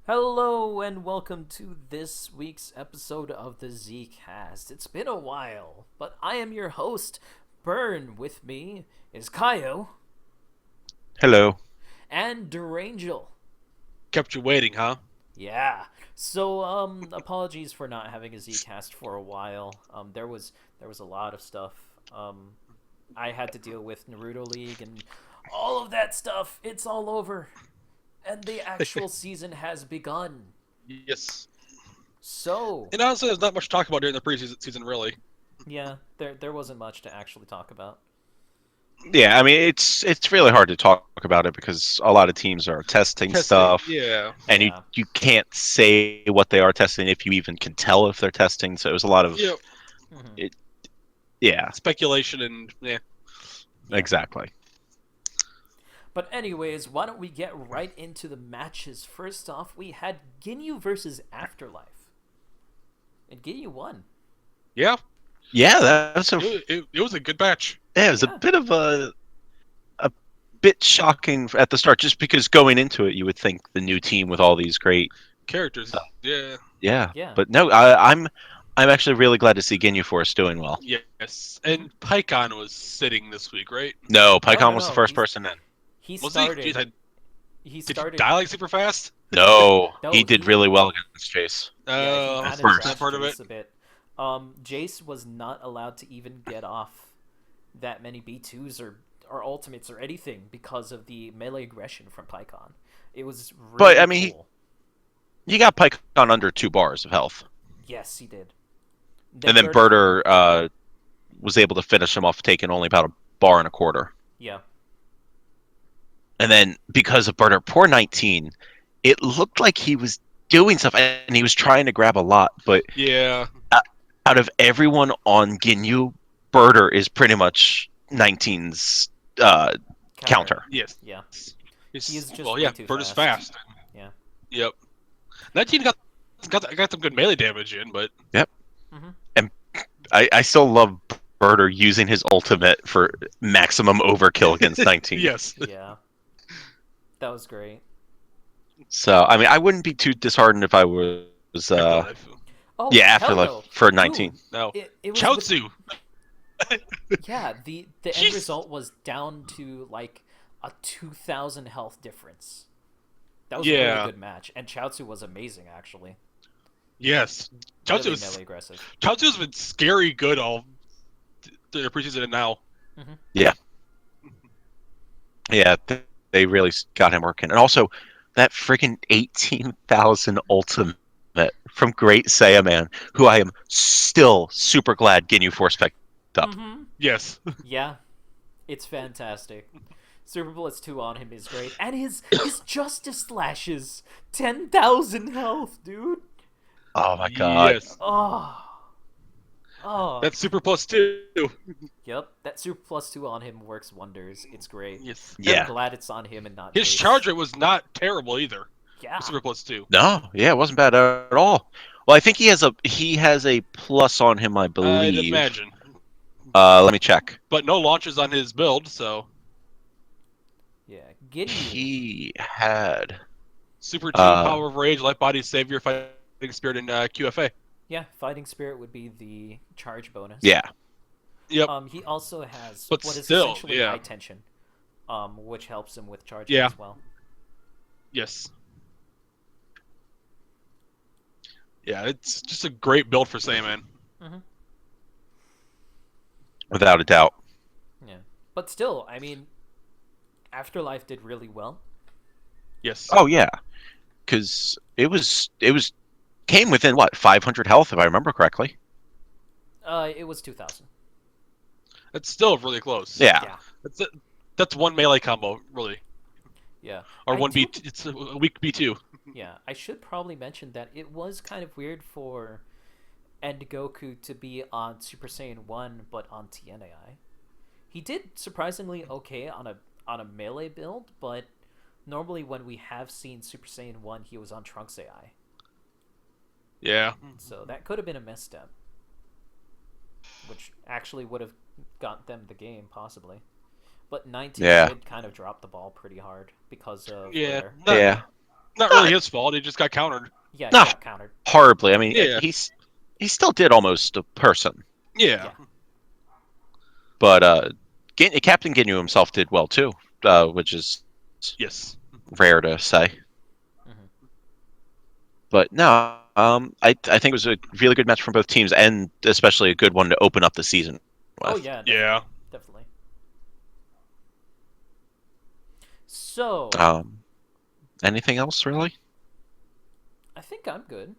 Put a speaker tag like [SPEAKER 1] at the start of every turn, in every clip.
[SPEAKER 1] Hello and welcome to this week's episode of the Z-Cast. It's been a while, but I am your host, Burn. With me is Kaio
[SPEAKER 2] Hello.
[SPEAKER 1] and Derangel.
[SPEAKER 3] Kept you waiting, huh?
[SPEAKER 1] Yeah. So, apologies for not having a Z-Cast for a while. There was a lot of stuff. I had to deal with Naruto League and all of that stuff. It's all over, and the actual season has begun.
[SPEAKER 3] Yes.
[SPEAKER 1] So,
[SPEAKER 3] And honestly, there's not much to talk about during the preseason season, really.
[SPEAKER 1] yeah, there wasn't much to actually talk about.
[SPEAKER 2] Yeah, I mean it's really hard to talk about it because a lot of teams are testing
[SPEAKER 3] Testing,
[SPEAKER 2] stuff,
[SPEAKER 3] yeah.
[SPEAKER 2] and you
[SPEAKER 1] Yeah.
[SPEAKER 2] you can't say what they are testing if you even can tell if they're testing. So it was a lot of
[SPEAKER 3] Yep.
[SPEAKER 1] Hmm.
[SPEAKER 2] it. Yeah,
[SPEAKER 3] Speculation and, yeah.
[SPEAKER 1] Yeah.
[SPEAKER 2] exactly.
[SPEAKER 1] But anyways, why don't we get right into the matches? First off, we had Ginyu versus Afterlife, and Ginyu won.
[SPEAKER 3] Yeah,
[SPEAKER 2] Yeah, that was a
[SPEAKER 3] it was a good match.
[SPEAKER 2] yeah, it was a
[SPEAKER 1] Yeah.
[SPEAKER 2] bit of a bit shocking at the start, just because going into it you would think the new team with all these great
[SPEAKER 3] Characters, yeah.
[SPEAKER 2] yeah,
[SPEAKER 1] Yeah.
[SPEAKER 2] but no, I'm actually really glad to see Ginyu Force doing well.
[SPEAKER 3] Yes.
[SPEAKER 1] Hmm.
[SPEAKER 3] And Pycon was sitting this week, right?
[SPEAKER 2] No,
[SPEAKER 1] No, no,
[SPEAKER 2] Pycon was the
[SPEAKER 1] no.
[SPEAKER 2] first person in.
[SPEAKER 1] He
[SPEAKER 3] Was he? Jeez,
[SPEAKER 1] started. He
[SPEAKER 3] did he
[SPEAKER 1] started.
[SPEAKER 3] die like super fast?
[SPEAKER 2] No,
[SPEAKER 1] No,
[SPEAKER 2] he did
[SPEAKER 1] he.
[SPEAKER 2] really well against Chase.
[SPEAKER 1] Yeah, he
[SPEAKER 2] At
[SPEAKER 1] kind of
[SPEAKER 3] That
[SPEAKER 2] first.
[SPEAKER 1] trashed
[SPEAKER 3] part of it.
[SPEAKER 1] Jace a bit. Jace was not allowed to even get off that many B2s or ultimates or anything because of the melee aggression from Pycon. It was
[SPEAKER 2] But I
[SPEAKER 1] really
[SPEAKER 2] mean,
[SPEAKER 1] cool.
[SPEAKER 2] he got Pike on under 2 bars of health,
[SPEAKER 1] Yes, he did.
[SPEAKER 2] and
[SPEAKER 1] Then
[SPEAKER 2] then
[SPEAKER 1] Berta came in.
[SPEAKER 2] Birder was able to finish him off, taking only about a bar and a quarter.
[SPEAKER 1] Yeah.
[SPEAKER 2] And then because of Birder, poor 19, it looked like he was doing stuff, and he was trying to grab a lot. But
[SPEAKER 3] Yeah.
[SPEAKER 2] uh, out of everyone on Ginyu, Birder is pretty much 19's
[SPEAKER 1] Counter.
[SPEAKER 2] counter.
[SPEAKER 3] Yes.
[SPEAKER 1] Yeah. He
[SPEAKER 3] He's,
[SPEAKER 1] is just
[SPEAKER 3] well,
[SPEAKER 1] way
[SPEAKER 3] yeah,
[SPEAKER 1] too
[SPEAKER 3] Bird is
[SPEAKER 1] fast.
[SPEAKER 3] fast.
[SPEAKER 1] Yeah.
[SPEAKER 3] Yep. 19 got some good melee damage in, but
[SPEAKER 2] Yep.
[SPEAKER 1] Mm-hmm.
[SPEAKER 2] And I still love Birder using his ultimate for maximum overkill against 19.
[SPEAKER 3] yes.
[SPEAKER 1] Yeah. That was great.
[SPEAKER 2] So, I mean, I wouldn't be too disheartened if I was,
[SPEAKER 3] Afterlife.
[SPEAKER 1] Oh
[SPEAKER 2] yeah,
[SPEAKER 1] hell
[SPEAKER 2] Afterlife
[SPEAKER 1] no,
[SPEAKER 2] for
[SPEAKER 1] dude!
[SPEAKER 2] 19.
[SPEAKER 3] No.
[SPEAKER 1] It was the
[SPEAKER 3] Chaozu.
[SPEAKER 1] yeah the end
[SPEAKER 3] Jeez.
[SPEAKER 1] result was down to like a 2,000 health difference. That was a really
[SPEAKER 3] Yeah.
[SPEAKER 1] good match, and Chaozu was amazing actually.
[SPEAKER 3] Yes.
[SPEAKER 1] Really
[SPEAKER 3] Chaozu's
[SPEAKER 1] melee aggressive.
[SPEAKER 3] Chaozu's been scary good all the preseason and now.
[SPEAKER 1] Hmm.
[SPEAKER 2] Yeah, yeah, they really got him working. And also, that freaking 18,000 ultimate from Great Saiyaman, who I am still super glad Ginyu Force picked up.
[SPEAKER 1] Hmm.
[SPEAKER 3] Yes.
[SPEAKER 1] Yeah, it's fantastic. Super Bullets 2 on him is great, and his Justice Slashes 10,000 health, dude.
[SPEAKER 2] Oh my god.
[SPEAKER 3] Yes.
[SPEAKER 1] Oh, oh.
[SPEAKER 3] That's super plus two.
[SPEAKER 1] Yep, that Super Plus 2 on him works wonders. It's great.
[SPEAKER 3] Yes.
[SPEAKER 1] I'm
[SPEAKER 2] Yeah.
[SPEAKER 1] glad it's on him and not
[SPEAKER 3] His
[SPEAKER 1] Jace.
[SPEAKER 3] charge rate was not terrible either.
[SPEAKER 1] Yeah.
[SPEAKER 3] Super plus two.
[SPEAKER 2] No, yeah, it wasn't bad at all. Well, I think he has a plus on him, I
[SPEAKER 3] I'd
[SPEAKER 2] believe.
[SPEAKER 3] imagine.
[SPEAKER 2] Let me check.
[SPEAKER 3] But no launches on his build, so
[SPEAKER 1] Yeah. Ginyu.
[SPEAKER 2] He had
[SPEAKER 3] super team,
[SPEAKER 2] uh
[SPEAKER 3] power of rage, light body, savior, fighting spirit, and QFA.
[SPEAKER 1] Yeah, Fighting Spirit would be the charge bonus.
[SPEAKER 2] yeah.
[SPEAKER 3] Yep.
[SPEAKER 1] He also has
[SPEAKER 3] But
[SPEAKER 1] what is
[SPEAKER 3] still,
[SPEAKER 1] essentially
[SPEAKER 3] yeah.
[SPEAKER 1] high tension, which helps him with charging
[SPEAKER 3] Yeah.
[SPEAKER 1] as well.
[SPEAKER 3] Yes. Yeah, it's just a great build for Saiyaman.
[SPEAKER 1] Hmm.
[SPEAKER 2] Without a doubt.
[SPEAKER 1] Yeah, but still, I mean, Afterlife did really well.
[SPEAKER 3] Yes.
[SPEAKER 2] Oh yeah, because it was came within what 500 health if I remember correctly.
[SPEAKER 1] It was 2,000.
[SPEAKER 3] It's still really close.
[SPEAKER 2] Yeah.
[SPEAKER 1] Yeah,
[SPEAKER 3] That's one melee combo, really.
[SPEAKER 1] yeah.
[SPEAKER 3] Or
[SPEAKER 1] I
[SPEAKER 3] one B.
[SPEAKER 1] do.
[SPEAKER 3] It's a weak B2.
[SPEAKER 1] Yeah, I should probably mention that it was kind of weird for End Goku to be on Super Saiyan 1 but on TNAI. He did surprisingly okay on a melee build, but normally when we have seen Super Saiyan 1, he was on Trunks AI.
[SPEAKER 3] Yeah.
[SPEAKER 1] So that could have been a misstep, which actually would have got them the game possibly. But 19
[SPEAKER 2] Yeah.
[SPEAKER 1] did kind of drop the ball pretty hard because of
[SPEAKER 3] Yeah.
[SPEAKER 1] Rare.
[SPEAKER 3] Not,
[SPEAKER 2] Yeah.
[SPEAKER 3] Not really his fault. He just got countered.
[SPEAKER 1] Yeah, he
[SPEAKER 2] Nah.
[SPEAKER 1] got countered.
[SPEAKER 2] Horribly. I mean,
[SPEAKER 3] Yeah.
[SPEAKER 2] he still did almost a person,
[SPEAKER 3] Yeah.
[SPEAKER 1] Yeah.
[SPEAKER 2] but Captain Ginyu himself did well too, which is
[SPEAKER 3] Yes.
[SPEAKER 2] rare to say.
[SPEAKER 1] Mhm.
[SPEAKER 2] But no, I think it was a really good match from both teams, and especially a good one to open up the season with.
[SPEAKER 1] Oh yeah, definitely.
[SPEAKER 3] Yeah.
[SPEAKER 1] Definitely. So,
[SPEAKER 2] Anything else really?
[SPEAKER 1] I think I'm good.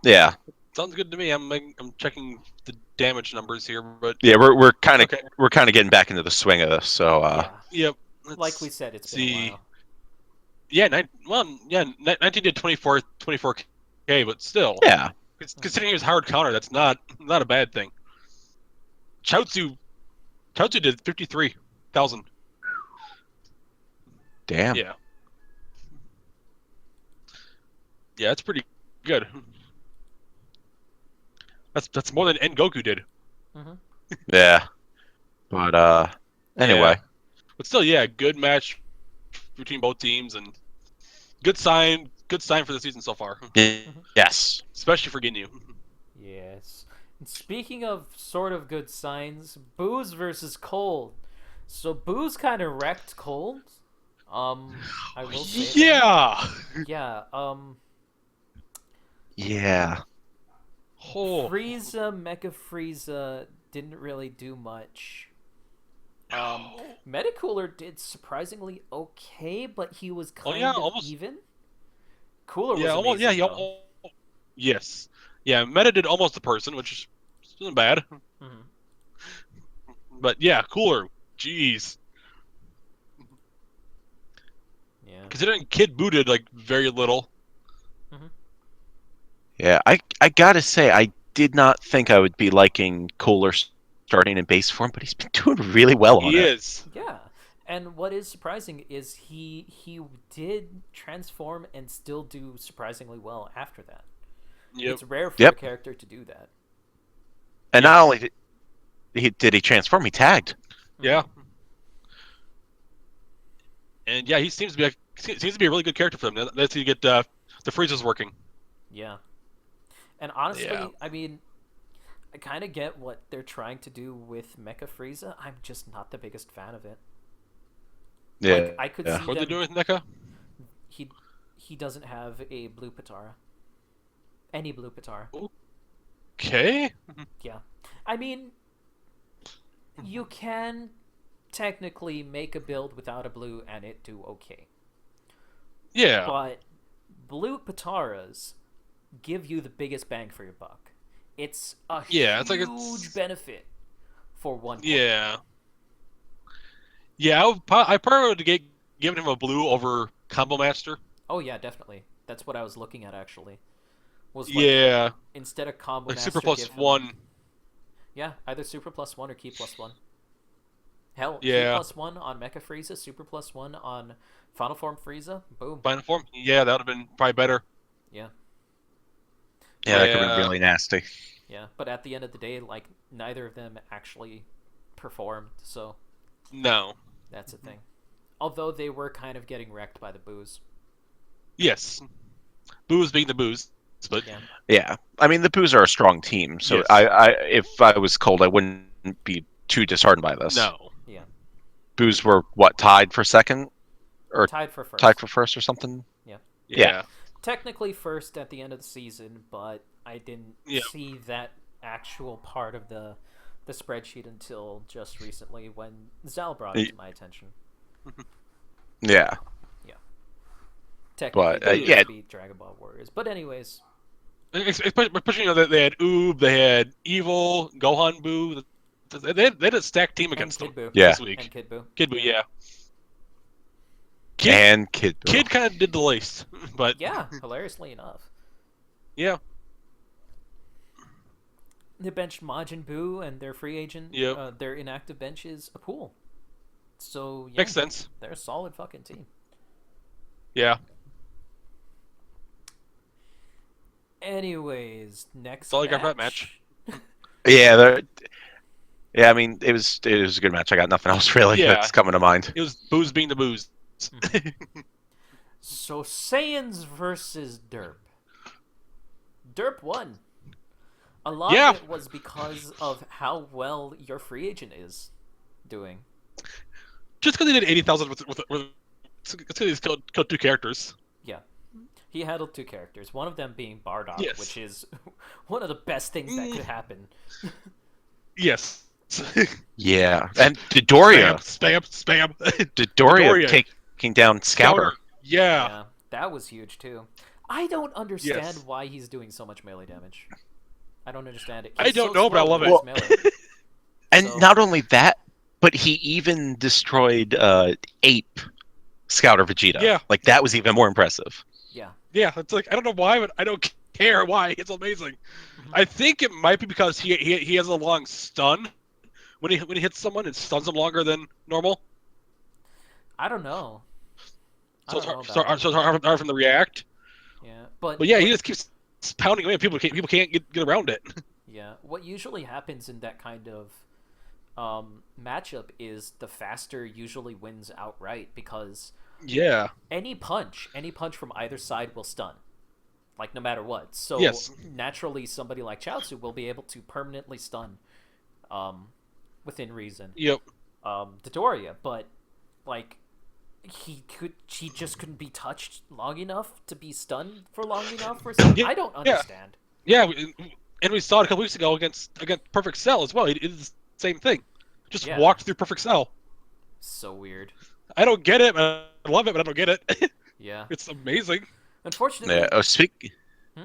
[SPEAKER 2] Yeah,
[SPEAKER 3] Sounds good to me. I'm checking the damage numbers here, but
[SPEAKER 2] yeah, we're kind of
[SPEAKER 3] okay.
[SPEAKER 2] we're kind of getting back into the swing of this. So
[SPEAKER 1] Yeah.
[SPEAKER 3] Yep.
[SPEAKER 1] Like we said, it's been a
[SPEAKER 3] see.
[SPEAKER 1] while.
[SPEAKER 3] Yeah, 19 did 24k, but still,
[SPEAKER 2] yeah,
[SPEAKER 3] considering he was hard counter, that's not a bad thing. Chaozu did 53,000.
[SPEAKER 2] damn.
[SPEAKER 3] Yeah. Yeah, that's pretty good. That's more than Goku did.
[SPEAKER 1] Mm-hmm.
[SPEAKER 2] Yeah, but anyway,
[SPEAKER 3] Yeah. But still, yeah, good match between both teams and good sign for the season so far,
[SPEAKER 2] yes,
[SPEAKER 3] especially for Ginyu.
[SPEAKER 1] Yes. And speaking of sort of good signs, Booze versus Cold. So Booze kind of wrecked Cold. I will say that.
[SPEAKER 3] Yeah.
[SPEAKER 1] Yeah.
[SPEAKER 2] yeah,
[SPEAKER 3] Oh.
[SPEAKER 1] Frieza, Mecha Frieza didn't really do much. Metacooler did surprisingly okay, but he was kind of
[SPEAKER 3] almost.
[SPEAKER 1] even. Cooler was
[SPEAKER 3] Yeah,
[SPEAKER 1] amazing,
[SPEAKER 3] almost. Yeah,
[SPEAKER 1] though.
[SPEAKER 3] yes. Yeah, Meta did almost a person, which isn't bad.
[SPEAKER 1] Mhm.
[SPEAKER 3] But yeah, Cooler. Jeez.
[SPEAKER 1] Yeah.
[SPEAKER 3] Considering Kid Buu did like very little.
[SPEAKER 2] yeah. I gotta say, I did not think I would be liking Cooler starting in base form, but he's been doing really well on
[SPEAKER 3] He
[SPEAKER 2] it.
[SPEAKER 3] is.
[SPEAKER 1] Yeah. And what is surprising is he did transform and still do surprisingly well after that.
[SPEAKER 3] Yep.
[SPEAKER 1] It's rare for
[SPEAKER 2] Yep.
[SPEAKER 1] a character to do that.
[SPEAKER 2] And not only did he transform, he tagged.
[SPEAKER 3] Yeah. And yeah, he seems to be a really good character for them. Let's see you get the freezes working.
[SPEAKER 1] Yeah. And honestly,
[SPEAKER 3] Yeah.
[SPEAKER 1] I mean, I kind of get what they're trying to do with Mecha Frieza. I'm just not the biggest fan of it.
[SPEAKER 2] Yeah,
[SPEAKER 1] Like, I could see
[SPEAKER 3] What are they
[SPEAKER 1] them...
[SPEAKER 3] doing with NECA?
[SPEAKER 1] He doesn't have a blue Patara. Any blue Patara.
[SPEAKER 3] Okay.
[SPEAKER 1] Yeah. I mean, you can technically make a build without a blue and it do okay.
[SPEAKER 3] Yeah.
[SPEAKER 1] But blue Pataras give you the biggest bang for your buck. It's a huge benefit for one point.
[SPEAKER 3] Yeah. Yeah, I probably would have given him a blue over Combo Master.
[SPEAKER 1] Oh yeah, definitely. That's what I was looking at actually. Was like,
[SPEAKER 3] Yeah.
[SPEAKER 1] instead of Combo
[SPEAKER 3] Like
[SPEAKER 1] Master,
[SPEAKER 3] Super Plus
[SPEAKER 1] give him...
[SPEAKER 3] 1.
[SPEAKER 1] Yeah, either Super Plus 1 or Key Plus 1. Hell,
[SPEAKER 3] Yeah.
[SPEAKER 1] Key Plus 1 on Mecha Frieza, Super Plus 1 on Final Form Frieza. Boom.
[SPEAKER 3] Final Form? Yeah, that would have been probably better.
[SPEAKER 1] Yeah.
[SPEAKER 2] Yeah, that could have been really nasty.
[SPEAKER 1] Yeah, but at the end of the day, like, neither of them actually performed, so
[SPEAKER 3] No.
[SPEAKER 1] that's a thing. Although they were kind of getting wrecked by the booze.
[SPEAKER 3] Yes. Booze being the booze, but
[SPEAKER 1] Yeah.
[SPEAKER 2] Yeah, I mean the Boos are a strong team, so
[SPEAKER 3] Yes.
[SPEAKER 2] if I was cold, I wouldn't be too disheartened by this.
[SPEAKER 3] no.
[SPEAKER 1] Yeah.
[SPEAKER 2] Boos were tied for second, or
[SPEAKER 1] Tied for first.
[SPEAKER 2] tied for first or something.
[SPEAKER 3] Yeah.
[SPEAKER 1] Technically first at the end of the season, but I didn't
[SPEAKER 3] Yeah.
[SPEAKER 1] see that actual part of the spreadsheet until just recently when Zal brought it to my attention.
[SPEAKER 2] Yeah,
[SPEAKER 1] Technically,
[SPEAKER 2] But,
[SPEAKER 1] they
[SPEAKER 2] yeah.
[SPEAKER 1] beat Dragon Ball Warriors. But anyways,
[SPEAKER 3] Especially, they had Oob, they had Evil, Gohan Boo. They had a stacked team against them
[SPEAKER 1] and Kid Buu.
[SPEAKER 2] Yeah.
[SPEAKER 3] this week.
[SPEAKER 1] And Kid Buu.
[SPEAKER 3] Kid Buu, yeah.
[SPEAKER 2] and Kid Buu.
[SPEAKER 3] Kid kind of did the least, but
[SPEAKER 1] Yeah, hilariously enough.
[SPEAKER 3] yeah.
[SPEAKER 1] They benched Majin Buu and their free agent,
[SPEAKER 3] Yep.
[SPEAKER 1] their inactive bench is a pool. So, yeah,
[SPEAKER 3] Makes sense.
[SPEAKER 1] they're a solid fucking team.
[SPEAKER 3] Yeah.
[SPEAKER 1] Anyways, next
[SPEAKER 3] That's all I got for that match.
[SPEAKER 2] Yeah, I mean it was a good match. I got nothing else really
[SPEAKER 3] Yeah.
[SPEAKER 2] that's coming to mind.
[SPEAKER 3] It was Booze being the booze.
[SPEAKER 1] So Saiyans versus Derp. Derp won. A lot
[SPEAKER 3] Yeah.
[SPEAKER 1] of it was because of how well your free agent is doing.
[SPEAKER 3] Just because he did 80,000 with it's because he's killed 2 characters.
[SPEAKER 1] Yeah. He handled 2 characters, one of them being Bardock,
[SPEAKER 3] Yes.
[SPEAKER 1] which is one of the best things that could happen.
[SPEAKER 3] Yes.
[SPEAKER 2] Yeah, and Dodoria,
[SPEAKER 3] Spam.
[SPEAKER 2] Dodoria taking down Scouter.
[SPEAKER 3] Yeah.
[SPEAKER 1] Yeah, that was huge too. I don't understand
[SPEAKER 3] Yes.
[SPEAKER 1] why he's doing so much melee damage. I don't understand it.
[SPEAKER 3] I
[SPEAKER 1] He's
[SPEAKER 3] don't
[SPEAKER 1] so
[SPEAKER 3] know, but I
[SPEAKER 1] slow
[SPEAKER 3] love
[SPEAKER 1] with
[SPEAKER 3] it.
[SPEAKER 1] his melee.
[SPEAKER 2] And
[SPEAKER 1] So-
[SPEAKER 2] not only that, but he even destroyed Ape Scouter Vegeta.
[SPEAKER 3] Yeah.
[SPEAKER 2] Like that was even more impressive.
[SPEAKER 1] Yeah.
[SPEAKER 3] Yeah, it's like I don't know why, but I don't care why. It's amazing. I think it might be because he has a long stun. When he hits someone, it stuns them longer than normal.
[SPEAKER 1] I don't know. I
[SPEAKER 3] So
[SPEAKER 1] don't know
[SPEAKER 3] it's
[SPEAKER 1] about
[SPEAKER 3] hard,
[SPEAKER 1] that.
[SPEAKER 3] hard from the react.
[SPEAKER 1] Yeah,
[SPEAKER 3] But yeah, he just keeps pounding away. People can't get around it.
[SPEAKER 1] Yeah, what usually happens in that kind of matchup is the faster usually wins outright because
[SPEAKER 3] Yeah.
[SPEAKER 1] any punch from either side will stun, like no matter what. So
[SPEAKER 3] Yes.
[SPEAKER 1] naturally, somebody like Chaozu will be able to permanently stun, within reason.
[SPEAKER 3] Yep.
[SPEAKER 1] Dodoria, but like he just couldn't be touched long enough to be stunned for long enough or something.
[SPEAKER 3] Yeah,
[SPEAKER 1] I don't understand.
[SPEAKER 3] Yeah, and we saw it a couple weeks ago against Perfect Cell as well. He did the same thing. Just
[SPEAKER 1] Yeah.
[SPEAKER 3] walked through Perfect Cell.
[SPEAKER 1] So weird.
[SPEAKER 3] I don't get it. I love it, but I don't get it.
[SPEAKER 1] Yeah.
[SPEAKER 3] It's amazing.
[SPEAKER 1] Unfortunately,
[SPEAKER 2] Yeah. Oh, speak.
[SPEAKER 1] Hmm?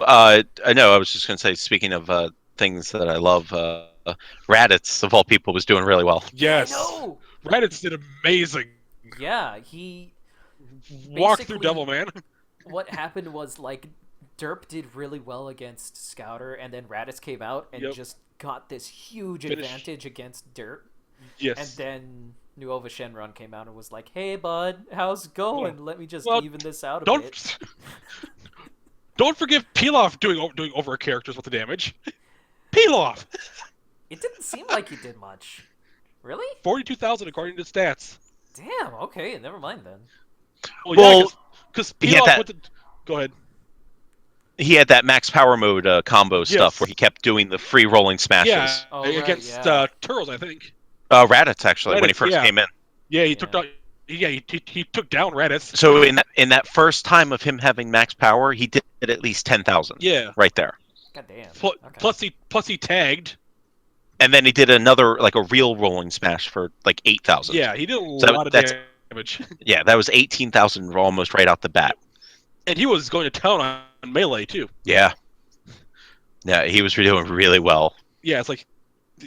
[SPEAKER 2] I know. I was just gonna say. Speaking of things that I love, Raditz of all people was doing really well.
[SPEAKER 3] Yes.
[SPEAKER 1] I know.
[SPEAKER 3] Raditz did amazing.
[SPEAKER 1] Yeah, he
[SPEAKER 3] Walked through
[SPEAKER 1] Basically-
[SPEAKER 3] Devil Man.
[SPEAKER 1] what happened was like Derp did really well against Scouter, and then Raditz came out and
[SPEAKER 3] Yep.
[SPEAKER 1] just got this huge
[SPEAKER 3] Finish.
[SPEAKER 1] advantage against Derp.
[SPEAKER 3] Yes.
[SPEAKER 1] And then Nuova Shenron came out and was like, "Hey, bud, how's it going?
[SPEAKER 3] Yeah.
[SPEAKER 1] Let me just
[SPEAKER 3] Well,
[SPEAKER 1] even this out a
[SPEAKER 3] don't
[SPEAKER 1] bit."
[SPEAKER 3] don't forgive Pilaf doing over characters with the damage. Pilaf,
[SPEAKER 1] It didn't seem like he did much. Really?
[SPEAKER 3] 42,000 according to stats.
[SPEAKER 1] Damn. Okay, never mind then.
[SPEAKER 2] Well,
[SPEAKER 3] because
[SPEAKER 2] he had
[SPEAKER 3] Pilaf
[SPEAKER 2] that-
[SPEAKER 3] went to. Go ahead.
[SPEAKER 2] He had that max power mode combo stuff where he kept doing the free rolling smashes.
[SPEAKER 3] Yeah,
[SPEAKER 1] Oh, right,
[SPEAKER 3] against
[SPEAKER 1] yeah.
[SPEAKER 3] Turtles, I think.
[SPEAKER 2] Raditz actually when he
[SPEAKER 3] Raditz,
[SPEAKER 2] first
[SPEAKER 3] yeah.
[SPEAKER 2] came in.
[SPEAKER 3] Yeah, he
[SPEAKER 1] Yeah.
[SPEAKER 3] took down. Yeah, he took down Raditz.
[SPEAKER 2] So in that first time of him having max power, he did at least 10,000.
[SPEAKER 3] Yeah.
[SPEAKER 2] Right there.
[SPEAKER 1] God damn.
[SPEAKER 3] Plus,
[SPEAKER 1] Okay.
[SPEAKER 3] plus he tagged.
[SPEAKER 2] And then he did another like a real rolling smash for like 8,000.
[SPEAKER 3] Yeah, he did a
[SPEAKER 2] So
[SPEAKER 3] lot of
[SPEAKER 2] that's-
[SPEAKER 3] damage.
[SPEAKER 2] Yeah, that was 18,000 almost right out the bat.
[SPEAKER 3] And he was going to town on melee too.
[SPEAKER 2] Yeah. Yeah, he was doing really well.
[SPEAKER 3] Yeah, it's like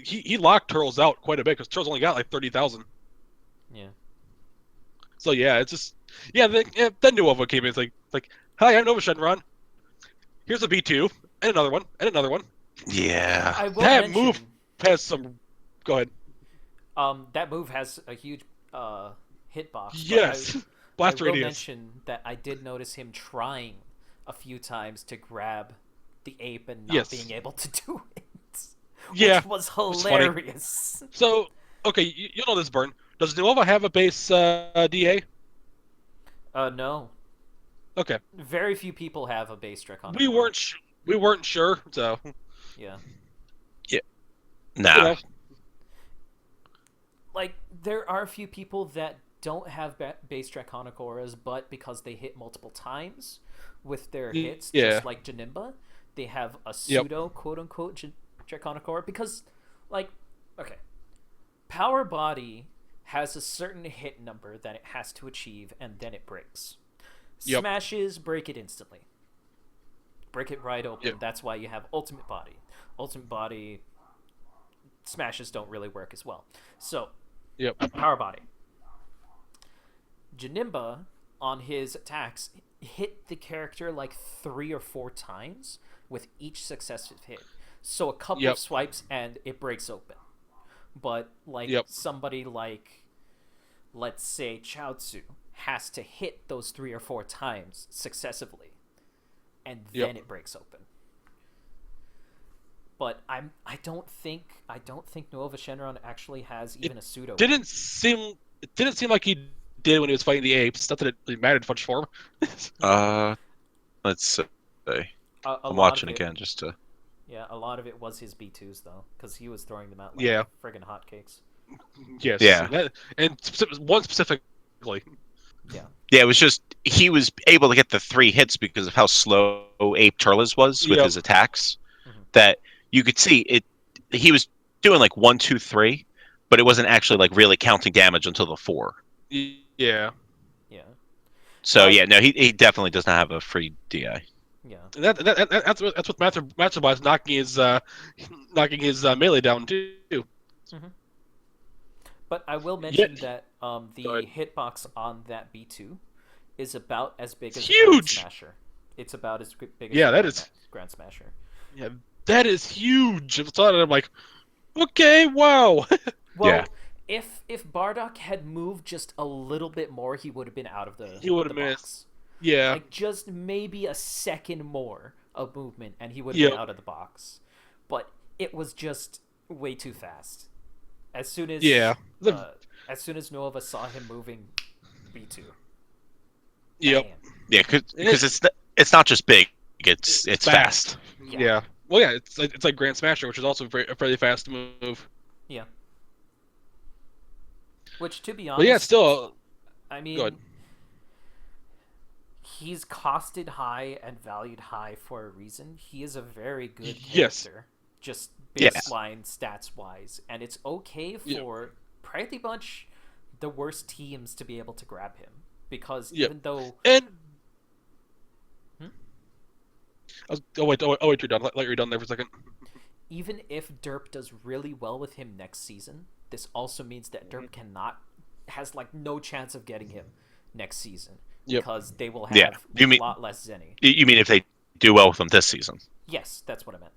[SPEAKER 3] he locked Turtles out quite a bit because Turtles only got like 30,000.
[SPEAKER 1] Yeah.
[SPEAKER 3] So yeah, it's just then Nuova came in. It's like hi, I'm Nova Shenron. Here's a B2 and another one and another one.
[SPEAKER 2] Yeah.
[SPEAKER 1] I will
[SPEAKER 3] That
[SPEAKER 1] mention,
[SPEAKER 3] move has some. Go ahead.
[SPEAKER 1] that move has a huge hitbox. but
[SPEAKER 3] Yes, blast
[SPEAKER 1] I will
[SPEAKER 3] radius.
[SPEAKER 1] mention that I did notice him trying a few times to grab the ape and not
[SPEAKER 3] Yes.
[SPEAKER 1] being able to do it.
[SPEAKER 3] Yeah,
[SPEAKER 1] Which was
[SPEAKER 3] was funny.
[SPEAKER 1] hilarious.
[SPEAKER 3] So okay, you know this, Burn. Does Nuova have a base DA?
[SPEAKER 1] No.
[SPEAKER 3] Okay,
[SPEAKER 1] Very few people have a base Draconic.
[SPEAKER 3] we weren't sure. So
[SPEAKER 1] Yeah.
[SPEAKER 2] Nah.
[SPEAKER 3] you know,
[SPEAKER 1] Like, there are a few people that don't have base Draconic auras, but because they hit multiple times with their hits,
[SPEAKER 3] yeah.
[SPEAKER 1] just like Janemba, they have a pseudo quote-unquote Draconic aura. Because, like, okay, Power Body has a certain hit number that it has to achieve, and then it breaks.
[SPEAKER 3] Yep.
[SPEAKER 1] Smashes break it instantly. Break it right open.
[SPEAKER 3] Yep.
[SPEAKER 1] That's why you have Ultimate Body. Ultimate Body smashes don't really work as well. So,
[SPEAKER 3] yep.
[SPEAKER 1] Power Body. Janemba, on his attacks, hit the character like 3 or 4 times with each successive hit. So a couple
[SPEAKER 3] Yep.
[SPEAKER 1] of swipes and it breaks open. But like
[SPEAKER 3] Yep.
[SPEAKER 1] somebody like, let's say Chaozu, has to hit those 3 or 4 times successively, and then
[SPEAKER 3] Yep.
[SPEAKER 1] it breaks open. But I don't think Nuova Shenron actually has even a pseudo.
[SPEAKER 3] It didn't seem like he did when he was fighting the apes. Not that it really mattered much for him.
[SPEAKER 2] Let's see.
[SPEAKER 1] A
[SPEAKER 2] I'm
[SPEAKER 1] lot
[SPEAKER 2] watching
[SPEAKER 1] of it,
[SPEAKER 2] again just to.
[SPEAKER 1] Yeah, a lot of it was his B2s though, because he was throwing them out like
[SPEAKER 3] Yeah.
[SPEAKER 1] friggin' hotcakes.
[SPEAKER 3] Yes.
[SPEAKER 2] Yeah.
[SPEAKER 3] And one specifically.
[SPEAKER 1] Yeah.
[SPEAKER 2] Yeah, it was just he was able to get the 3 hits because of how slow Ape Turles was with
[SPEAKER 3] Yep.
[SPEAKER 2] his attacks.
[SPEAKER 1] Mhm.
[SPEAKER 2] That you could see it. He was doing like 1, 2, 3, but it wasn't actually like really counting damage until the 4.
[SPEAKER 3] Yeah.
[SPEAKER 1] Yeah.
[SPEAKER 2] So
[SPEAKER 1] Well,
[SPEAKER 2] yeah, no, he definitely does not have a free DI.
[SPEAKER 1] Yeah.
[SPEAKER 3] And that's what Master Blast knocking his melee down too.
[SPEAKER 1] But I will
[SPEAKER 3] Yeah.
[SPEAKER 1] mention that the
[SPEAKER 3] Go ahead.
[SPEAKER 1] hitbox on that B2 is about as big
[SPEAKER 3] It's
[SPEAKER 1] as a Grand
[SPEAKER 3] huge!
[SPEAKER 1] Smasher. It's about as big as
[SPEAKER 3] Yeah,
[SPEAKER 1] a
[SPEAKER 3] that is-
[SPEAKER 1] Grand Smasher.
[SPEAKER 3] Yeah, that is huge. I saw that, I'm like, okay, wow.
[SPEAKER 1] Well,
[SPEAKER 2] Yeah.
[SPEAKER 1] if Bardock had moved just a little bit more, he would have been out of the
[SPEAKER 3] He would have
[SPEAKER 1] the
[SPEAKER 3] missed.
[SPEAKER 1] box.
[SPEAKER 3] Yeah.
[SPEAKER 1] Like just maybe a second more of movement, and he would have
[SPEAKER 3] Yep.
[SPEAKER 1] been out of the box. But it was just way too fast. As soon as
[SPEAKER 3] Yeah.
[SPEAKER 1] as soon as Nova saw him moving, B2.
[SPEAKER 3] Yep.
[SPEAKER 1] Bam.
[SPEAKER 2] Yeah, because it's not just big; it's
[SPEAKER 3] It's
[SPEAKER 2] fast.
[SPEAKER 3] Yeah. Well, yeah, it's like Grand Smasher, which is also a fairly fast move.
[SPEAKER 1] Yeah. Which, to be
[SPEAKER 3] But
[SPEAKER 1] honest,
[SPEAKER 3] yeah, still.
[SPEAKER 1] I mean,
[SPEAKER 3] Go ahead.
[SPEAKER 1] he's costed high and valued high for a reason. He is a very good
[SPEAKER 3] Yes.
[SPEAKER 1] character, just
[SPEAKER 2] Yes.
[SPEAKER 1] baseline stats wise, and it's okay for pretty much the worst teams to be able to grab him because
[SPEAKER 3] Yep.
[SPEAKER 1] even though
[SPEAKER 3] And.
[SPEAKER 1] Hmm?
[SPEAKER 3] Oh wait, you're done. Let you're done there for a second.
[SPEAKER 1] even if Derp does really well with him next season, this also means that Derp has like no chance of getting him next season
[SPEAKER 3] Yep.
[SPEAKER 1] because they will have
[SPEAKER 2] Yeah. You
[SPEAKER 1] a
[SPEAKER 2] mean-
[SPEAKER 1] lot less Zenny.
[SPEAKER 2] You mean if they do well with him this season?
[SPEAKER 1] Yes, that's what I meant.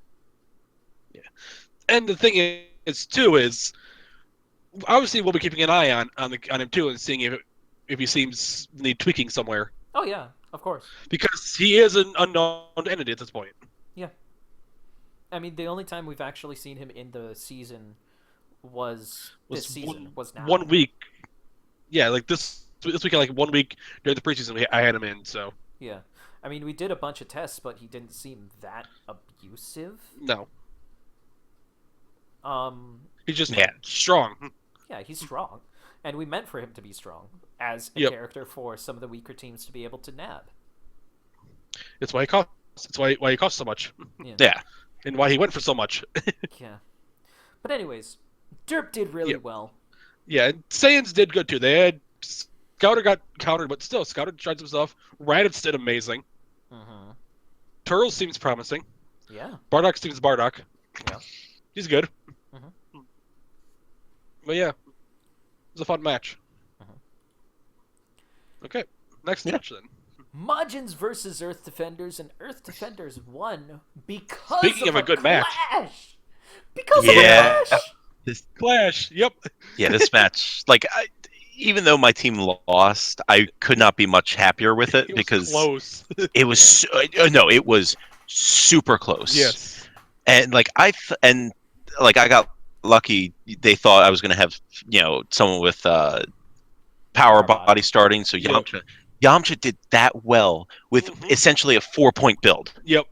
[SPEAKER 3] And the thing is too is obviously we'll be keeping an eye on him too and seeing if he seems need tweaking somewhere
[SPEAKER 1] Oh yeah, of course.
[SPEAKER 3] because he is an unknown entity at this point.
[SPEAKER 1] I mean, the only time we've actually seen him in the season was this season. Was now
[SPEAKER 3] 1 week. Yeah, like this weekend, like 1 week during the preseason, I had him in. So
[SPEAKER 1] Yeah, I mean, we did a bunch of tests, but he didn't seem that abusive.
[SPEAKER 3] no, he's just
[SPEAKER 2] Yeah.
[SPEAKER 3] strong.
[SPEAKER 1] Yeah, he's strong, and we meant for him to be strong as a
[SPEAKER 3] Yep.
[SPEAKER 1] character for some of the weaker teams to be able to nab.
[SPEAKER 3] That's why he costs. That's why he costs so much,
[SPEAKER 2] Yeah.
[SPEAKER 3] and why he went for so much.
[SPEAKER 1] Yeah, but anyways, Derp did really
[SPEAKER 3] Yep.
[SPEAKER 1] well.
[SPEAKER 3] Yeah, and Saiyans did good too. They had Scouter got countered, but still Scouter tried some stuff. Raditz did amazing.
[SPEAKER 1] Mm-hmm.
[SPEAKER 3] Turles seems promising.
[SPEAKER 1] Yeah,
[SPEAKER 3] Bardock seems Bardock.
[SPEAKER 1] Yeah.
[SPEAKER 3] He's good.
[SPEAKER 1] Mhm.
[SPEAKER 3] But yeah, it was a fun match.
[SPEAKER 1] Mhm.
[SPEAKER 3] Okay, next match then.
[SPEAKER 1] Majins versus Earth Defenders, and Earth Defenders won because
[SPEAKER 3] Speaking of a good match.
[SPEAKER 1] clash. Because
[SPEAKER 2] Yeah.
[SPEAKER 1] of a clash.
[SPEAKER 3] Clash. Yep.
[SPEAKER 2] Yeah, this match, like, even though my team lost, I could not be much happier with it
[SPEAKER 3] It was
[SPEAKER 2] because
[SPEAKER 3] close.
[SPEAKER 2] it was no, it was super close.
[SPEAKER 3] Yes.
[SPEAKER 2] And like I got lucky. They thought I was going to have someone with power
[SPEAKER 1] Power
[SPEAKER 2] body
[SPEAKER 1] body.
[SPEAKER 2] starting. So
[SPEAKER 3] Yep.
[SPEAKER 2] Yamcha did that well with
[SPEAKER 3] Mhm.
[SPEAKER 2] essentially a 4-point build.
[SPEAKER 3] Yep.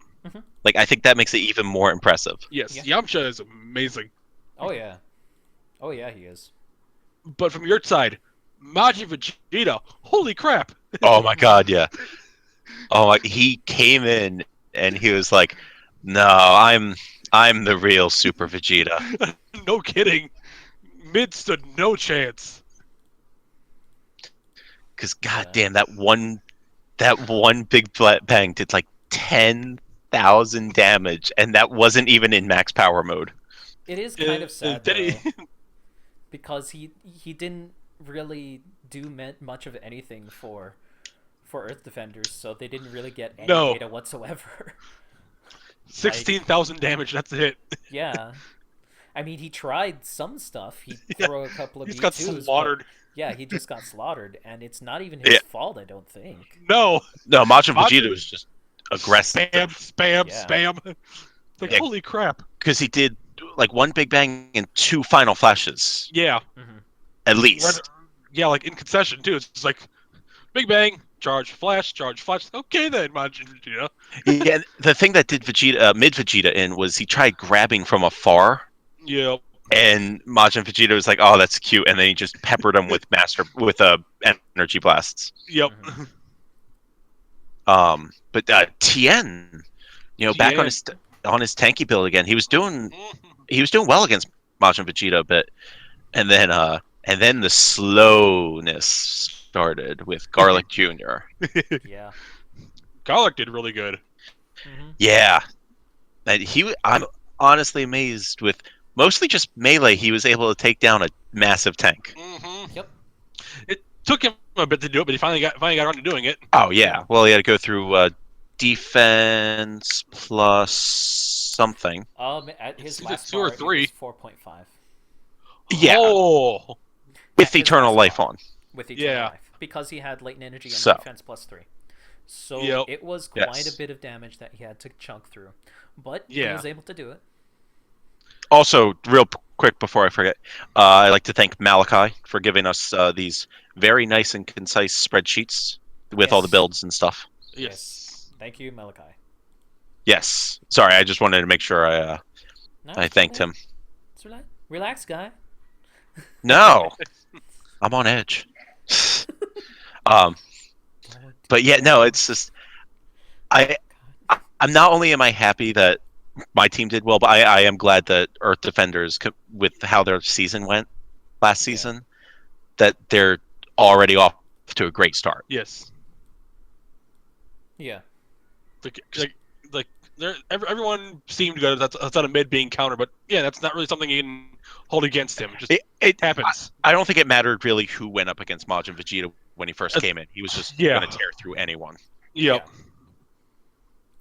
[SPEAKER 2] Like I think that makes it even more impressive.
[SPEAKER 3] Yes.
[SPEAKER 1] Yeah.
[SPEAKER 3] Yamcha is amazing.
[SPEAKER 1] Oh yeah, he is.
[SPEAKER 3] But from your side, Majin Vegeta. Holy crap.
[SPEAKER 2] Oh my god, yeah. He came in and he was like, "No, I'm the real Super Vegeta."
[SPEAKER 3] No kidding. Mid stood no chance.
[SPEAKER 2] Because
[SPEAKER 1] Yeah.
[SPEAKER 2] goddamn, that one big bang did like 10,000 damage, and that wasn't even in max power mode.
[SPEAKER 1] It is kind of sad
[SPEAKER 3] Did he-
[SPEAKER 1] though, because he didn't really do much of anything for Earth Defenders, so they didn't really get any
[SPEAKER 3] No.
[SPEAKER 1] data whatsoever.
[SPEAKER 3] 16,000 damage. That's it.
[SPEAKER 1] Yeah, I mean, he tried some stuff. He
[SPEAKER 3] Yeah,
[SPEAKER 1] threw a couple of
[SPEAKER 3] He's
[SPEAKER 1] B2s,
[SPEAKER 3] got
[SPEAKER 1] but
[SPEAKER 3] slaughtered.
[SPEAKER 1] yeah, he just got slaughtered, and it's not even his
[SPEAKER 2] Yeah.
[SPEAKER 1] fault, I don't think.
[SPEAKER 3] No.
[SPEAKER 2] No, Majin
[SPEAKER 3] Majin-
[SPEAKER 2] Vegeta was just aggressive
[SPEAKER 3] Spam.
[SPEAKER 1] Yeah.
[SPEAKER 3] Spam. It's like,
[SPEAKER 2] Yeah.
[SPEAKER 3] holy crap.
[SPEAKER 2] because he did like one big bang and 2 final flashes
[SPEAKER 3] Yeah.
[SPEAKER 1] Mm-hmm.
[SPEAKER 2] at least.
[SPEAKER 3] like in concession too. It's just like Big Bang, charge, flash. Okay then, Majin Vegeta.
[SPEAKER 2] Yeah, the thing that did Vegeta, mid Vegeta in was he tried grabbing from afar,
[SPEAKER 3] Yep.
[SPEAKER 2] and Majin Vegeta was like, "Oh, that's cute," and then he just peppered him with energy blasts.
[SPEAKER 3] Yep.
[SPEAKER 2] But Tien, back on
[SPEAKER 3] Tien.
[SPEAKER 2] his tanky build again, he was doing well against Majin Vegeta a bit, and then the slowness started with Garlic Jr.
[SPEAKER 1] Yeah.
[SPEAKER 3] Garlic did really good.
[SPEAKER 2] Yeah, and I'm honestly amazed with mostly just melee. He was able to take down a massive tank.
[SPEAKER 1] Yep.
[SPEAKER 3] It took him a bit to do it, but he finally got around to doing it.
[SPEAKER 2] Oh yeah, well he had to go through defense plus something.
[SPEAKER 1] At his
[SPEAKER 3] It's either
[SPEAKER 1] last
[SPEAKER 3] 2 or
[SPEAKER 1] bar,
[SPEAKER 3] 3.
[SPEAKER 1] it was 4.5.
[SPEAKER 2] Yeah,
[SPEAKER 3] Oh.
[SPEAKER 2] with
[SPEAKER 1] At his
[SPEAKER 2] Eternal
[SPEAKER 1] last
[SPEAKER 2] Life
[SPEAKER 1] bar.
[SPEAKER 2] on.
[SPEAKER 1] With Eternal
[SPEAKER 3] Yeah.
[SPEAKER 1] Life. Because he had latent energy and
[SPEAKER 2] So.
[SPEAKER 1] defense plus 3. So
[SPEAKER 3] Yep.
[SPEAKER 1] it was quite
[SPEAKER 2] Yes.
[SPEAKER 1] a bit of damage that he had to chunk through. But
[SPEAKER 3] Yeah.
[SPEAKER 1] he was able to do it.
[SPEAKER 2] Also, real quick before I forget, I'd like to thank Malachi for giving us these very nice and concise spreadsheets with all the
[SPEAKER 1] Yes.
[SPEAKER 2] builds and stuff.
[SPEAKER 3] Yes.
[SPEAKER 1] Thank you, Malachi.
[SPEAKER 2] Yes. Sorry, I just wanted to make sure
[SPEAKER 1] No,
[SPEAKER 2] I
[SPEAKER 1] it's
[SPEAKER 2] thanked
[SPEAKER 1] okay.
[SPEAKER 2] him.
[SPEAKER 1] It's relax, guy.
[SPEAKER 2] No, I'm on edge. But yeah, no, it's just I'm not only am I happy that my team did well, but I am glad that Earth Defenders, with how their season went last season, that they're already off to a great start.
[SPEAKER 3] Yes.
[SPEAKER 1] Yeah.
[SPEAKER 3] Everyone seemed good. That's on a mid being counter, but yeah, that's not really something you can hold against him. It just
[SPEAKER 2] It
[SPEAKER 3] happens.
[SPEAKER 2] I don't think it mattered really who went up against Majin Vegeta when he first came in. He was just going to tear through anyone.
[SPEAKER 3] Yep.
[SPEAKER 1] Yeah.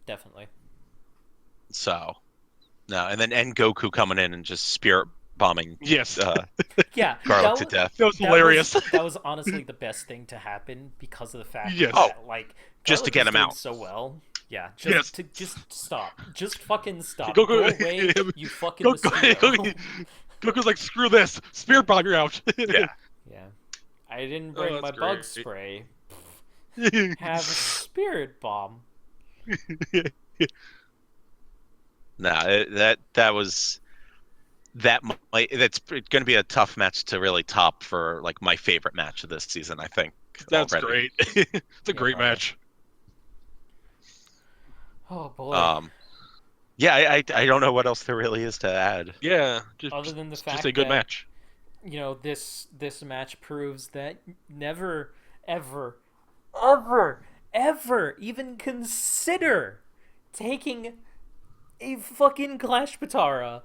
[SPEAKER 1] Definitely.
[SPEAKER 2] So, no, and then Goku coming in and just spirit bombing.
[SPEAKER 3] Yes.
[SPEAKER 1] Yeah.
[SPEAKER 2] Garlic to death.
[SPEAKER 3] That was hilarious.
[SPEAKER 1] That was honestly the best thing to happen because of the fact
[SPEAKER 3] Yes.
[SPEAKER 1] that
[SPEAKER 2] Just to
[SPEAKER 1] Garlic
[SPEAKER 2] get
[SPEAKER 1] was
[SPEAKER 2] him
[SPEAKER 1] doing
[SPEAKER 2] out.
[SPEAKER 1] so well. Yeah,
[SPEAKER 3] Yes.
[SPEAKER 1] just stop. Just fucking stop.
[SPEAKER 3] Goku-
[SPEAKER 1] Go away, you fucking mosquito.
[SPEAKER 3] Goku's like, screw this. Spirit bomb, you're out.
[SPEAKER 2] Yeah.
[SPEAKER 1] Yeah. I didn't bring my
[SPEAKER 3] that's
[SPEAKER 1] bug
[SPEAKER 3] great.
[SPEAKER 1] spray. Have a spirit bomb.
[SPEAKER 2] No, that's going to be a tough match to really top for like my favorite match of this season. I think
[SPEAKER 3] That's
[SPEAKER 2] already.
[SPEAKER 3] great. It's a great
[SPEAKER 1] probably.
[SPEAKER 3] match.
[SPEAKER 1] Oh boy.
[SPEAKER 2] Yeah, I don't know what else there really is to add.
[SPEAKER 3] Yeah.
[SPEAKER 1] Other than the fact
[SPEAKER 3] just a good
[SPEAKER 1] that,
[SPEAKER 3] match.
[SPEAKER 1] This match proves that never, ever even consider taking a fucking Clash Patara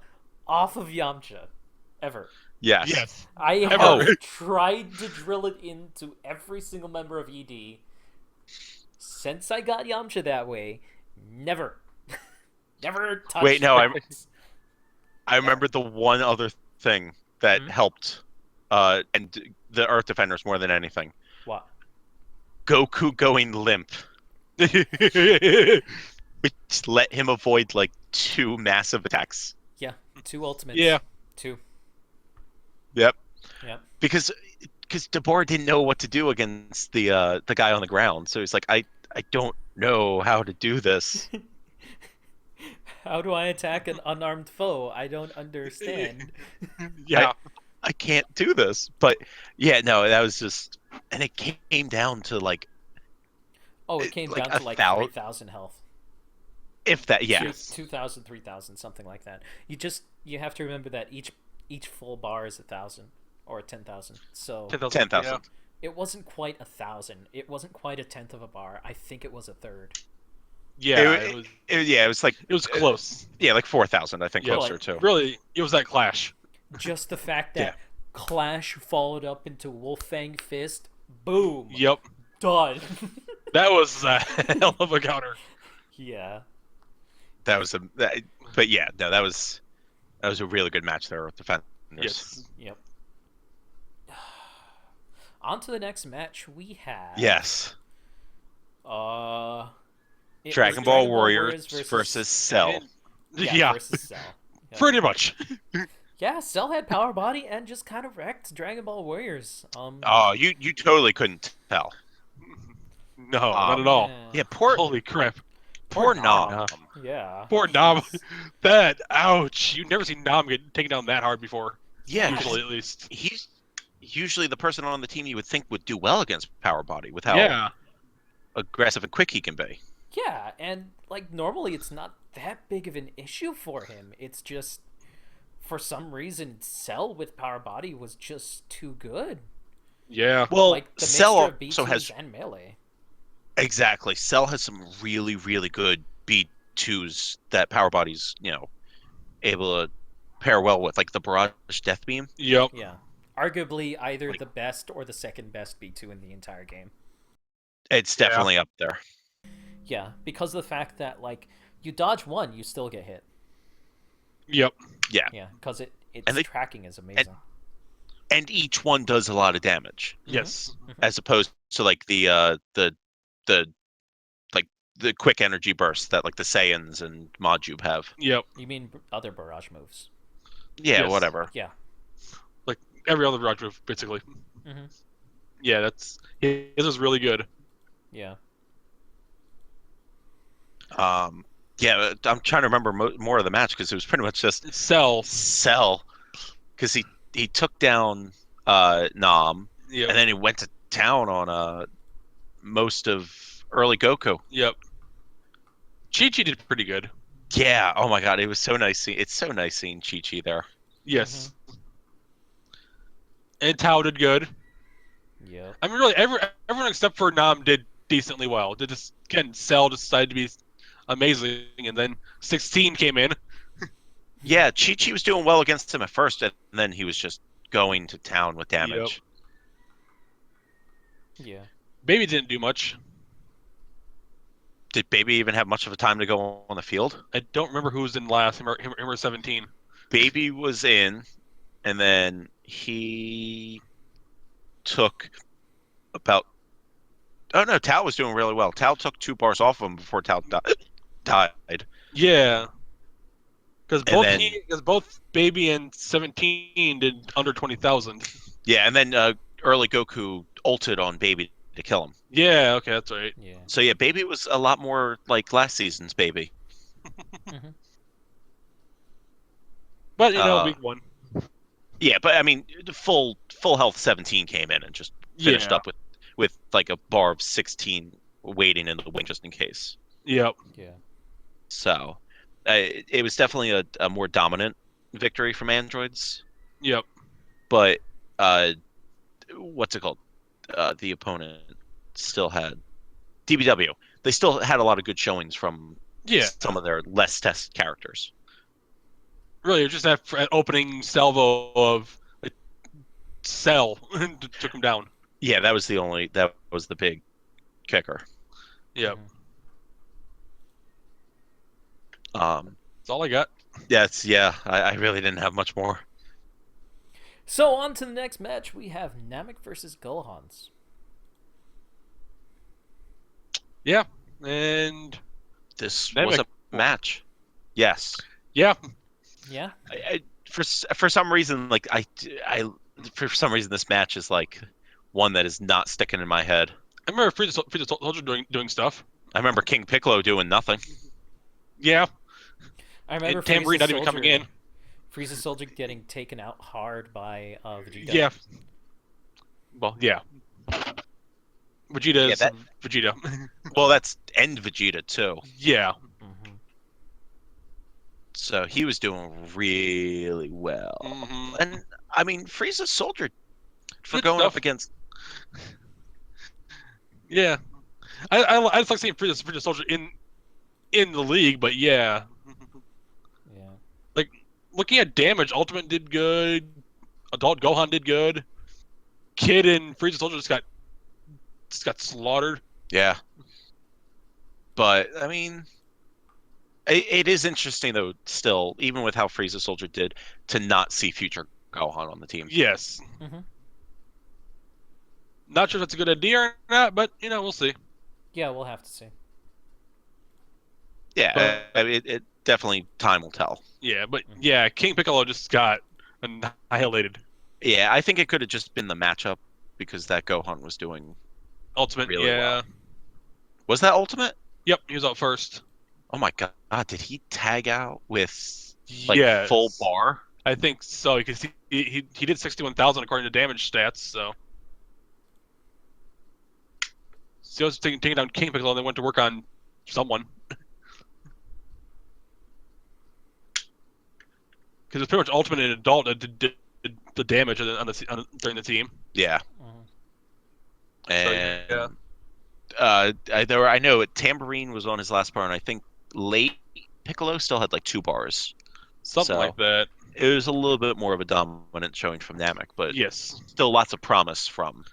[SPEAKER 1] off of Yamcha. Ever.
[SPEAKER 2] Yes.
[SPEAKER 3] Yes.
[SPEAKER 1] I
[SPEAKER 3] Ever.
[SPEAKER 1] have tried to drill it into every single member of ED. Since I got Yamcha that way, never. Never touched
[SPEAKER 2] Wait, no,
[SPEAKER 1] it.
[SPEAKER 2] I remember the one other thing that helped and the Earth Defenders more than anything.
[SPEAKER 1] What?
[SPEAKER 2] Goku going limp, which let him avoid like 2 massive attacks.
[SPEAKER 1] Yeah, 2 ultimates.
[SPEAKER 3] Yeah.
[SPEAKER 1] 2.
[SPEAKER 2] Yep.
[SPEAKER 1] Yep.
[SPEAKER 2] Because Dabor didn't know what to do against the guy on the ground, so he's like, I don't know how to do this.
[SPEAKER 1] How do I attack an unarmed foe? I don't understand.
[SPEAKER 3] Yeah.
[SPEAKER 2] I can't do this. But yeah, no, that was just, and it came down to like,
[SPEAKER 1] It came
[SPEAKER 2] like
[SPEAKER 1] down to like 3,000 health.
[SPEAKER 2] if that, yeah.
[SPEAKER 1] 2,000, 3,000, something like that. You have to remember that each full bar is 1,000 or 10,000. So
[SPEAKER 2] 10,000.
[SPEAKER 3] Yeah.
[SPEAKER 1] it wasn't quite 1,000. It wasn't quite a tenth of a bar. I think it was a third.
[SPEAKER 3] Yeah.
[SPEAKER 2] It was like,
[SPEAKER 3] It was close.
[SPEAKER 2] yeah, like 4,000, I think,
[SPEAKER 3] Yeah,
[SPEAKER 2] closer to.
[SPEAKER 3] Really, it was that clash.
[SPEAKER 1] Just the fact that Clash followed up into Wolfang Fist, boom,
[SPEAKER 3] Yep.
[SPEAKER 1] done.
[SPEAKER 3] That was a hell of a counter.
[SPEAKER 1] Yeah.
[SPEAKER 2] But yeah, no, that was a really good match there with Defenders.
[SPEAKER 3] Yes.
[SPEAKER 1] Yep. On to the next match we have.
[SPEAKER 2] Yes.
[SPEAKER 1] It was
[SPEAKER 2] Dragon Ball Warriors versus Cell.
[SPEAKER 1] Yeah,
[SPEAKER 3] Yeah.
[SPEAKER 1] versus Cell. Yep.
[SPEAKER 3] Pretty much.
[SPEAKER 1] Yeah, Cell had Power Body and just kind of wrecked Dragon Ball Warriors.
[SPEAKER 2] Oh, you totally couldn't tell.
[SPEAKER 3] No, not at all.
[SPEAKER 1] Yeah.
[SPEAKER 2] Yeah, poor
[SPEAKER 3] Holy crap.
[SPEAKER 2] poor
[SPEAKER 1] Nom.
[SPEAKER 2] Nom.
[SPEAKER 1] Yeah.
[SPEAKER 3] Poor Nam.
[SPEAKER 1] Jeez.
[SPEAKER 3] That, ouch. You've never seen Nam get taken down that hard before.
[SPEAKER 2] Yeah,
[SPEAKER 3] Usually, at least.
[SPEAKER 2] he's usually the person on the team you would think would do well against Power Body with how
[SPEAKER 3] Yeah.
[SPEAKER 2] aggressive and quick he can be.
[SPEAKER 1] Yeah, and like normally it's not that big of an issue for him. It's just for some reason Cell with Power Body was just too good.
[SPEAKER 3] Yeah.
[SPEAKER 2] Well,
[SPEAKER 1] Like the
[SPEAKER 2] Cell
[SPEAKER 1] mixture of
[SPEAKER 2] also has
[SPEAKER 1] B2s and melee.
[SPEAKER 2] exactly. Cell has some really really good B2s that Power Body's able to pair well with, like the Barrage Death Beam.
[SPEAKER 3] Yep.
[SPEAKER 1] Yeah. Arguably either the best or the second best B2 in the entire game.
[SPEAKER 2] It's definitely up there.
[SPEAKER 1] Yeah, because of the fact that like you dodge one, you still get hit.
[SPEAKER 3] Yep.
[SPEAKER 2] Yeah,
[SPEAKER 1] Yeah, because its
[SPEAKER 2] And they-
[SPEAKER 1] tracking is amazing.
[SPEAKER 2] and each one does a lot of damage,
[SPEAKER 3] Yes.
[SPEAKER 2] as opposed to like the like the quick energy bursts that like the Saiyans and Majub have.
[SPEAKER 3] Yep.
[SPEAKER 1] You mean other barrage moves?
[SPEAKER 2] Yeah,
[SPEAKER 3] Yes.
[SPEAKER 2] whatever.
[SPEAKER 1] Yeah.
[SPEAKER 3] Like every other Roger move, basically.
[SPEAKER 1] Mm-hmm.
[SPEAKER 3] Yeah, his was really good.
[SPEAKER 1] Yeah.
[SPEAKER 2] Yeah, I'm trying to remember more of the match because it was pretty much just
[SPEAKER 3] Cell.
[SPEAKER 2] because he took down Nam,
[SPEAKER 3] Yep.
[SPEAKER 2] and then he went to town on most of early Goku.
[SPEAKER 3] Yep. Chi-Chi did pretty good.
[SPEAKER 2] Yeah. Oh my God, it was so nice. It's so nice seeing Chi-Chi there.
[SPEAKER 3] Yes. And Tao did good.
[SPEAKER 1] Yeah.
[SPEAKER 3] I mean, really, everyone except for Nam did decently well. Did just again, Cell decided to be amazing, and then 16 came in.
[SPEAKER 2] Yeah, Chi-Chi was doing well against him at first, and then he was just going to town with damage.
[SPEAKER 1] Yeah.
[SPEAKER 3] Baby didn't do much.
[SPEAKER 2] Did Baby even have much of a time to go on the field?
[SPEAKER 3] I don't remember who was in last. Him or 17.
[SPEAKER 2] Baby was in, and then he took about. Oh no, Tao was doing really well. Tao took 2 bars off of him before Tao died.
[SPEAKER 3] Yeah. Because
[SPEAKER 2] And
[SPEAKER 3] both Baby and 17 did under 20,000.
[SPEAKER 2] Yeah, and then early Goku ulted on Baby to kill him.
[SPEAKER 3] Yeah. Okay, that's right.
[SPEAKER 1] Yeah.
[SPEAKER 2] So yeah, Baby was a lot more like last season's Baby.
[SPEAKER 1] Mm-hmm.
[SPEAKER 3] But week 1.
[SPEAKER 2] Yeah, but I mean, the full health 17 came in and just finished up with like a bar of 16 waiting in the wing just in case.
[SPEAKER 3] Yep.
[SPEAKER 1] Yeah.
[SPEAKER 2] So it was definitely a more dominant victory from androids.
[SPEAKER 3] Yep.
[SPEAKER 2] But what's it called? The opponent still had DBW. They still had a lot of good showings from some of their less tested characters.
[SPEAKER 3] Really, just that opening salvo of Cell took him down.
[SPEAKER 2] Yeah, that was the big kicker.
[SPEAKER 3] Yep.
[SPEAKER 2] That's
[SPEAKER 3] all I got.
[SPEAKER 2] I really didn't have much more.
[SPEAKER 1] So on to the next match, we have Namek versus Gohans.
[SPEAKER 3] Yeah, and
[SPEAKER 2] This
[SPEAKER 3] Namek
[SPEAKER 2] was a match. Yes.
[SPEAKER 3] Yeah.
[SPEAKER 1] Yeah.
[SPEAKER 2] For some reason, like for some reason, this match is like one that is not sticking in my head.
[SPEAKER 3] I remember Frieza Soldier doing stuff.
[SPEAKER 2] I remember King Piccolo doing nothing.
[SPEAKER 3] Yeah.
[SPEAKER 1] I remember
[SPEAKER 3] and Tambourine not even coming in.
[SPEAKER 1] Frieza Soldier getting taken out hard by Vegeta.
[SPEAKER 3] Yeah. Well, yeah. Vegeta.
[SPEAKER 2] Well, that's End Vegeta too.
[SPEAKER 3] Yeah.
[SPEAKER 1] Mm-hmm.
[SPEAKER 2] So he was doing really well.
[SPEAKER 3] Mm-hmm.
[SPEAKER 2] And I mean, Frieza Soldier for
[SPEAKER 3] Good
[SPEAKER 2] going
[SPEAKER 3] stuff.
[SPEAKER 2] up against.
[SPEAKER 3] Yeah. I just like seeing Frieza Soldier in the league, but yeah.
[SPEAKER 1] Yeah.
[SPEAKER 3] Like looking at damage, Ultimate did good. Adult Gohan did good. Kid and Frieza Soldier just got slaughtered.
[SPEAKER 2] Yeah. But I mean, it is interesting though. Still, even with how Frieza Soldier did, to not see future Gohan on the team.
[SPEAKER 3] Yes.
[SPEAKER 1] Mm-hmm.
[SPEAKER 3] Not sure if that's a good idea or not, but we'll see.
[SPEAKER 1] Yeah, we'll have to see.
[SPEAKER 2] Yeah, it definitely time will tell.
[SPEAKER 3] Yeah, but yeah, King Piccolo just got annihilated.
[SPEAKER 2] Yeah, I think it could have just been the matchup because that Gohan was doing
[SPEAKER 3] Ultimate,
[SPEAKER 2] really
[SPEAKER 3] yeah.
[SPEAKER 2] well. Was that Ultimate?
[SPEAKER 3] Yep, he was out first.
[SPEAKER 2] Oh my God, did he tag out with like full
[SPEAKER 3] Yes.
[SPEAKER 2] bar?
[SPEAKER 3] I think so, because he did 61,000 according to damage stats, so. So he was taking down King Piccolo and then went to work on someone. Because it's pretty much Ultimate and Adult that did the damage during the team.
[SPEAKER 2] Yeah.
[SPEAKER 3] So, yeah.
[SPEAKER 2] I know Tambourine was on his last bar, and I think late Piccolo still had like 2 bars.
[SPEAKER 3] Something
[SPEAKER 2] So,
[SPEAKER 3] like that.
[SPEAKER 2] It was a little bit more of a dominant showing from Namek, but
[SPEAKER 3] Yes.
[SPEAKER 2] still lots of promise from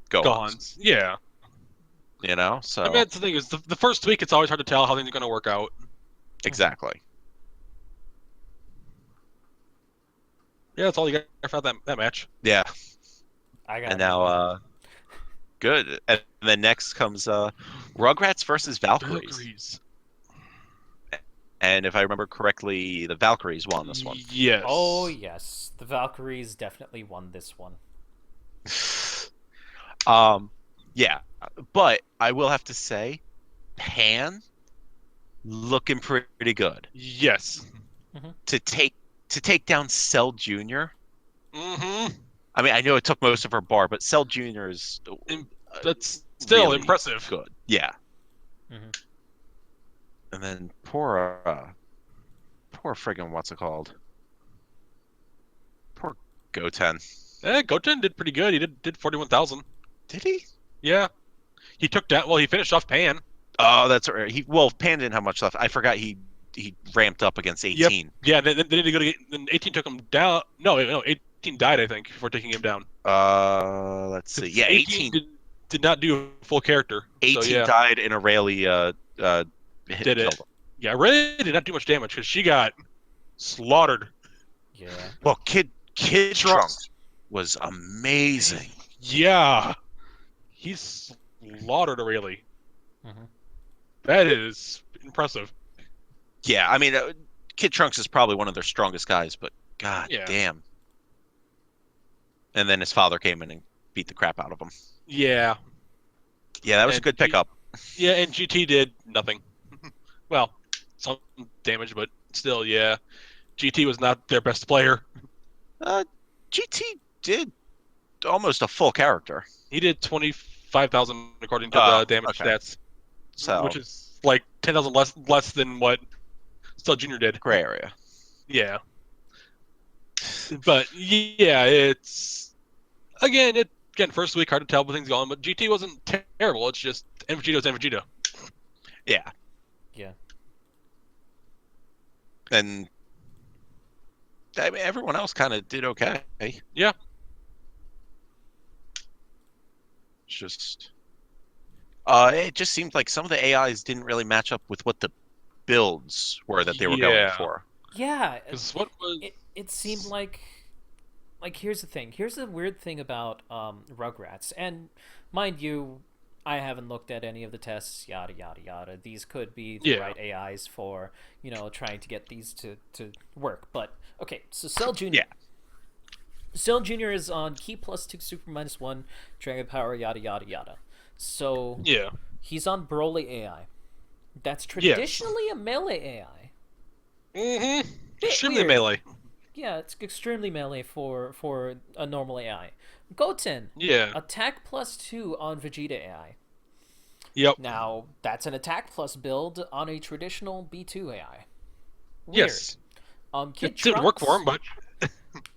[SPEAKER 2] Gohans.
[SPEAKER 3] Yeah.
[SPEAKER 2] You know, so
[SPEAKER 3] I mean, that's the thing is the first week it's always hard to tell how things are going to work out.
[SPEAKER 2] exactly.
[SPEAKER 3] Yeah, that's all you got for that match.
[SPEAKER 2] Yeah.
[SPEAKER 1] I got
[SPEAKER 2] And now, good. And then next comes Rugrats versus Valkyries. And if I remember correctly, the Valkyries won this one.
[SPEAKER 3] Yes.
[SPEAKER 1] Oh yes, the Valkyries definitely won this one.
[SPEAKER 2] Yeah, but I will have to say, Pan looking pretty good
[SPEAKER 3] Yes.
[SPEAKER 2] to take down Cell Jr.
[SPEAKER 3] Mm-hmm.
[SPEAKER 2] I mean, I know it took most of her bar, but Cell Jr. is
[SPEAKER 3] That's still
[SPEAKER 2] really
[SPEAKER 3] impressive.
[SPEAKER 2] good. Yeah.
[SPEAKER 1] Mm-hmm.
[SPEAKER 2] And then poor friggin' what's it called? Poor Goten.
[SPEAKER 3] Goten did pretty good. He did 41,000.
[SPEAKER 2] Did he?
[SPEAKER 3] Yeah. He took that. Well, he finished off Pan.
[SPEAKER 2] Oh, that's right. Pan didn't have much left. I forgot he ramped up against 18.
[SPEAKER 3] Yep. Yeah. Then did he go to? Then 18 took him down. No, 18 died. I think before taking him down.
[SPEAKER 2] Let's see. Yeah, 18
[SPEAKER 3] did not do a full character.
[SPEAKER 2] 18
[SPEAKER 3] so, yeah.
[SPEAKER 2] died and Aurelia
[SPEAKER 3] Did
[SPEAKER 2] killed
[SPEAKER 3] it.
[SPEAKER 2] him.
[SPEAKER 3] Yeah, Ray did not do much damage because she got slaughtered.
[SPEAKER 1] Yeah.
[SPEAKER 2] Well, Kid Trunks was amazing.
[SPEAKER 3] Yeah. He slaughtered Aurelia.
[SPEAKER 1] Mm-hmm.
[SPEAKER 3] That is impressive.
[SPEAKER 2] Yeah, I mean, Kid Trunks is probably one of their strongest guys, but god damn. And then his father came in and beat the crap out of him.
[SPEAKER 3] Yeah.
[SPEAKER 2] Yeah, that was a good pickup.
[SPEAKER 3] Yeah, and GT did nothing. Well, some damage, but still, yeah. GT was not their best player.
[SPEAKER 2] GT did almost a full character.
[SPEAKER 3] He did 25,000 according to the damage stats, which is like 10,000 less than what Cell Jr. did.
[SPEAKER 2] Gray area.
[SPEAKER 3] Yeah. But yeah, it's again first week hard to tell where things going, but GT wasn't terrible. It's just Vegeto's Vegeta.
[SPEAKER 2] Yeah.
[SPEAKER 1] Yeah.
[SPEAKER 2] And I mean, everyone else kind of did okay.
[SPEAKER 3] Yeah.
[SPEAKER 2] It just seemed like some of the AIs didn't really match up with what the builds were that they were going for.
[SPEAKER 1] Yeah.
[SPEAKER 3] What was...
[SPEAKER 1] It seemed like here's the thing. Here's the weird thing about Rugrats. And mind you, I haven't looked at any of the tests, yada yada yada. These could be the right AIs for, trying to get these to work. But okay, so Cell Jr.
[SPEAKER 2] Yeah.
[SPEAKER 1] Cell Jr. is on Key +2 Super -1 Dragon Power yada yada yada. So
[SPEAKER 3] yeah,
[SPEAKER 1] he's on Broly AI. That's traditionally a melee AI.
[SPEAKER 3] Mm-hmm. Extremely melee.
[SPEAKER 1] Yeah, it's extremely melee for a normal AI. Goten.
[SPEAKER 3] Yeah.
[SPEAKER 1] Attack +2 on Vegeta AI.
[SPEAKER 3] Yep.
[SPEAKER 1] Now, that's an attack plus build on a traditional B2 AI. Weird.
[SPEAKER 3] Yes.
[SPEAKER 1] Kid
[SPEAKER 3] Trunks didn't work for him, but...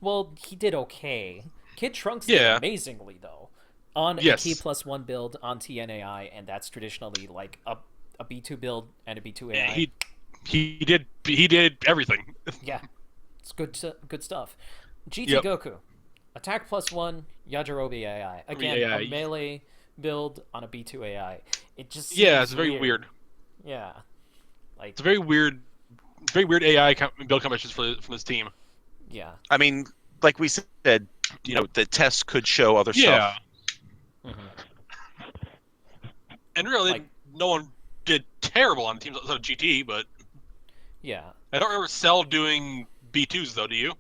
[SPEAKER 1] well, he did okay. Kid Trunks did amazingly, though. On a Key +1 build on TNAI, and that's traditionally like a B2 build and a B2 AI.
[SPEAKER 3] He did everything.
[SPEAKER 1] Yeah. It's good stuff. GT Goku. Attack +1, Yajirobe AI. Again, a melee build on a B2 AI. It just seems
[SPEAKER 3] it's very weird.
[SPEAKER 1] Yeah.
[SPEAKER 3] It's very weird AI build combinations from this team.
[SPEAKER 1] Yeah.
[SPEAKER 2] I mean, like we said, the tests could show other stuff.
[SPEAKER 1] Mm-hmm.
[SPEAKER 3] And really, no one did terrible on teams outside of GT, but...
[SPEAKER 1] Yeah.
[SPEAKER 3] I don't remember Cell doing B2s, though, do you?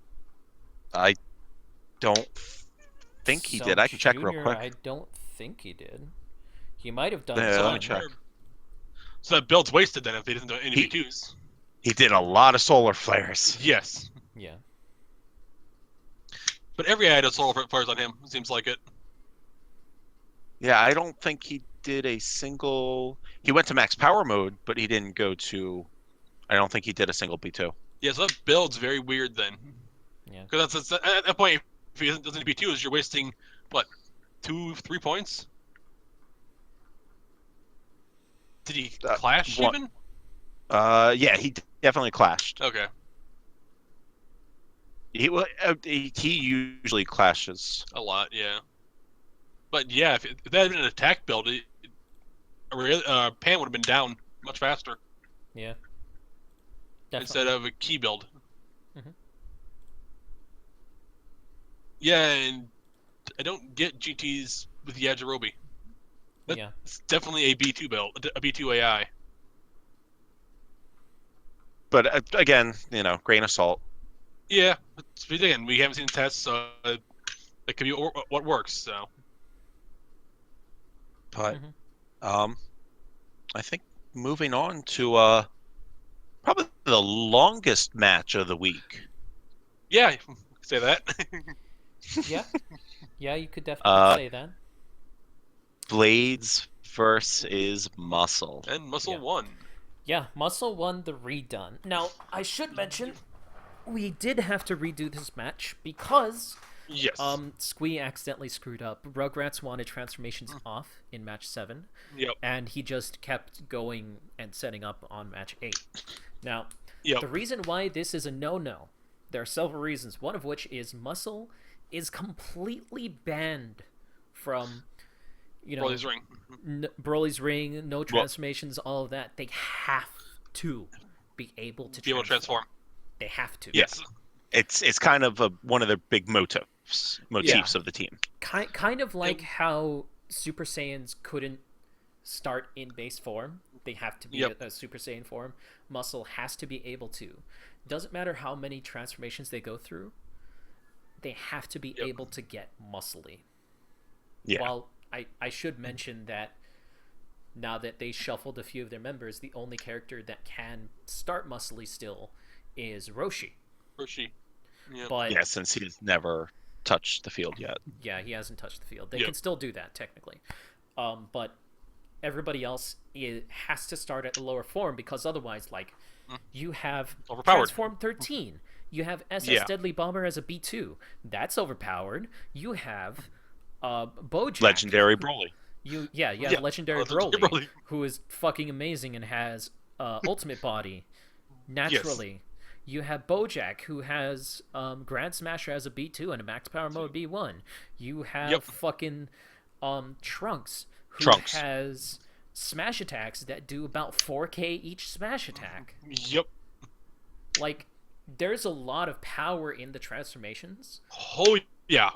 [SPEAKER 2] I don't think he did.
[SPEAKER 1] Cell
[SPEAKER 2] I can check real
[SPEAKER 1] Jr.,
[SPEAKER 2] quick.
[SPEAKER 1] I don't think he did. He might have done
[SPEAKER 2] Let me
[SPEAKER 1] one.
[SPEAKER 2] check.
[SPEAKER 3] So that build's wasted then if they didn't do any V2s.
[SPEAKER 2] He did a lot of solar flares.
[SPEAKER 3] Yes.
[SPEAKER 1] Yeah.
[SPEAKER 3] But every AI does solar flares on him, seems like it.
[SPEAKER 2] Yeah, I don't think he did a single. He went to max power mode, but he didn't go to. I don't think he did a single B2.
[SPEAKER 3] Yeah, so that build's very weird then.
[SPEAKER 1] Yeah.
[SPEAKER 3] Because that's at that point, if he doesn't do B2s, you're wasting, what, 2-3 points? Did he clash
[SPEAKER 2] one-
[SPEAKER 3] even?
[SPEAKER 2] Yeah, he definitely clashed.
[SPEAKER 3] Okay.
[SPEAKER 2] He usually clashes.
[SPEAKER 3] A lot, yeah. But yeah, if that had been an attack build, Pan would have been down much faster
[SPEAKER 1] Yeah. Definitely.
[SPEAKER 3] instead of a key build.
[SPEAKER 1] Mhm.
[SPEAKER 3] Yeah, and I don't get GTs with Yajirobe.
[SPEAKER 1] Yeah.
[SPEAKER 3] It's definitely a B2 build, a B2 AI.
[SPEAKER 2] But again, grain of salt.
[SPEAKER 3] Yeah, but again, we haven't seen tests, so that could be what works. So,
[SPEAKER 2] But
[SPEAKER 1] Mhm.
[SPEAKER 2] I think moving on to probably the longest match of the week.
[SPEAKER 3] yeah, you can say that.
[SPEAKER 1] Yeah. Yeah, you could definitely say that.
[SPEAKER 2] Blades versus Muscle.
[SPEAKER 3] And Muscle
[SPEAKER 1] Yeah.
[SPEAKER 3] won.
[SPEAKER 1] Yeah, Muscle won the redone. Now, I should mention, we did have to redo this match because
[SPEAKER 3] Yes.
[SPEAKER 1] Squee accidentally screwed up. Rugrats wanted transformations off in match 7.
[SPEAKER 3] Yep.
[SPEAKER 1] And he just kept going and setting up on match 8. Now,
[SPEAKER 3] Yep.
[SPEAKER 1] the reason why this is a no-no, there are several reasons. One of which is Muscle is completely banned from,
[SPEAKER 3] Broly's ring.
[SPEAKER 1] Broly's ring, no transformations, all of that. They have to be able to
[SPEAKER 3] transform.
[SPEAKER 1] They have to.
[SPEAKER 2] Yes. It's kind of one of the big motifs of the team.
[SPEAKER 1] Kind of like how Super Saiyans couldn't start in base form. They have to be a Super Saiyan form. Muscle has to be able to. Doesn't matter how many transformations they go through. They have to be able to get muscly.
[SPEAKER 2] Yeah.
[SPEAKER 1] While I should mention that now that they shuffled a few of their members, the only character that can start muscly still is Roshi.
[SPEAKER 3] Yep.
[SPEAKER 1] But
[SPEAKER 2] yeah, since he's never touched the field yet.
[SPEAKER 1] yeah, he hasn't touched the field. They can still do that technically, but everybody else has to start at the lower form because otherwise, like, you have
[SPEAKER 3] Overpowered.
[SPEAKER 1] Transform 13. You have SS Deadly Bomber as a B2. That's overpowered. You have Bojack.
[SPEAKER 2] Legendary Broly.
[SPEAKER 1] You have Legendary Broly, who is fucking amazing and has Ultimate Body naturally. You have Bojack, who has Grand Smasher as a B2 and a Max Power Mode B1. You have fucking Trunks, who has smash attacks that do about 4k each smash attack.
[SPEAKER 3] Yep.
[SPEAKER 1] Like, there's a lot of power in the transformations.
[SPEAKER 3] Oh, yeah.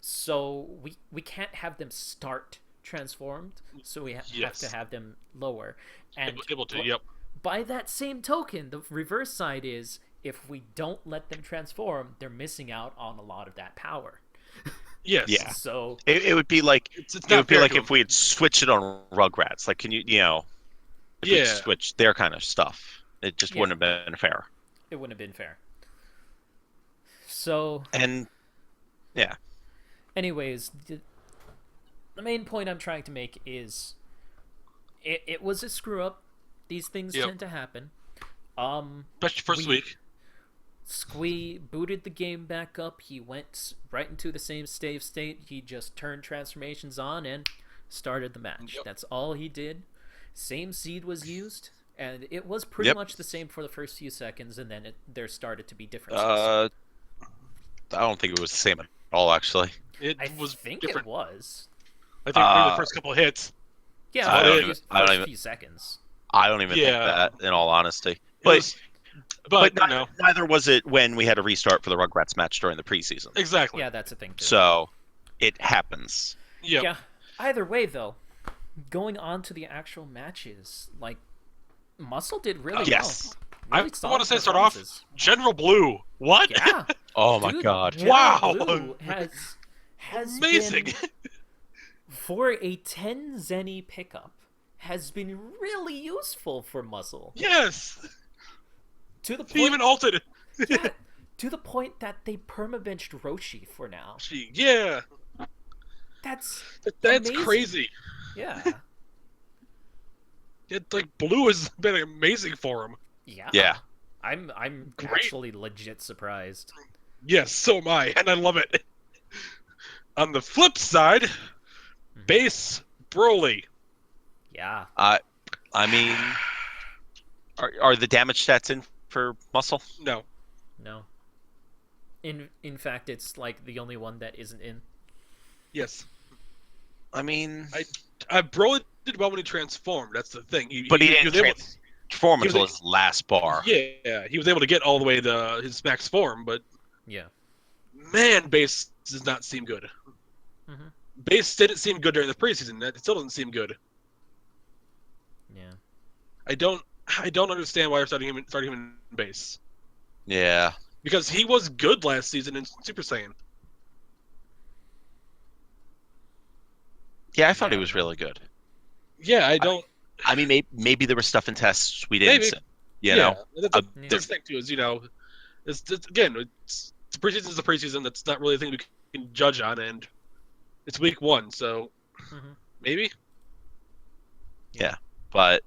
[SPEAKER 1] So we can't have them start transformed, so we have to have them lower. And
[SPEAKER 3] able to,
[SPEAKER 1] by that same token, the reverse side is if we don't let them transform, they're missing out on a lot of that power.
[SPEAKER 3] Yes.
[SPEAKER 2] Yeah.
[SPEAKER 1] So
[SPEAKER 2] it would be like if we had switched it on Rugrats. Like, can we switch their kind of stuff? It just wouldn't have been fair.
[SPEAKER 1] It wouldn't have been fair. So anyways, the main point I'm trying to make is it was a screw up. These things tend to happen.
[SPEAKER 3] Especially first week.
[SPEAKER 1] Squee booted the game back up. He went right into the same state. He just turned transformations on and started the match. That's all he did. Same seed was used, and it was pretty much the same for the first few seconds, and then there started to be differences.
[SPEAKER 2] I don't think it was the same at all, actually.
[SPEAKER 3] It
[SPEAKER 1] It was.
[SPEAKER 3] I think maybe the first couple of hits.
[SPEAKER 1] Yeah, first few seconds.
[SPEAKER 2] I don't even think that, in all honesty. But neither was it when we had a restart for the Rugrats match during the preseason.
[SPEAKER 3] Exactly.
[SPEAKER 1] Yeah, that's a thing too.
[SPEAKER 2] So it happens.
[SPEAKER 3] Yep.
[SPEAKER 1] Yeah. Either way, though, going on to the actual matches, like, Muscle did really well.
[SPEAKER 2] Yes.
[SPEAKER 3] I want to say start off General Blue. What?
[SPEAKER 1] Yeah.
[SPEAKER 2] Oh my
[SPEAKER 1] Dude,
[SPEAKER 2] god.
[SPEAKER 1] General
[SPEAKER 3] Wow.
[SPEAKER 1] Blue has
[SPEAKER 3] Amazing.
[SPEAKER 1] been, for a 10 Zenny pickup, has been really useful for Muscle.
[SPEAKER 3] Yes.
[SPEAKER 1] To the
[SPEAKER 3] He even
[SPEAKER 1] point,
[SPEAKER 3] ulted.
[SPEAKER 1] yeah, to the point that they permabenched Roshi for now.
[SPEAKER 3] Yeah.
[SPEAKER 1] That's
[SPEAKER 3] That's
[SPEAKER 1] amazing.
[SPEAKER 3] crazy.
[SPEAKER 1] Yeah.
[SPEAKER 3] Like Blue has been amazing for him.
[SPEAKER 1] Yeah.
[SPEAKER 2] Yeah.
[SPEAKER 1] I'm
[SPEAKER 3] Great.
[SPEAKER 1] actually legit surprised.
[SPEAKER 3] Yes, so am I, and I love it. On the flip side, Base Broly.
[SPEAKER 1] Yeah.
[SPEAKER 2] I mean, are the damage stats in for Muscle?
[SPEAKER 3] No.
[SPEAKER 1] No. In fact, it's like the only one that isn't in.
[SPEAKER 3] Yes.
[SPEAKER 2] I mean,
[SPEAKER 3] Broly did well when he transformed. That's the thing.
[SPEAKER 2] but he didn't
[SPEAKER 3] was able.
[SPEAKER 2] transform
[SPEAKER 3] he was
[SPEAKER 2] until
[SPEAKER 3] a-
[SPEAKER 2] his last bar.
[SPEAKER 3] Yeah, he was able to get all the way to his max form, but
[SPEAKER 1] Yeah.
[SPEAKER 3] man, Base does not seem good.
[SPEAKER 1] Mm-hmm.
[SPEAKER 3] Base didn't seem good during the preseason. It still doesn't seem good.
[SPEAKER 1] Yeah.
[SPEAKER 3] I don't understand why they're starting him in Base.
[SPEAKER 2] Yeah.
[SPEAKER 3] Because he was good last season in Super Saiyan.
[SPEAKER 2] Yeah, I thought
[SPEAKER 1] Yeah,
[SPEAKER 2] he was really good.
[SPEAKER 3] Yeah, I don't.
[SPEAKER 2] I mean, maybe there were stuff in tests we didn't
[SPEAKER 3] Maybe.
[SPEAKER 2] see. You know?
[SPEAKER 3] That's the thing too. Is again, it's the preseason is the preseason. That's not really a thing we can judge on, and it's week 1, so maybe.
[SPEAKER 2] Yeah, but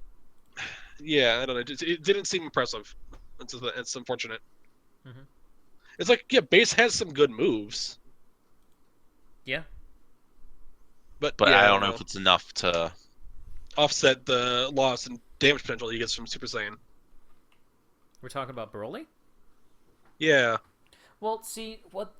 [SPEAKER 3] Yeah, I don't know. It didn't seem impressive. It's unfortunate.
[SPEAKER 1] Mhm.
[SPEAKER 3] It's like, yeah, Base has some good moves,
[SPEAKER 1] Yeah.
[SPEAKER 3] but
[SPEAKER 2] I
[SPEAKER 3] yeah,
[SPEAKER 2] don't know if it's enough to.
[SPEAKER 3] offset the loss and damage potential he gets from Super Saiyan.
[SPEAKER 1] We're talking about Broly?
[SPEAKER 3] Yeah.
[SPEAKER 1] Well, see, what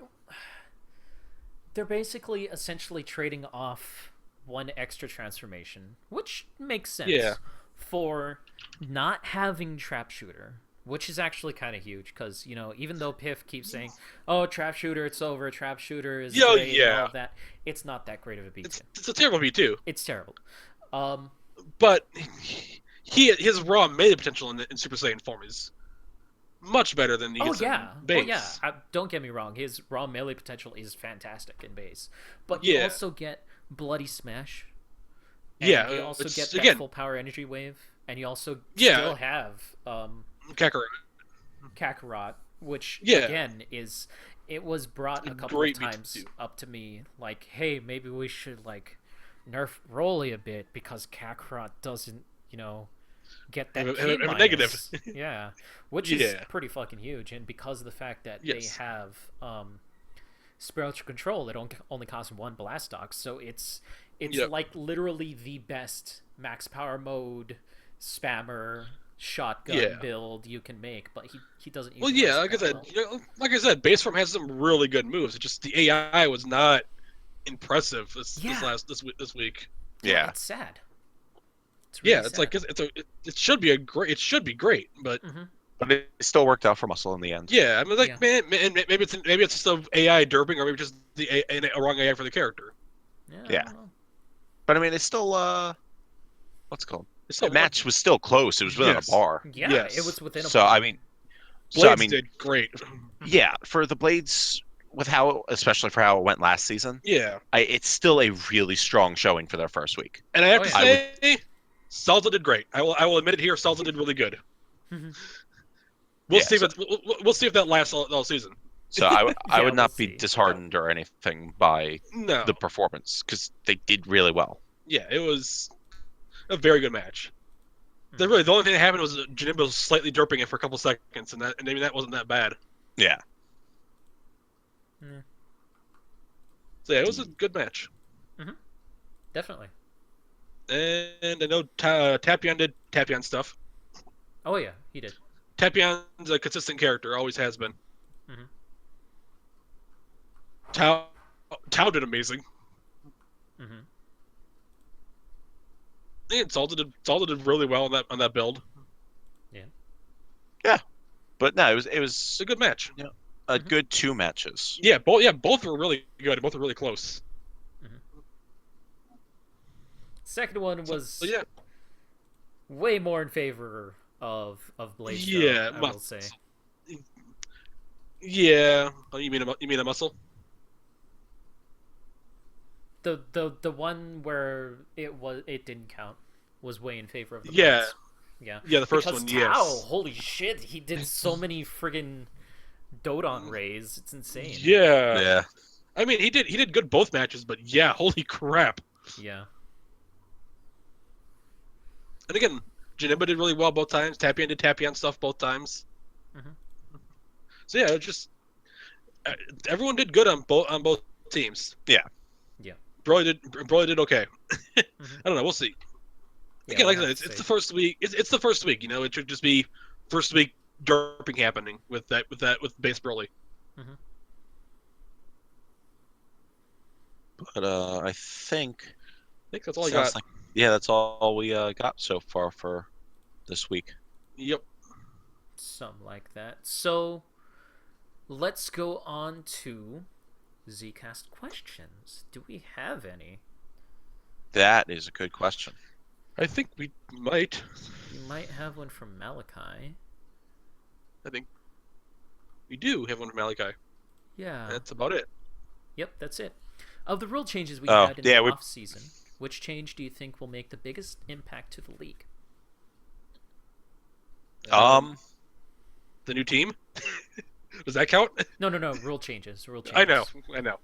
[SPEAKER 1] they're basically essentially trading off one extra transformation, which makes sense.
[SPEAKER 3] Yeah.
[SPEAKER 1] For not having Trap Shooter, which is actually kind of huge because, you know, even though Piff keeps saying, "Oh, Trap Shooter, it's over. Trap Shooter is great," and all of that, it's not that great of a beat.
[SPEAKER 3] It's a terrible beat too.
[SPEAKER 1] It's terrible.
[SPEAKER 3] But his raw melee potential in Super Saiyan form is much better than he gets in Base.
[SPEAKER 1] Oh yeah. Don't get me wrong. His raw melee potential is fantastic in Base, but
[SPEAKER 3] Yeah.
[SPEAKER 1] you also get Bloody Smash. And
[SPEAKER 3] Yeah,
[SPEAKER 1] you also
[SPEAKER 3] it's-
[SPEAKER 1] get that
[SPEAKER 3] again-
[SPEAKER 1] full power energy wave, and you also
[SPEAKER 3] Yeah.
[SPEAKER 1] still have
[SPEAKER 3] Kakarot.
[SPEAKER 1] Kakarot, which
[SPEAKER 3] Yeah.
[SPEAKER 1] again it was brought a couple
[SPEAKER 3] Great
[SPEAKER 1] of
[SPEAKER 3] beat
[SPEAKER 1] times
[SPEAKER 3] too.
[SPEAKER 1] up to me, like, hey, maybe we should like nerf Broly a bit because Kakarot doesn't, you know, get that
[SPEAKER 3] Have
[SPEAKER 1] key
[SPEAKER 3] a negative.
[SPEAKER 1] minus. Yeah, which
[SPEAKER 3] Yeah.
[SPEAKER 1] is pretty fucking huge, and because of the fact that
[SPEAKER 3] Yes.
[SPEAKER 1] they have spiritual control, it only costs 1 Blastox, so it's
[SPEAKER 3] Yep.
[SPEAKER 1] like literally the best max power mode spammer shotgun
[SPEAKER 3] Yeah.
[SPEAKER 1] build you can make, but he doesn't use
[SPEAKER 3] Well,
[SPEAKER 1] it
[SPEAKER 3] yeah,
[SPEAKER 1] that
[SPEAKER 3] like I said, Base form has some really good moves. It's just the AI was not impressive this week.
[SPEAKER 1] Yeah, it's sad. It's
[SPEAKER 3] Yeah,
[SPEAKER 1] really
[SPEAKER 3] it's
[SPEAKER 1] sad.
[SPEAKER 3] like it should be great, but
[SPEAKER 2] But it still worked out for Muscle in the end.
[SPEAKER 3] yeah, I mean, like,
[SPEAKER 1] Yeah.
[SPEAKER 3] man, maybe it's just the AI derping, or maybe just a wrong AI for the character.
[SPEAKER 1] Yeah.
[SPEAKER 2] Yeah.
[SPEAKER 1] I don't know.
[SPEAKER 2] But I mean, it's still what's it called?
[SPEAKER 3] It's
[SPEAKER 2] The
[SPEAKER 3] still
[SPEAKER 2] match was still close. It was within
[SPEAKER 3] Yes.
[SPEAKER 2] a bar.
[SPEAKER 1] Yeah,
[SPEAKER 3] Yes.
[SPEAKER 1] it was within a
[SPEAKER 2] So
[SPEAKER 1] bar.
[SPEAKER 2] I mean,
[SPEAKER 3] Blades did great.
[SPEAKER 2] yeah, for the Blades, with how, especially for how it went last season,
[SPEAKER 3] Yeah,
[SPEAKER 2] it's still a really strong showing for their first week.
[SPEAKER 3] and I have
[SPEAKER 1] Oh,
[SPEAKER 3] to
[SPEAKER 1] yeah.
[SPEAKER 3] say, Salza did great. I will admit it here. Salza did really good. We'll
[SPEAKER 2] Yeah,
[SPEAKER 3] see
[SPEAKER 2] so-
[SPEAKER 3] we'll see if that lasts all season.
[SPEAKER 2] So I would
[SPEAKER 1] Yeah,
[SPEAKER 2] not
[SPEAKER 1] we'll
[SPEAKER 2] be
[SPEAKER 1] see.
[SPEAKER 2] disheartened or anything by
[SPEAKER 3] No,
[SPEAKER 2] the performance because they did really well.
[SPEAKER 3] yeah, it was a very good match. The only thing that happened was Jinimbo was slightly derping it for a couple seconds, and maybe that wasn't that bad.
[SPEAKER 2] Yeah.
[SPEAKER 3] So yeah, it was a good match.
[SPEAKER 1] Definitely.
[SPEAKER 3] And I know Tapion did Tapion stuff.
[SPEAKER 1] Oh yeah, he did.
[SPEAKER 3] Tapion's a consistent character, always has been.
[SPEAKER 1] Mhm.
[SPEAKER 3] Tao did amazing.
[SPEAKER 1] Mm-hmm.
[SPEAKER 3] And Salta did really well on that build.
[SPEAKER 2] But no, it was
[SPEAKER 3] It's a good match.
[SPEAKER 2] a good 2 matches.
[SPEAKER 3] Yeah, both were really good. Both were really close.
[SPEAKER 1] Second one was
[SPEAKER 3] So, yeah,
[SPEAKER 1] way more in favor of Blaze.
[SPEAKER 3] Yeah,
[SPEAKER 1] though, I will say.
[SPEAKER 3] Yeah. Oh, you mean a muscle?
[SPEAKER 1] The one where it didn't count was way in favor of the
[SPEAKER 3] Yeah.
[SPEAKER 1] blades. Yeah.
[SPEAKER 3] Yeah, the first
[SPEAKER 1] Because
[SPEAKER 3] one,
[SPEAKER 1] Tao,
[SPEAKER 3] yes.
[SPEAKER 1] holy shit, he did so many friggin' Dodon rays. It's insane.
[SPEAKER 3] Yeah.
[SPEAKER 2] Yeah.
[SPEAKER 3] I mean, he did good both matches, but yeah, holy crap.
[SPEAKER 1] Yeah.
[SPEAKER 3] And again, Janemba did really well both times. Tapian did Tapian stuff both times.
[SPEAKER 1] Mhm.
[SPEAKER 3] So yeah, it just everyone did good on both teams.
[SPEAKER 2] Yeah.
[SPEAKER 1] Yeah.
[SPEAKER 3] Broly did okay. I
[SPEAKER 1] Mhm.
[SPEAKER 3] don't know. We'll see.
[SPEAKER 1] Yeah,
[SPEAKER 3] Again,
[SPEAKER 1] we'll
[SPEAKER 3] like I said,
[SPEAKER 1] have to
[SPEAKER 3] it's the
[SPEAKER 1] see.
[SPEAKER 3] first week. It's the first week. It should just be first week derping happening with base Broly.
[SPEAKER 1] Mhm.
[SPEAKER 2] But I think
[SPEAKER 3] I think that's all I
[SPEAKER 2] sounds
[SPEAKER 3] got.
[SPEAKER 2] like that's all we got so far for this week.
[SPEAKER 3] Yep.
[SPEAKER 1] Something like that. So, let's go on to Zcast questions. Do we have any?
[SPEAKER 2] That is a good question.
[SPEAKER 3] I think we might.
[SPEAKER 1] We might have one from Malachi.
[SPEAKER 3] I think we do have one from Malachi.
[SPEAKER 1] Yeah.
[SPEAKER 3] That's about it.
[SPEAKER 1] Yep, that's it. Of the rule changes we
[SPEAKER 2] Oh,
[SPEAKER 1] had in
[SPEAKER 2] yeah,
[SPEAKER 1] the
[SPEAKER 2] we-
[SPEAKER 1] off season, which change do you think will make the biggest impact to the league?
[SPEAKER 3] The new team. Does that count?
[SPEAKER 1] No, rule changes. Rule changes.
[SPEAKER 3] I know.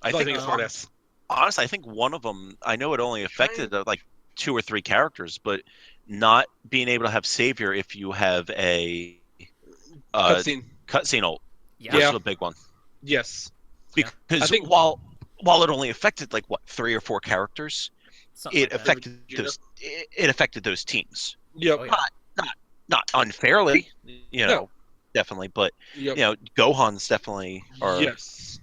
[SPEAKER 2] I
[SPEAKER 3] thought
[SPEAKER 2] think
[SPEAKER 3] he was smart ass.
[SPEAKER 2] honestly, I think one of them. I know it only affected like 2 or 3 characters, but not being able to have savior if you have a
[SPEAKER 3] Cutscene.
[SPEAKER 2] cutscene ult
[SPEAKER 1] Yeah.
[SPEAKER 2] was
[SPEAKER 3] Yeah.
[SPEAKER 2] a big one.
[SPEAKER 3] Yes.
[SPEAKER 2] Because
[SPEAKER 3] I think-
[SPEAKER 2] while it only affected like 3 or 4 characters,
[SPEAKER 1] Something
[SPEAKER 2] it
[SPEAKER 1] like that.
[SPEAKER 2] affected
[SPEAKER 3] Vegeta.
[SPEAKER 2] those. It affected those teams.
[SPEAKER 3] Yep.
[SPEAKER 1] Oh, yeah.
[SPEAKER 2] Not unfairly,
[SPEAKER 3] No.
[SPEAKER 2] definitely, but
[SPEAKER 3] Yep.
[SPEAKER 2] Gohan's definitely are
[SPEAKER 3] Yes.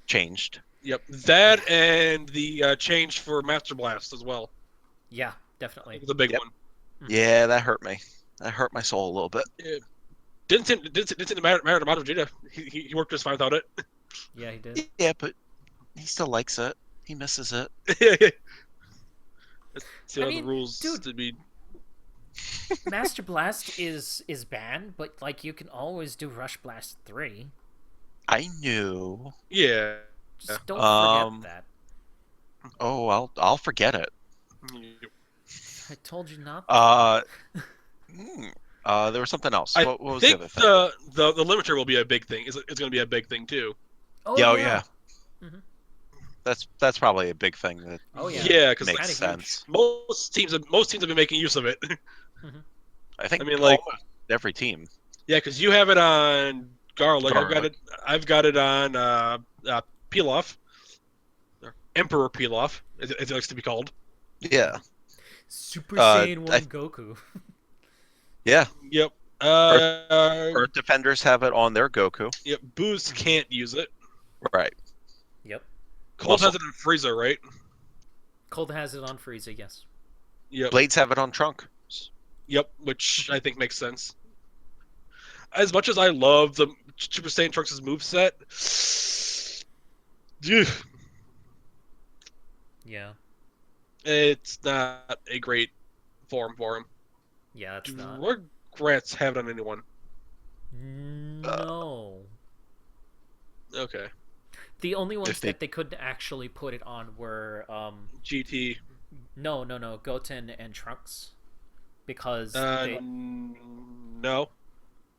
[SPEAKER 2] changed.
[SPEAKER 3] Yep. That and the change for Master Blast as well.
[SPEAKER 1] Yeah, definitely.
[SPEAKER 3] It's a big
[SPEAKER 2] Yep.
[SPEAKER 3] one.
[SPEAKER 2] Yeah, that hurt me. That hurt my soul a little bit.
[SPEAKER 3] Didn't seem to matter to Vegeta. He worked just fine without it.
[SPEAKER 1] Yeah, he did.
[SPEAKER 2] Yeah, but he still likes it. He misses it.
[SPEAKER 3] See
[SPEAKER 1] I
[SPEAKER 3] how
[SPEAKER 1] mean,
[SPEAKER 3] the rules
[SPEAKER 1] dude-
[SPEAKER 3] to be.
[SPEAKER 1] Master Blast is banned, but like you can always do Rush Blast 3.
[SPEAKER 2] I knew.
[SPEAKER 3] Yeah.
[SPEAKER 1] Just don't
[SPEAKER 2] Um,
[SPEAKER 1] forget that.
[SPEAKER 2] Oh, I'll forget it.
[SPEAKER 1] I told you not.
[SPEAKER 2] There was something else.
[SPEAKER 3] I
[SPEAKER 2] What was the
[SPEAKER 3] think
[SPEAKER 2] other thing?
[SPEAKER 3] the limiter will be a big thing. It's going to be a big thing too.
[SPEAKER 1] Oh
[SPEAKER 2] Yeah.
[SPEAKER 1] Mhm.
[SPEAKER 2] That's probably a big thing that
[SPEAKER 1] Oh yeah.
[SPEAKER 3] Yeah, because
[SPEAKER 2] makes
[SPEAKER 1] kinda
[SPEAKER 2] sense.
[SPEAKER 3] most teams have been making use of it.
[SPEAKER 2] I think
[SPEAKER 3] I mean, like-
[SPEAKER 2] almost every team.
[SPEAKER 3] Yeah, because you have it on Garlic.
[SPEAKER 2] Garlic.
[SPEAKER 3] I've got it on Pilaf, or Emperor Pilaf, as it likes to be called.
[SPEAKER 2] Yeah.
[SPEAKER 1] Super
[SPEAKER 2] Uh,
[SPEAKER 1] Saiyan 1
[SPEAKER 2] I-
[SPEAKER 1] Goku.
[SPEAKER 2] Yeah.
[SPEAKER 3] Yep.
[SPEAKER 2] Earth Defenders have it on their Goku.
[SPEAKER 3] Yep. Boost can't use it.
[SPEAKER 2] Right.
[SPEAKER 1] Yep.
[SPEAKER 3] Cold
[SPEAKER 2] Muscle.
[SPEAKER 3] has it in Frieza, right?
[SPEAKER 1] Cold has it on Frieza, yes.
[SPEAKER 3] Yep.
[SPEAKER 2] Blades have it on Trunk.
[SPEAKER 3] Yep. Which I think makes sense. As much as I love the Super Saiyan Trunks' moveset,
[SPEAKER 1] Yeah.
[SPEAKER 3] it's not a great form for him.
[SPEAKER 1] Yeah, it's not.
[SPEAKER 3] Rugrats have it on anyone.
[SPEAKER 1] No.
[SPEAKER 3] Okay.
[SPEAKER 1] The only ones
[SPEAKER 2] If they-
[SPEAKER 1] that they could actually put it on were
[SPEAKER 3] GT.
[SPEAKER 1] no, Goten and Trunks. Because
[SPEAKER 3] No.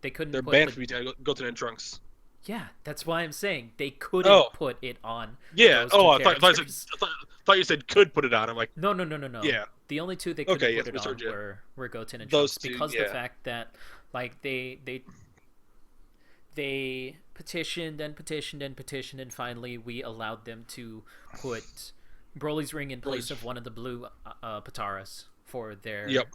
[SPEAKER 1] they couldn't
[SPEAKER 3] They're
[SPEAKER 1] put
[SPEAKER 3] banned
[SPEAKER 1] the...
[SPEAKER 3] from GT. Goten and Trunks.
[SPEAKER 1] Yeah, that's why I'm saying they couldn't
[SPEAKER 3] Oh.
[SPEAKER 1] put it on.
[SPEAKER 3] Yeah.
[SPEAKER 1] Those
[SPEAKER 3] Oh,
[SPEAKER 1] two
[SPEAKER 3] I thought,
[SPEAKER 1] characters.
[SPEAKER 3] thought you said could put it on. I'm like,
[SPEAKER 1] No.
[SPEAKER 3] yeah.
[SPEAKER 1] The only two they couldn't
[SPEAKER 3] Okay,
[SPEAKER 1] put
[SPEAKER 3] yes,
[SPEAKER 1] it on
[SPEAKER 3] misheard you.
[SPEAKER 1] were Goten and
[SPEAKER 3] Those
[SPEAKER 1] Trunks
[SPEAKER 3] two,
[SPEAKER 1] because the
[SPEAKER 3] yeah.
[SPEAKER 1] fact that like they petitioned and finally we allowed them to put Broly's ring in place of one of the blue Pataras for their
[SPEAKER 3] Yep.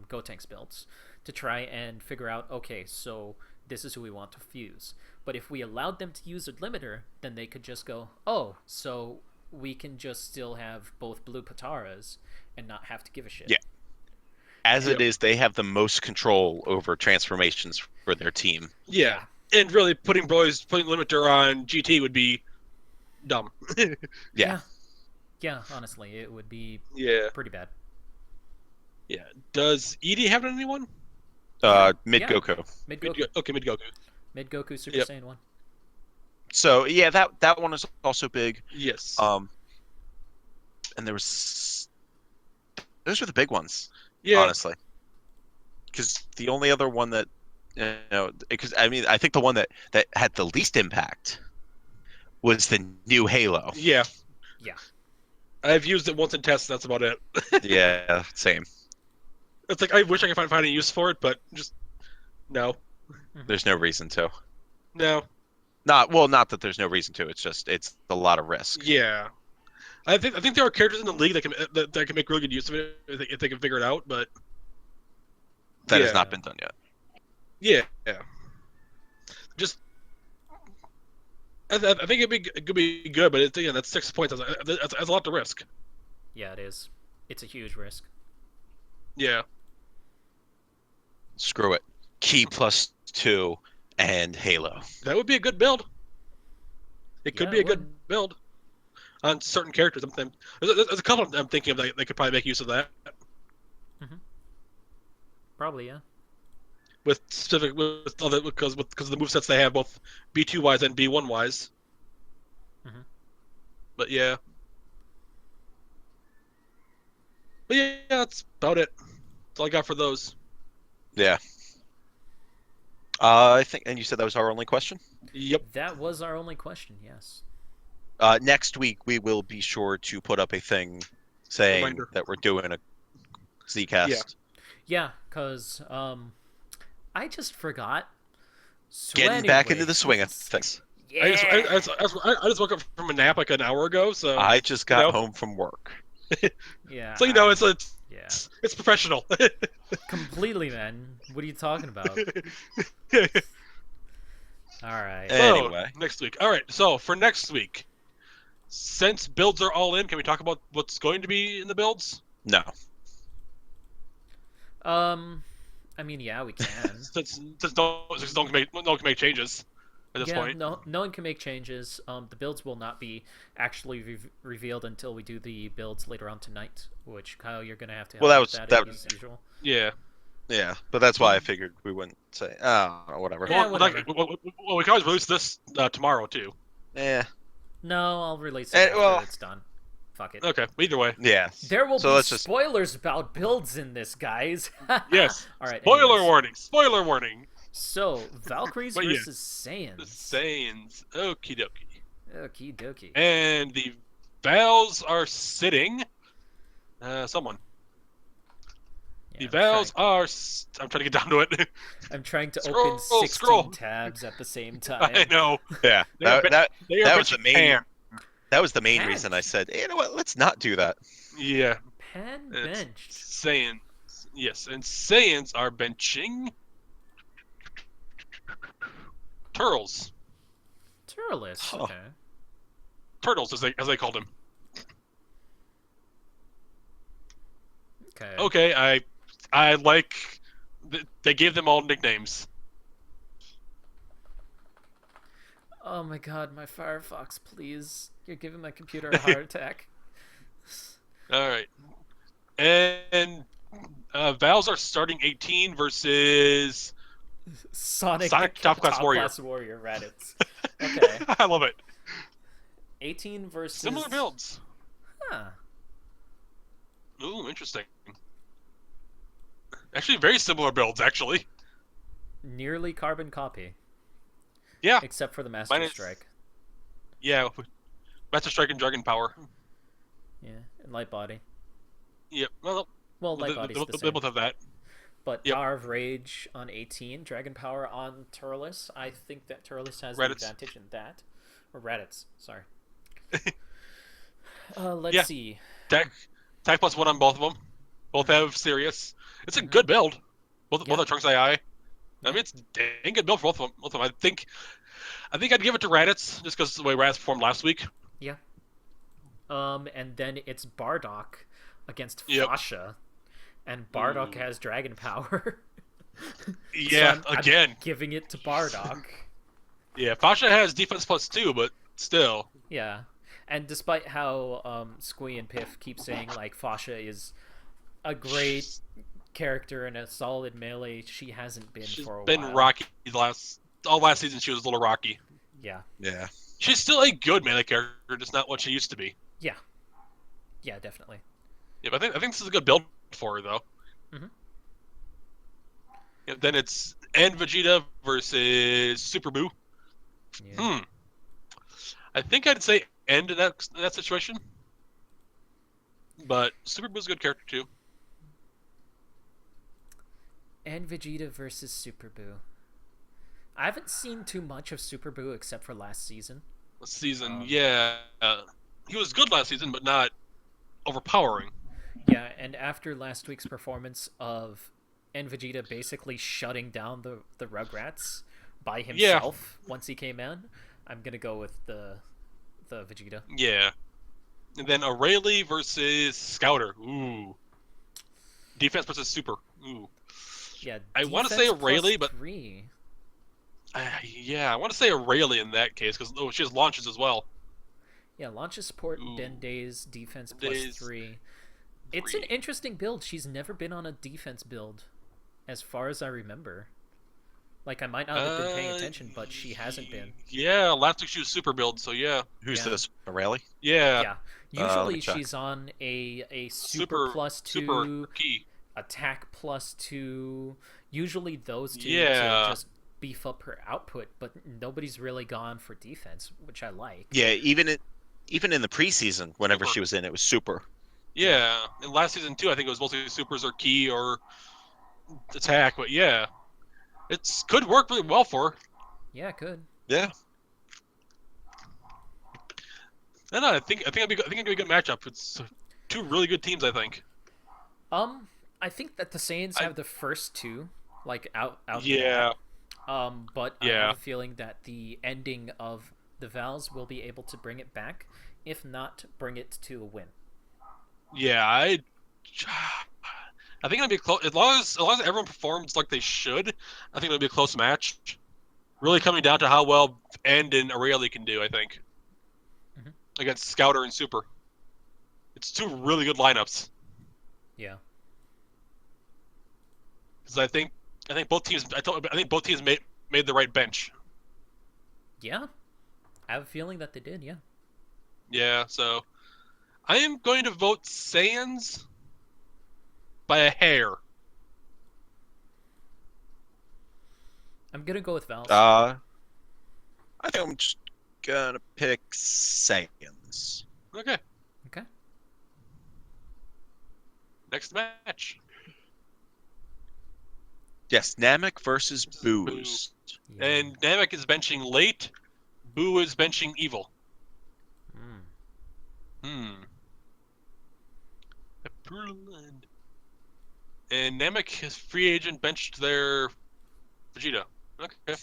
[SPEAKER 1] Gotenks builds to try and figure out, okay, so this is who we want to fuse. But if we allowed them to use a limiter, then they could just go, oh, so we can just still have both blue Pataras and not have to give a shit.
[SPEAKER 2] Yeah. As it
[SPEAKER 3] Yep.
[SPEAKER 2] is, they have the most control over transformations for their team.
[SPEAKER 3] Yeah. And really, putting limiter on GT would be dumb.
[SPEAKER 2] Yeah.
[SPEAKER 1] Yeah, honestly, it would be
[SPEAKER 3] Yeah.
[SPEAKER 1] pretty bad.
[SPEAKER 3] Yeah. Does Edie have it on anyone?
[SPEAKER 2] Mid
[SPEAKER 1] Yeah.
[SPEAKER 2] Goku.
[SPEAKER 1] Mid Goku.
[SPEAKER 3] Okay, mid Goku.
[SPEAKER 1] Mid Goku Super
[SPEAKER 3] Yep.
[SPEAKER 1] Saiyan 1.
[SPEAKER 2] So yeah, that one is also big.
[SPEAKER 3] Yes.
[SPEAKER 2] And those were the big ones,
[SPEAKER 3] Yeah.
[SPEAKER 2] honestly. Because the only other one that, because I mean, I think the one that had the least impact was the new Halo.
[SPEAKER 3] Yeah.
[SPEAKER 1] Yeah.
[SPEAKER 3] I've used it once in tests. That's about it.
[SPEAKER 2] Yeah, same.
[SPEAKER 3] It's like I wish I could find any use for it, but just no.
[SPEAKER 2] There's no reason to.
[SPEAKER 3] No.
[SPEAKER 2] Not that there's no reason to. It's just it's a lot of risk.
[SPEAKER 3] Yeah. I think there are characters in the league that can make really good use of it if they can figure it out, but
[SPEAKER 2] That has
[SPEAKER 3] yeah.
[SPEAKER 2] not been done yet.
[SPEAKER 3] Yeah. Just I think it could be good, but again, that's 6 points. That's a lot to risk.
[SPEAKER 1] Yeah, it is. It's a huge risk.
[SPEAKER 3] Yeah.
[SPEAKER 2] Screw it. Key +2 and Halo.
[SPEAKER 3] That would be a good build. It could
[SPEAKER 1] Yeah,
[SPEAKER 3] be
[SPEAKER 1] it
[SPEAKER 3] a good build on certain characters. There's a couple I'm thinking of that they could probably make use of that
[SPEAKER 1] Probably, yeah.
[SPEAKER 3] with other because of the movesets they have, both B2 wise and B1 wise.
[SPEAKER 1] Mhm.
[SPEAKER 3] But yeah. That's about it. That's all I got for those.
[SPEAKER 2] Yeah. I think, and you said that was our only question?
[SPEAKER 3] Yep.
[SPEAKER 1] That was our only question, yes.
[SPEAKER 2] Next week, we will be sure to put up a thing saying
[SPEAKER 3] Reminder.
[SPEAKER 2] that we're doing a Zcast.
[SPEAKER 3] Yeah.
[SPEAKER 1] Yeah, because I just forgot. So
[SPEAKER 2] Getting back into
[SPEAKER 1] anyway,
[SPEAKER 2] the swing of things.
[SPEAKER 1] Yeah.
[SPEAKER 3] I just woke up from a nap like an hour ago, so
[SPEAKER 2] I just got home from work.
[SPEAKER 1] Yeah.
[SPEAKER 3] so it's professional.
[SPEAKER 1] Completely, man. What are you talking about? All right.
[SPEAKER 2] Anyway.
[SPEAKER 3] So, next week. All right. So for next week, since builds are all in, can we talk about what's going to be in the builds?
[SPEAKER 2] No.
[SPEAKER 1] I mean, yeah, we can.
[SPEAKER 3] Since no one can make changes at this point.
[SPEAKER 1] No one can make changes. The builds will not be actually revealed until we do the builds later on tonight, which Kyle, you're gonna have to help with that as usual.
[SPEAKER 3] Yeah.
[SPEAKER 2] Yeah, but that's why I figured we wouldn't say. Oh, whatever.
[SPEAKER 1] Yeah,
[SPEAKER 3] Well,
[SPEAKER 1] whatever.
[SPEAKER 3] we can always release this tomorrow too.
[SPEAKER 2] Yeah.
[SPEAKER 1] No, I'll release it after it's done. Fuck it.
[SPEAKER 3] Okay. Either way.
[SPEAKER 2] Yeah.
[SPEAKER 1] There will
[SPEAKER 2] So
[SPEAKER 1] be
[SPEAKER 2] let's just-
[SPEAKER 1] spoilers about builds in this, guys.
[SPEAKER 3] Yes.
[SPEAKER 1] All right.
[SPEAKER 3] Spoiler
[SPEAKER 1] anyways.
[SPEAKER 3] warning. Spoiler warning.
[SPEAKER 1] So, Valkyries
[SPEAKER 3] But yeah.
[SPEAKER 1] versus Saiyans.
[SPEAKER 3] The Saiyans. Okie dokie.
[SPEAKER 1] Okie dokie.
[SPEAKER 3] And the Vals are sitting. Someone.
[SPEAKER 1] Yeah,
[SPEAKER 3] The
[SPEAKER 1] I'm
[SPEAKER 3] Vals
[SPEAKER 1] trying-
[SPEAKER 3] are. I'm trying to get down to it.
[SPEAKER 1] I'm trying to
[SPEAKER 3] Scroll,
[SPEAKER 1] open 16
[SPEAKER 3] scroll.
[SPEAKER 1] tabs at the same time.
[SPEAKER 3] I know.
[SPEAKER 2] Yeah.
[SPEAKER 3] They are
[SPEAKER 2] That was
[SPEAKER 3] bitching
[SPEAKER 2] the main.
[SPEAKER 3] pan.
[SPEAKER 2] That was the main
[SPEAKER 1] Pan.
[SPEAKER 2] reason I said, you know what? Let's not do that.
[SPEAKER 3] Yeah.
[SPEAKER 1] Pan
[SPEAKER 3] It's
[SPEAKER 1] benched.
[SPEAKER 3] Saiyans. Yes, and Saiyans are benching. Turtles.
[SPEAKER 1] Turles.
[SPEAKER 2] Huh.
[SPEAKER 1] Okay.
[SPEAKER 3] Turtles, as they called him.
[SPEAKER 1] Okay.
[SPEAKER 3] Okay, I like. They gave them all nicknames.
[SPEAKER 1] Oh my god, my Firefox, please. You're giving my computer a heart attack.
[SPEAKER 3] All right, and Vals are starting 18 versus
[SPEAKER 1] Sonic
[SPEAKER 3] Top Class Warrior.
[SPEAKER 1] Warrior Raditz. Okay.
[SPEAKER 3] I love it.
[SPEAKER 1] 18 versus...
[SPEAKER 3] Similar builds.
[SPEAKER 1] Huh.
[SPEAKER 3] Ooh, interesting. Actually, very similar builds, actually.
[SPEAKER 1] Nearly carbon copy.
[SPEAKER 3] Yeah.
[SPEAKER 1] Except for the Master
[SPEAKER 3] Mine is-
[SPEAKER 1] Strike.
[SPEAKER 3] Yeah. Master Strike and Dragon Power.
[SPEAKER 1] Yeah, and Light Body.
[SPEAKER 3] Yep. Well,
[SPEAKER 1] Well, Light Body's the
[SPEAKER 3] they
[SPEAKER 1] same.
[SPEAKER 3] both have that.
[SPEAKER 1] But
[SPEAKER 3] Yep.
[SPEAKER 1] Power of Rage on 18, Dragon Power on Turles. I think that Turles has
[SPEAKER 3] Raditz.
[SPEAKER 1] the advantage in that. Or Raditz, sorry. Let's
[SPEAKER 3] Yeah.
[SPEAKER 1] see.
[SPEAKER 3] Tech +1 on both of them. Both have Sirius. It's a good build. Both
[SPEAKER 1] Yeah.
[SPEAKER 3] are Trunks AI. I mean, it's a dang good build for both of them. I think I'd give it to Raditz just because the way Raditz performed last week.
[SPEAKER 1] Yeah. And then it's Bardock against
[SPEAKER 3] Yep.
[SPEAKER 1] Fasha. And Bardock has Dragon Power.
[SPEAKER 3] Yeah,
[SPEAKER 1] I'm
[SPEAKER 3] again.
[SPEAKER 1] giving it to Bardock.
[SPEAKER 3] Yeah, Fasha has defense +2, but still.
[SPEAKER 1] Yeah. And despite how Squee and Piff keep saying like Fasha is a great character and a solid melee, she hasn't been
[SPEAKER 3] She's
[SPEAKER 1] for a
[SPEAKER 3] been
[SPEAKER 1] while.
[SPEAKER 3] rocky the last all last season she was a little rocky.
[SPEAKER 1] Yeah.
[SPEAKER 2] Yeah.
[SPEAKER 3] She's still a good melee character, just not what she used to be.
[SPEAKER 1] Yeah. Yeah, definitely.
[SPEAKER 3] Yeah, but I think this is a good build for her though.
[SPEAKER 1] Mhm.
[SPEAKER 3] Yeah, then it's Vegeta versus Super Buu.
[SPEAKER 1] Yeah.
[SPEAKER 3] I think I'd say End in that situation. But Super Boo's a good character too.
[SPEAKER 1] And Vegeta versus Super Buu. I haven't seen too much of Super Buu except for last season.
[SPEAKER 3] This season, yeah. He was good last season, but not overpowering.
[SPEAKER 1] Yeah, and after last week's performance of N Vegeta basically shutting down the Rugrats by himself once he came in, I'm gonna go with the Vegeta.
[SPEAKER 3] Yeah. And then Aurelie versus Scouter. Ooh. Defense versus Super. Ooh.
[SPEAKER 1] Yeah,
[SPEAKER 3] I want to say Aurelie, but
[SPEAKER 1] 3.
[SPEAKER 3] yeah, I want to say Aurelie in that case because she has launches as well.
[SPEAKER 1] Yeah, launches support,
[SPEAKER 3] Ooh.
[SPEAKER 1] Den Days, defense
[SPEAKER 3] Days.
[SPEAKER 1] +3. It's an interesting build. She's never been on a defense build, as far as I remember. Like, I might not have been paying attention, but she hasn't been.
[SPEAKER 3] Yeah, last week she was super build, so yeah.
[SPEAKER 2] Who's
[SPEAKER 1] Yeah.
[SPEAKER 2] this? Aurelie?
[SPEAKER 3] Yeah.
[SPEAKER 1] Yeah.
[SPEAKER 2] let
[SPEAKER 1] Usually
[SPEAKER 2] me check.
[SPEAKER 1] she's on a super +2,
[SPEAKER 3] super key.
[SPEAKER 1] attack +2. Usually those two
[SPEAKER 3] Yeah.
[SPEAKER 1] to just beef up her output, but nobody's really gone for defense, which I like.
[SPEAKER 2] Yeah, even in the preseason, whenever
[SPEAKER 3] Super.
[SPEAKER 2] she was in, it was super.
[SPEAKER 3] Yeah. And last season too, I think it was mostly supers or key or attack, but yeah. It's could work really well for her.
[SPEAKER 1] Yeah, good.
[SPEAKER 2] Yeah.
[SPEAKER 3] No, I think it'd be a good matchup. It's two really good teams, I think.
[SPEAKER 1] I think that the Saiyans have the first two, like out.
[SPEAKER 3] Yeah.
[SPEAKER 1] But I
[SPEAKER 3] Yeah.
[SPEAKER 1] have a feeling that the ending of the Vals will be able to bring it back, if not bring it to a win.
[SPEAKER 3] Yeah, I think it'll be close. As long as everyone performs like they should, I think it'll be a close match. Really coming down to how well End and Aurelie can do, I think.
[SPEAKER 1] Mhm.
[SPEAKER 3] Against Scouter and Super. It's two really good lineups.
[SPEAKER 1] Yeah.
[SPEAKER 3] Because I think both teams made the right bench.
[SPEAKER 1] Yeah. I have a feeling that they did, yeah.
[SPEAKER 3] Yeah, so I am going to vote Saiyans by a hair.
[SPEAKER 1] I'm gonna go with Vals.
[SPEAKER 2] I think I'm just gonna pick Saiyans.
[SPEAKER 3] Okay,
[SPEAKER 1] Okay.
[SPEAKER 3] next match.
[SPEAKER 2] Yes, Namek versus Booze.
[SPEAKER 1] Yeah.
[SPEAKER 3] And Namek is benching late. Boo is benching evil. And Namek has free agent benched their Vegeta. Okay.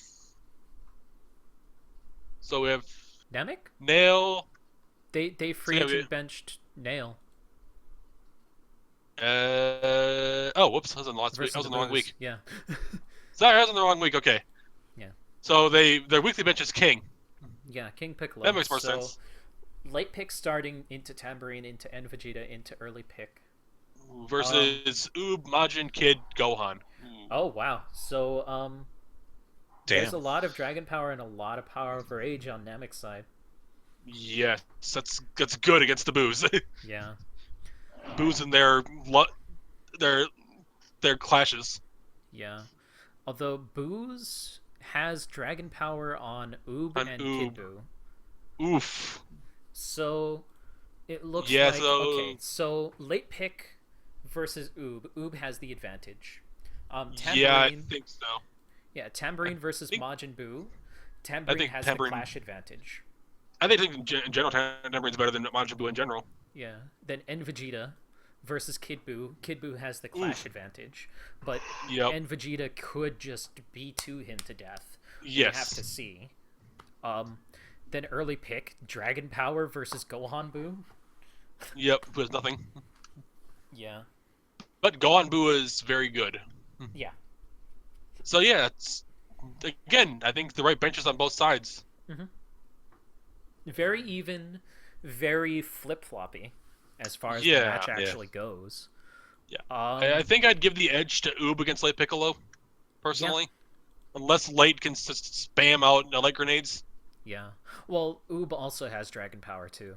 [SPEAKER 3] So we have
[SPEAKER 1] Namek?
[SPEAKER 3] Nail.
[SPEAKER 1] They free
[SPEAKER 3] yeah,
[SPEAKER 1] agent benched Nail.
[SPEAKER 3] Oh, whoops! I was in the last week.
[SPEAKER 1] versus
[SPEAKER 3] I was in
[SPEAKER 1] the
[SPEAKER 3] the wrong
[SPEAKER 1] Blues.
[SPEAKER 3] week.
[SPEAKER 1] Yeah.
[SPEAKER 3] Sorry, I was in the wrong week. Okay.
[SPEAKER 1] Yeah.
[SPEAKER 3] So their weekly bench is King.
[SPEAKER 1] Yeah, King Piccolo.
[SPEAKER 3] That makes more
[SPEAKER 1] so,
[SPEAKER 3] sense.
[SPEAKER 1] Late pick starting into Tambourine, into N Vegeta, into early pick.
[SPEAKER 3] Versus Oob, Majin, Kid, Gohan.
[SPEAKER 1] Oh, wow. So, there's a
[SPEAKER 2] Damn.
[SPEAKER 1] lot of Dragon Power and a lot of Power over Age on Namek's side.
[SPEAKER 3] Yes, that's good against the Boos.
[SPEAKER 1] Yeah.
[SPEAKER 3] Boos and their clashes.
[SPEAKER 1] Yeah. Although Booze has Dragon Power on Oob
[SPEAKER 3] On
[SPEAKER 1] and
[SPEAKER 3] Oob.
[SPEAKER 1] Kid Buu.
[SPEAKER 3] Oof.
[SPEAKER 1] So, it looks
[SPEAKER 3] Yeah,
[SPEAKER 1] like...
[SPEAKER 3] so-
[SPEAKER 1] Okay, so late pick versus Oob. Oob has the advantage. Tambourine,
[SPEAKER 3] Yeah, I think so.
[SPEAKER 1] Yeah, Tambourine versus
[SPEAKER 3] think-
[SPEAKER 1] Majin Buu. Tambourine
[SPEAKER 3] think
[SPEAKER 1] has
[SPEAKER 3] Tambourine-
[SPEAKER 1] the clash advantage.
[SPEAKER 3] I think in general, Tambourine's better than Majin Buu in general.
[SPEAKER 1] Yeah. Then N Vegeta versus Kid Buu. Kid Buu has the clash advantage, but
[SPEAKER 3] Yep.
[SPEAKER 1] N Vegeta could just B2 him to death.
[SPEAKER 3] Yes.
[SPEAKER 1] We have to see. Then early pick Dragon Power versus Gohan Buu.
[SPEAKER 3] Yep, who has nothing.
[SPEAKER 1] Yeah.
[SPEAKER 3] But Gohan Buu is very good.
[SPEAKER 1] Yeah.
[SPEAKER 3] So yeah, it's again, I think the right benches on both sides.
[SPEAKER 1] Very even, very flip floppy, as far as the
[SPEAKER 3] Yeah,
[SPEAKER 1] match
[SPEAKER 2] yeah.
[SPEAKER 1] actually goes.
[SPEAKER 3] Yeah.
[SPEAKER 1] Um,
[SPEAKER 3] I think I'd give the edge to Oob against Late Piccolo, personally. unless Light can just spam out light grenades.
[SPEAKER 1] Yeah. Well, Oob also has dragon power too.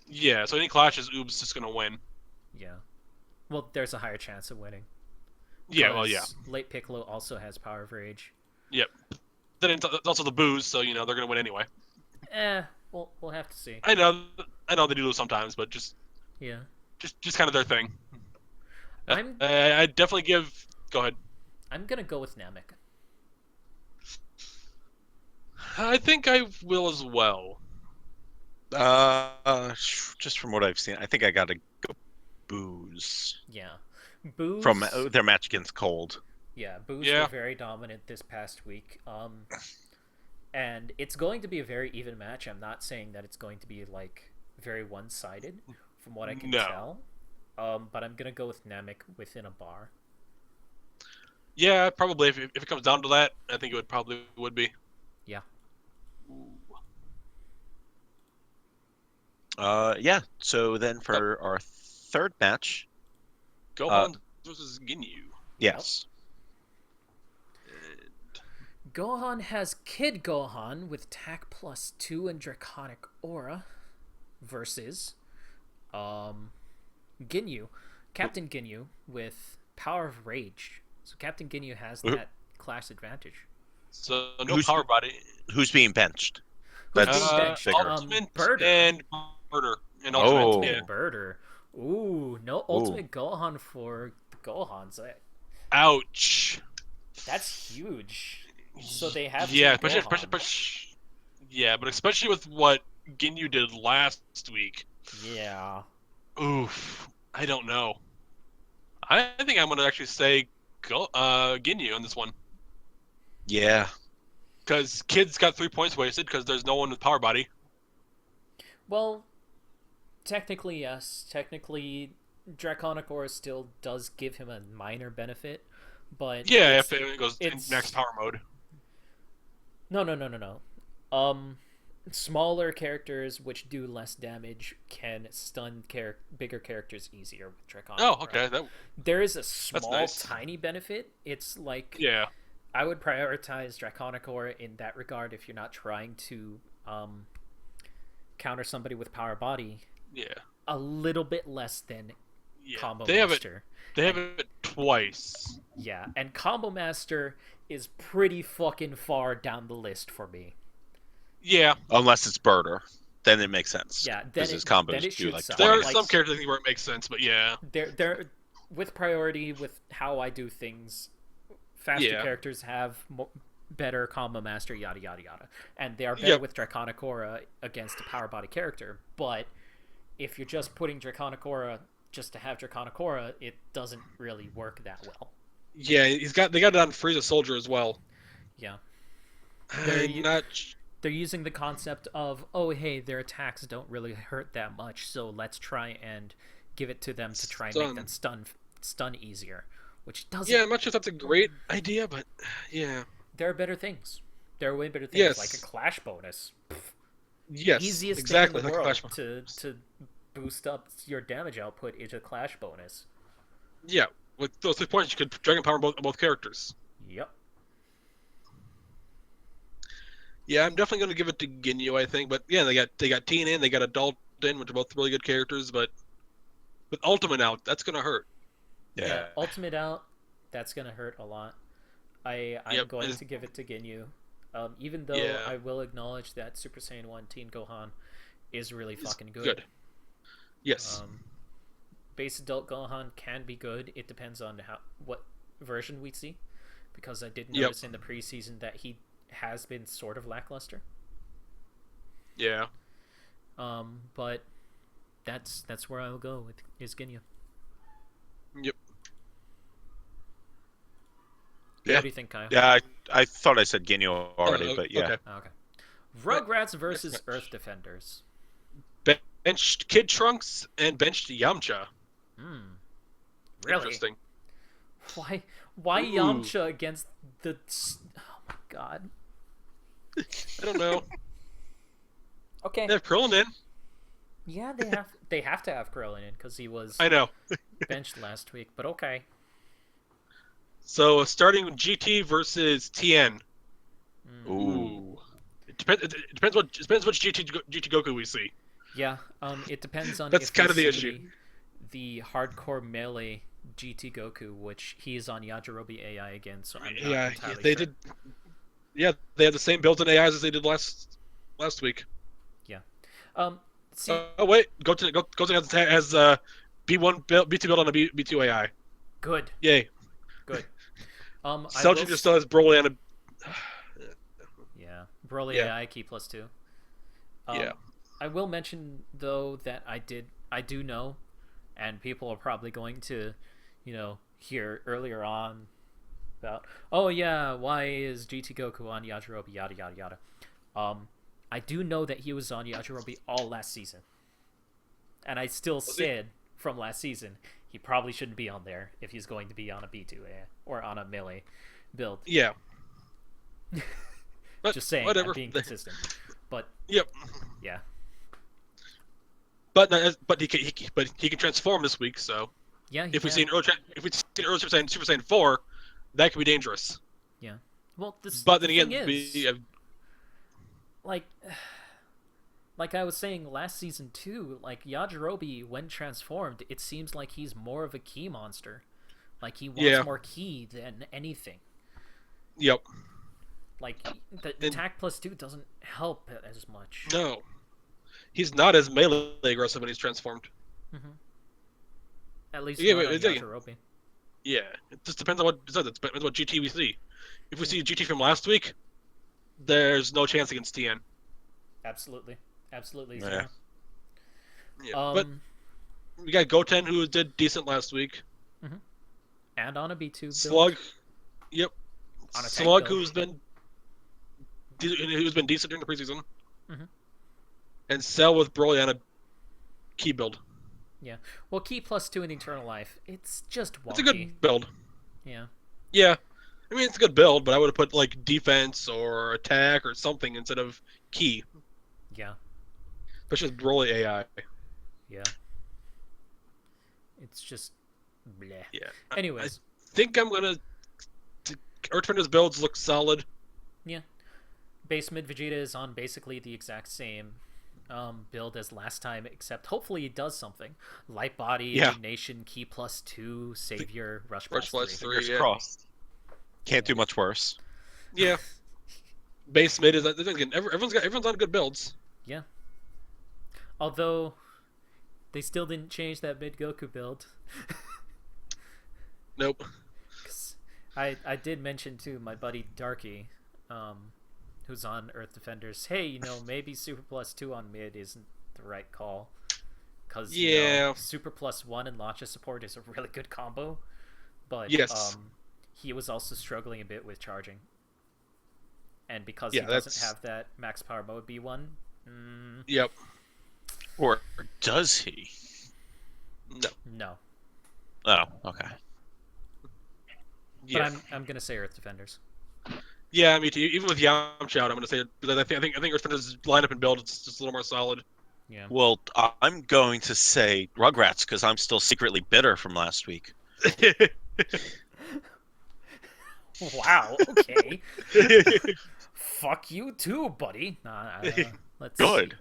[SPEAKER 3] Yeah, so any clashes, Oob's just gonna win.
[SPEAKER 1] Yeah. Well, there's a higher chance of winning.
[SPEAKER 3] Yeah, well, yeah.
[SPEAKER 1] 'Cause Late Piccolo also has Power of Rage.
[SPEAKER 3] Yep. Then it's also the booze, so they're gonna win anyway.
[SPEAKER 1] We'll have to see.
[SPEAKER 3] I know they do lose sometimes, but just
[SPEAKER 1] Yeah.
[SPEAKER 3] kind of their thing.
[SPEAKER 1] I'm
[SPEAKER 3] I definitely give. Go ahead.
[SPEAKER 1] I'm gonna go with Namek.
[SPEAKER 3] I think I will as well.
[SPEAKER 2] Just from what I've seen, I think I gotta go Booze
[SPEAKER 1] Yeah. Booze
[SPEAKER 2] from their match against Cold.
[SPEAKER 1] Yeah, Booze
[SPEAKER 3] Yeah.
[SPEAKER 1] were very dominant this past week. And it's going to be a very even match. I'm not saying that it's going to be like very one-sided from what I can
[SPEAKER 3] No.
[SPEAKER 1] tell. But I'm gonna go with Namek within a bar.
[SPEAKER 3] Yeah, probably. If it comes down to that, I think it would be.
[SPEAKER 1] Yeah.
[SPEAKER 2] Yeah. So then for our third match,
[SPEAKER 3] Gohan versus Ginyu.
[SPEAKER 2] yes.
[SPEAKER 1] Gohan has Kid Gohan with Tac +2 and Draconic Aura versus Ginyu, Captain Ginyu with Power of Rage. So Captain Ginyu has that class advantage.
[SPEAKER 3] So no
[SPEAKER 2] Who's-
[SPEAKER 3] power body.
[SPEAKER 2] Who's being benched?
[SPEAKER 1] Who's
[SPEAKER 2] That's
[SPEAKER 1] being benched?
[SPEAKER 2] bigger.
[SPEAKER 3] Ultimate
[SPEAKER 1] Birder.
[SPEAKER 3] and Murder. And
[SPEAKER 2] Oh.
[SPEAKER 3] Ultimate.
[SPEAKER 1] Ultimate
[SPEAKER 3] Yeah.
[SPEAKER 1] Birder. Ooh, no Ultimate Gohan for the Gohans.
[SPEAKER 3] Ouch.
[SPEAKER 1] That's huge. So they have
[SPEAKER 3] Yeah,
[SPEAKER 1] two Gohans.
[SPEAKER 3] but especially with what Ginyu did last week.
[SPEAKER 1] Yeah.
[SPEAKER 3] Oof. I don't know. I think I'm gonna actually say Ginyu on this one.
[SPEAKER 2] Yeah.
[SPEAKER 3] Because Kid's got 3 points wasted because there's no one with power body.
[SPEAKER 1] Well, technically, yes. Technically, Draconic Aura still does give him a minor benefit, but
[SPEAKER 3] Yeah, if it goes in
[SPEAKER 1] it's-
[SPEAKER 3] max power mode.
[SPEAKER 1] No. Smaller characters which do less damage can stun bigger characters easier with Draconic
[SPEAKER 3] Oh,
[SPEAKER 1] Aura.
[SPEAKER 3] okay.
[SPEAKER 1] There is a small,
[SPEAKER 3] nice.
[SPEAKER 1] tiny benefit. It's like
[SPEAKER 3] Yeah.
[SPEAKER 1] I would prioritize Draconic Aura in that regard if you're not trying to counter somebody with Power Body.
[SPEAKER 3] Yeah.
[SPEAKER 1] A little bit less than
[SPEAKER 3] Yeah.
[SPEAKER 1] Combo
[SPEAKER 3] They have it.
[SPEAKER 1] Master.
[SPEAKER 3] They have it twice.
[SPEAKER 1] Yeah, and Combo Master is pretty fucking far down the list for me.
[SPEAKER 3] Yeah.
[SPEAKER 2] Unless it's Birder, then it makes sense.
[SPEAKER 1] Yeah, then
[SPEAKER 2] because
[SPEAKER 1] it,
[SPEAKER 2] his combos
[SPEAKER 1] then it
[SPEAKER 2] do
[SPEAKER 1] should
[SPEAKER 2] like
[SPEAKER 1] suck.
[SPEAKER 2] 20.
[SPEAKER 3] There are
[SPEAKER 1] Like,
[SPEAKER 3] some characters I think where it makes sense, but yeah.
[SPEAKER 1] They're with priority with how I do things. Faster
[SPEAKER 3] Yeah.
[SPEAKER 1] characters have better Combo Master, yada yada yada, and they are better
[SPEAKER 3] Yep.
[SPEAKER 1] with Draconic Aura against a Power Body character. But if you're just putting Draconic Aura just to have Draconic Aura, it doesn't really work that well.
[SPEAKER 3] Yeah, they got it on Frieza Soldier as well.
[SPEAKER 1] Yeah.
[SPEAKER 3] I'm not.
[SPEAKER 1] They're using the concept of, oh, hey, their attacks don't really hurt that much, so let's try and give it to them to try and make them stun easier, which doesn't.
[SPEAKER 3] Yeah, I'm not sure if that's a great idea, but yeah.
[SPEAKER 1] There are better things. There are way better things,
[SPEAKER 3] Yes.
[SPEAKER 1] like a clash bonus.
[SPEAKER 3] Yes,
[SPEAKER 1] Easiest
[SPEAKER 3] exactly.
[SPEAKER 1] thing in
[SPEAKER 3] Like
[SPEAKER 1] the
[SPEAKER 3] a
[SPEAKER 1] world
[SPEAKER 3] Clash.
[SPEAKER 1] to boost up your damage output is a clash bonus.
[SPEAKER 3] Yeah, with those 3 points, you could Dragon Power both characters.
[SPEAKER 1] Yep.
[SPEAKER 3] Yeah, I'm definitely going to give it to Ginyu, I think. But yeah, they got Tina and they got Adultin, which are both really good characters. But with Ultimate out, that's going to hurt.
[SPEAKER 1] Yeah. Ultimate out, that's gonna hurt a lot. I'm
[SPEAKER 3] Yep,
[SPEAKER 1] going
[SPEAKER 3] and-
[SPEAKER 1] to give it to Ginyu. Even though
[SPEAKER 3] Yeah.
[SPEAKER 1] I will acknowledge that Super Saiyan 1 Teen Gohan is really fucking good.
[SPEAKER 3] Good. Yes.
[SPEAKER 1] Base Adult Gohan can be good. It depends on what version we see, because I did
[SPEAKER 3] Yep.
[SPEAKER 1] notice in the preseason that he has been sort of lackluster.
[SPEAKER 3] Yeah.
[SPEAKER 1] But that's where I will go with is Ginyu.
[SPEAKER 3] Yep.
[SPEAKER 1] What
[SPEAKER 3] Yeah.
[SPEAKER 1] do you think, Kyle?
[SPEAKER 2] Yeah, I thought I said Ginyu already,
[SPEAKER 3] Oh,
[SPEAKER 2] but yeah.
[SPEAKER 3] okay.
[SPEAKER 1] Okay. Rugrats versus Earth Defenders.
[SPEAKER 3] Benched Kid Trunks and benched Yamcha.
[SPEAKER 1] Really?
[SPEAKER 3] Interesting.
[SPEAKER 1] Why
[SPEAKER 3] Ooh.
[SPEAKER 1] Yamcha against the? Oh my god.
[SPEAKER 3] I don't know.
[SPEAKER 1] Okay.
[SPEAKER 3] They have Krillin in.
[SPEAKER 1] Yeah, they have to have Krillin in because he was
[SPEAKER 3] I know.
[SPEAKER 1] benched last week. But okay.
[SPEAKER 3] So starting with GT versus TN.
[SPEAKER 2] Ooh.
[SPEAKER 3] It depends. It depends which GT Goku we see.
[SPEAKER 1] Yeah, it depends on
[SPEAKER 3] That's
[SPEAKER 1] if
[SPEAKER 3] kind
[SPEAKER 1] we
[SPEAKER 3] of the
[SPEAKER 1] see
[SPEAKER 3] issue.
[SPEAKER 1] the hardcore melee GT Goku, which he is on Yajirobe AI again, so I'm not
[SPEAKER 3] Yeah,
[SPEAKER 1] entirely
[SPEAKER 3] they
[SPEAKER 1] sure.
[SPEAKER 3] did. Yeah, they had the same built-in AIs as they did last week.
[SPEAKER 1] Yeah. See,
[SPEAKER 3] Oh wait, Goten has B1 B2 built on a B2 AI.
[SPEAKER 1] good,
[SPEAKER 3] Yay.
[SPEAKER 1] good. I
[SPEAKER 3] Cell
[SPEAKER 1] will.
[SPEAKER 3] Junior still has Broly on a.
[SPEAKER 1] Yeah, Broly
[SPEAKER 3] Yeah.
[SPEAKER 1] AI key +2.
[SPEAKER 3] Yeah.
[SPEAKER 1] I will mention though that I do know, and people are probably going to, hear earlier on about, oh yeah, why is GT Goku on Yajirobe, yada yada yada. I do know that he was on Yajirobe all last season, and I still said from last season he probably shouldn't be on there if he's going to be on a B2A or on a melee build.
[SPEAKER 3] Yeah. But
[SPEAKER 1] Just saying,
[SPEAKER 3] whatever.
[SPEAKER 1] I'm being consistent. But
[SPEAKER 3] Yep.
[SPEAKER 1] yeah,
[SPEAKER 3] But he can transform this week. So
[SPEAKER 1] yeah, he
[SPEAKER 3] if we
[SPEAKER 1] can.
[SPEAKER 3] see an early Super Saiyan 4, that could be dangerous.
[SPEAKER 1] Yeah. Well, this
[SPEAKER 3] But
[SPEAKER 1] the
[SPEAKER 3] then
[SPEAKER 1] thing
[SPEAKER 3] again,
[SPEAKER 1] is, like, like I was saying last season too, like Yajirobe when transformed, it seems like he's more of a key monster. Like he wants more key than anything.
[SPEAKER 3] Yep.
[SPEAKER 1] Like the attack +2 doesn't help as much.
[SPEAKER 3] No, he's not as melee aggressive when he's transformed.
[SPEAKER 1] Mm-hmm. At least
[SPEAKER 3] Yeah,
[SPEAKER 1] not on
[SPEAKER 3] but
[SPEAKER 1] Yajirobe.
[SPEAKER 3] Yeah, it just depends on what it depends on what GT we see. If we see GT from last week, there's no chance against TN.
[SPEAKER 1] Absolutely, absolutely
[SPEAKER 2] Yeah.
[SPEAKER 1] zero.
[SPEAKER 3] Yeah, but we got Goten who did decent last week.
[SPEAKER 1] Mm-hmm. And on a B2 build.
[SPEAKER 3] Slug, yep.
[SPEAKER 1] On a tank
[SPEAKER 3] Slug
[SPEAKER 1] build.
[SPEAKER 3] who's been decent during the preseason.
[SPEAKER 1] Mm-hmm.
[SPEAKER 3] And Cell with Broly on a key build.
[SPEAKER 1] Yeah. Well, key +2 in Eternal Life. It's just wonky.
[SPEAKER 3] It's a good build.
[SPEAKER 1] Yeah.
[SPEAKER 3] Yeah. I mean, it's a good build, but I would have put, like, defense or attack or something instead of key.
[SPEAKER 1] Yeah.
[SPEAKER 3] Especially with Broly AI.
[SPEAKER 1] Yeah. It's just bleh.
[SPEAKER 3] Yeah.
[SPEAKER 1] Anyways.
[SPEAKER 3] I think I'm going to... Earthfinder's builds look solid.
[SPEAKER 1] Yeah. Base mid Vegeta is on basically the exact same build as last time, except hopefully he does something. Light body, indignation, key +2, savior, rush plus 3.
[SPEAKER 2] Fingers crossed. Can't do much worse.
[SPEAKER 3] Yeah. Base mid is again. Everyone's on good builds.
[SPEAKER 1] Yeah. Although they still didn't change that mid Goku build.
[SPEAKER 3] Nope.
[SPEAKER 1] I did mention to my buddy Darky, who's on Earth Defenders, hey, maybe Super +2 on mid isn't the right call. Because Super +1 and Launcher support is a really good combo. But he was also struggling a bit with charging. And because he doesn't have that max power mode B1.
[SPEAKER 3] Yep.
[SPEAKER 2] Or does he?
[SPEAKER 1] No.
[SPEAKER 2] Oh, okay.
[SPEAKER 1] But I'm gonna say Earth Defenders.
[SPEAKER 3] Yeah, me too. Even with Yamcha, I'm gonna say it because I think Earth Defenders lineup and build is just a little more solid.
[SPEAKER 1] Yeah.
[SPEAKER 2] Well, I'm going to say Rugrats because I'm still secretly bitter from last week.
[SPEAKER 1] Wow. Okay. Fuck you too, buddy. Let's
[SPEAKER 2] Good.
[SPEAKER 1] See.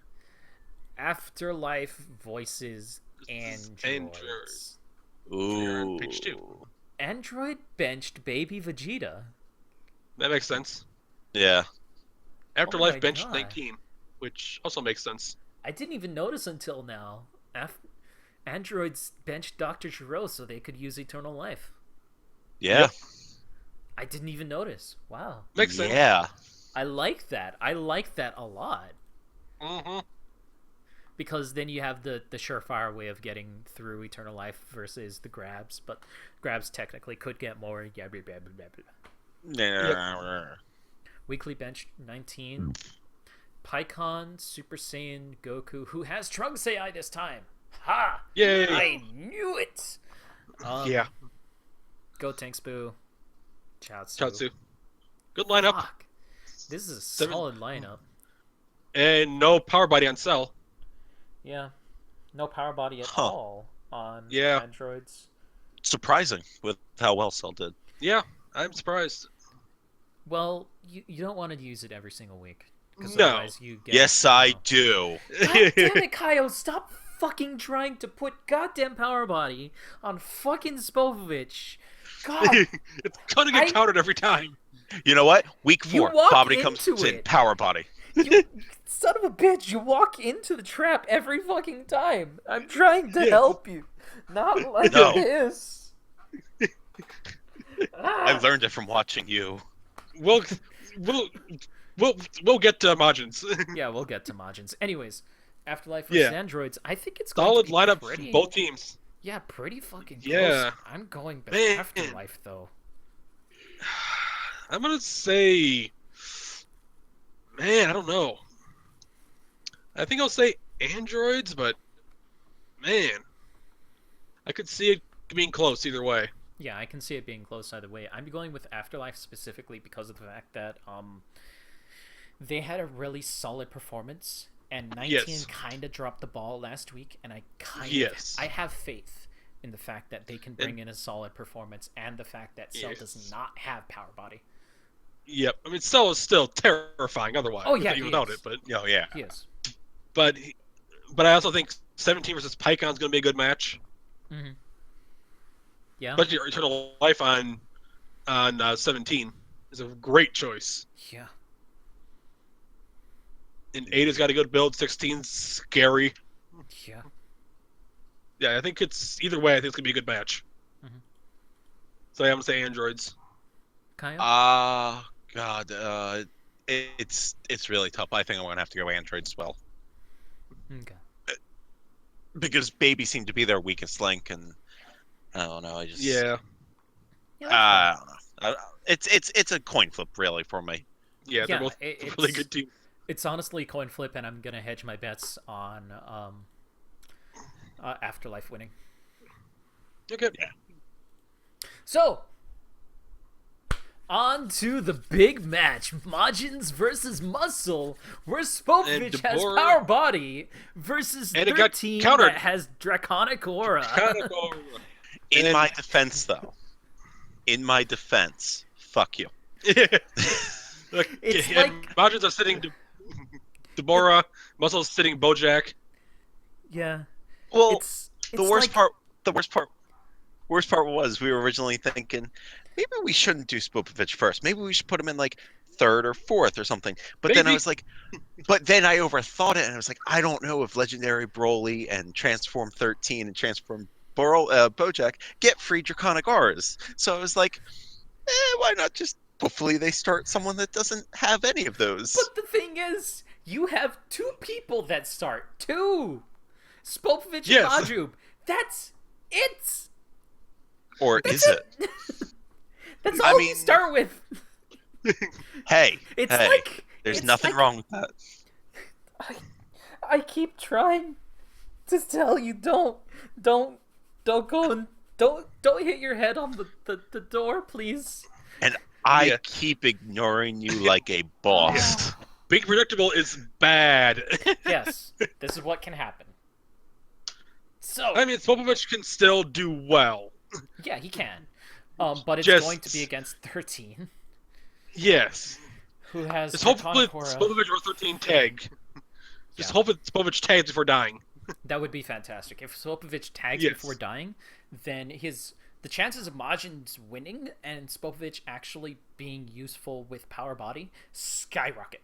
[SPEAKER 1] Afterlife voices androids.
[SPEAKER 2] Ooh.
[SPEAKER 3] Page 2.
[SPEAKER 1] Android benched baby Vegeta.
[SPEAKER 3] That makes sense.
[SPEAKER 2] Yeah.
[SPEAKER 3] Afterlife benched 19, which also makes sense.
[SPEAKER 1] I didn't even notice until now. Androids benched Dr. Giro so they could use Eternal Life.
[SPEAKER 2] Yeah.
[SPEAKER 3] Yep.
[SPEAKER 1] I didn't even notice. Wow.
[SPEAKER 3] Makes sense.
[SPEAKER 2] Yeah.
[SPEAKER 1] I like that. I like that a lot.
[SPEAKER 3] Mm-hmm.
[SPEAKER 1] Because then you have the surefire way of getting through Eternal Life versus the grabs, but grabs technically could get more. Yep. Weekly bench 19. PyCon Super Saiyan Goku, who has Trunks AI this time. Ha!
[SPEAKER 3] Yay!
[SPEAKER 1] I knew it.
[SPEAKER 3] Yeah.
[SPEAKER 1] Go Tanks Boo.
[SPEAKER 3] Chaozu. Good lineup.
[SPEAKER 1] Fuck. This is a solid lineup.
[SPEAKER 3] And no power body on Cell.
[SPEAKER 1] Yeah. No power body at all on androids.
[SPEAKER 2] Surprising with how well Cell did.
[SPEAKER 3] Yeah, I'm surprised.
[SPEAKER 1] Well, you don't want to use it every single week. Because
[SPEAKER 3] No.
[SPEAKER 1] otherwise you get...
[SPEAKER 2] Yes, I do.
[SPEAKER 1] God damn it, Kaio, stop fucking trying to put goddamn Power Body on fucking Spovovich. God,
[SPEAKER 3] It's gonna get countered every time.
[SPEAKER 2] You know what? Week
[SPEAKER 1] You
[SPEAKER 2] 4,
[SPEAKER 1] walk
[SPEAKER 2] Bobby comes
[SPEAKER 1] into
[SPEAKER 2] in,
[SPEAKER 1] it.
[SPEAKER 2] power body.
[SPEAKER 1] you son of a bitch, you walk into the trap every fucking time. I'm trying to help you. Not like
[SPEAKER 2] No.
[SPEAKER 1] this.
[SPEAKER 2] I learned it from watching you.
[SPEAKER 3] We'll get to Majins.
[SPEAKER 1] Yeah, we'll get to Majins. Anyways, Afterlife versus Androids. I think it's going
[SPEAKER 3] Solid
[SPEAKER 1] to be
[SPEAKER 3] lineup
[SPEAKER 1] pretty...
[SPEAKER 3] from both teams.
[SPEAKER 1] Yeah, pretty fucking
[SPEAKER 3] Yeah.
[SPEAKER 1] close. I'm going with
[SPEAKER 3] Man.
[SPEAKER 1] Afterlife, though.
[SPEAKER 3] I'm gonna say, man, I don't know. I think I'll say Androids, but man, I could see it being close either way.
[SPEAKER 1] Yeah, I can see it being close either way. I'm going with Afterlife specifically because of the fact that they had a really solid performance, and 19 kind of dropped the ball last week, and I I have faith in the fact that they can bring in a solid performance, and the fact that Cell does not have Power Body.
[SPEAKER 3] Yep, I mean, Cell is still terrifying otherwise.
[SPEAKER 1] Oh yeah,
[SPEAKER 3] without it, but
[SPEAKER 2] Oh yeah,
[SPEAKER 1] he is.
[SPEAKER 3] But I also think 17 versus Pycon's gonna be a good match.
[SPEAKER 1] Mm-hmm. Yeah.
[SPEAKER 3] But your Eternal Life on 17 is a great choice.
[SPEAKER 1] Yeah.
[SPEAKER 3] And 8 has got a good build. 16's scary.
[SPEAKER 1] Yeah.
[SPEAKER 3] Yeah, I think it's either way. I think it's gonna be a good match.
[SPEAKER 1] Mm-hmm.
[SPEAKER 3] So I'm gonna say Androids.
[SPEAKER 1] Kyle?
[SPEAKER 2] God, it's really tough. I think I'm gonna have to go Android as well.
[SPEAKER 1] Okay.
[SPEAKER 2] Because Baby seemed to be their weakest link, and I don't know. I just
[SPEAKER 1] Yeah,
[SPEAKER 2] I don't know. It's a coin flip really for me.
[SPEAKER 3] Yeah, they're both really good teams.
[SPEAKER 1] It's honestly coin flip, and I'm gonna hedge my bets on Afterlife winning.
[SPEAKER 3] Okay.
[SPEAKER 2] Yeah.
[SPEAKER 1] So, on to the big match. Majins versus Muscle, where Spovovich has Power Body versus
[SPEAKER 3] and
[SPEAKER 1] 13 that has Draconic Aura.
[SPEAKER 2] In my defense, though. In my defense, fuck you.
[SPEAKER 3] Look,
[SPEAKER 1] It's
[SPEAKER 3] and Majins are sitting Deborah, Muscle's sitting Bojack.
[SPEAKER 1] Yeah.
[SPEAKER 2] Well,
[SPEAKER 1] it's
[SPEAKER 2] the worst part was we were originally thinking maybe we shouldn't do Spopovich first. Maybe we should put him in like third or fourth or something. But then I was like, but then I overthought it and I was like, I don't know if Legendary Broly and Transform 13 and Transform Bojack get free Draconic Auras. So I was like, why not just hopefully they start someone that doesn't have any of those.
[SPEAKER 1] But the thing is, you have two people that start. Two! Spopovich and Majub. That's it!
[SPEAKER 2] Or
[SPEAKER 1] That's
[SPEAKER 2] is it?
[SPEAKER 1] That's all you start with.
[SPEAKER 2] Hey,
[SPEAKER 1] there's
[SPEAKER 2] nothing wrong with that.
[SPEAKER 1] I keep trying to tell you, don't go and don't hit your head on the door, please.
[SPEAKER 2] And I keep ignoring you like a boss.
[SPEAKER 3] Being predictable is bad.
[SPEAKER 1] Yes, this is what can happen. So
[SPEAKER 3] I mean, Spopovich can still do well.
[SPEAKER 1] Yeah, he can. But it's going to be against 13.
[SPEAKER 3] Yes.
[SPEAKER 1] Who has
[SPEAKER 3] just hopefully Spopovich or 13 tag. Just hope Spopovich tags before dying.
[SPEAKER 1] That would be fantastic. If Spopovich tags before dying, then the chances of Majin's winning and Spopovich actually being useful with Power Body skyrocket.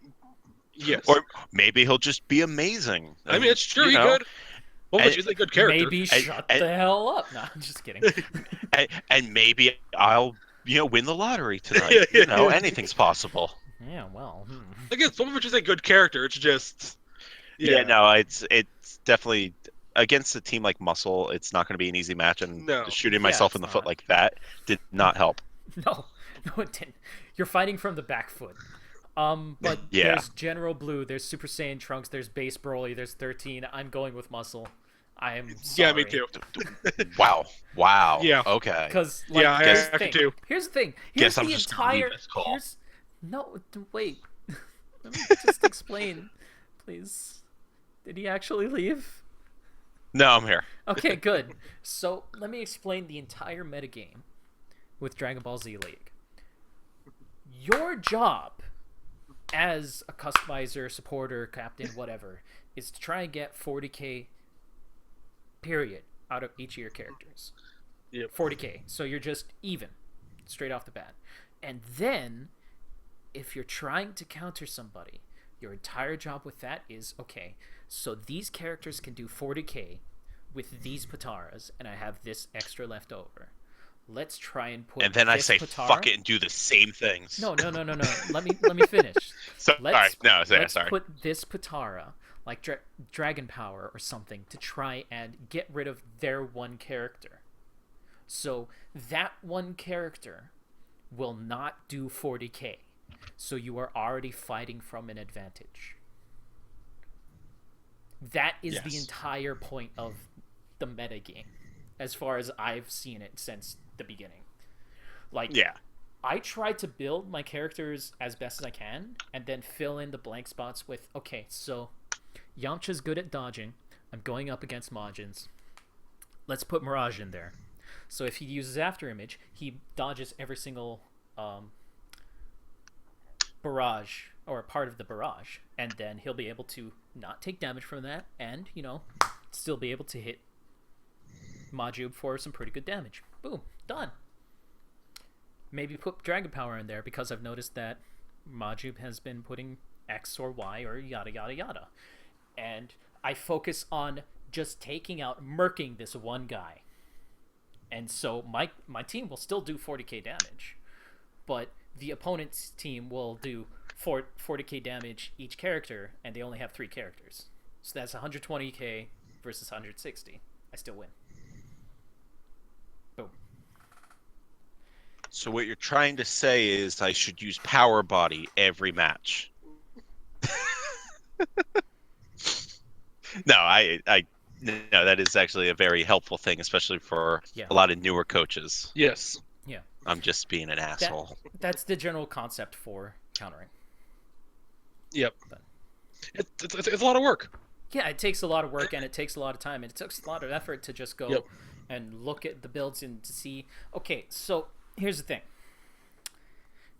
[SPEAKER 3] Yes.
[SPEAKER 2] Or maybe he'll just be amazing.
[SPEAKER 3] I mean, it's true, he could. Spopovich is a good character.
[SPEAKER 1] Maybe shut the hell up. No, I'm just kidding.
[SPEAKER 2] and maybe I'll, win the lottery tonight. Anything's possible.
[SPEAKER 1] Yeah, well.
[SPEAKER 3] Again, Spopovich is a good character. It's just...
[SPEAKER 2] Yeah, no, it's definitely... Against a team like Muscle, it's not going to be an easy match, and shooting myself in the foot like that did not help.
[SPEAKER 1] No, it didn't. You're fighting from the back foot. But there's General Blue, there's Super Saiyan Trunks, there's Base Broly, there's 13. I'm going with Muscle. I am sorry.
[SPEAKER 3] Yeah, me too.
[SPEAKER 2] Wow.
[SPEAKER 3] Yeah.
[SPEAKER 2] Okay.
[SPEAKER 1] Because
[SPEAKER 3] I can too.
[SPEAKER 1] Here's the thing.
[SPEAKER 2] Guess I'm just gonna leave this call.
[SPEAKER 1] No, wait. Let me just explain, please. Did he actually leave?
[SPEAKER 2] No, I'm here.
[SPEAKER 1] Okay, good. So let me explain the entire metagame with Dragon Ball Z League. Your job as a customizer, supporter, captain, whatever, is to try and get 40k period out of each of your characters.
[SPEAKER 3] Yep.
[SPEAKER 1] 40k. So you're just even, straight off the bat. And then, if you're trying to counter somebody, your entire job with that is, okay, so these characters can do 40k with these Pataras, and I have this extra left over. Let's try and put.
[SPEAKER 2] And then I
[SPEAKER 1] this
[SPEAKER 2] say,
[SPEAKER 1] Patara...
[SPEAKER 2] fuck it, and do the same things.
[SPEAKER 1] No. Let me finish.
[SPEAKER 2] Sorry.
[SPEAKER 1] Let's put this Patara, like Dragon Power or something, to try and get rid of their one character. So that one character will not do 40k. So you are already fighting from an advantage. That is the entire point of the metagame, as far as I've seen it since the beginning. Like, I try to build my characters as best as I can, and then fill in the blank spots with, okay, so Yamcha's good at dodging. I'm going up against Majins. Let's put Mirage in there. So if he uses After Image, he dodges every single barrage, or part of the barrage, and then he'll be able to not take damage from that, and, still be able to hit Majub for some pretty good damage. Boom, done. Maybe put Dragon Power in there, because I've noticed that Majub has been putting X or Y or yada yada yada. And I focus on just taking out, murking this one guy. And so my team will still do 40k damage, but the opponent's team will do 40k damage each character, and they only have 3 characters. So that's 120k versus 160. I still win. Boom.
[SPEAKER 2] So what you're trying to say is I should use Power Body every match. No, that is actually a very helpful thing, especially for a lot of newer coaches.
[SPEAKER 3] Yes.
[SPEAKER 1] Yeah.
[SPEAKER 2] I'm just being an asshole.
[SPEAKER 1] That's the general concept for countering.
[SPEAKER 3] Yep. But it's a lot of work.
[SPEAKER 1] Yeah, it takes a lot of work, and it takes a lot of time, and it takes a lot of effort to just go and look at the builds and to see, okay, so here's the thing.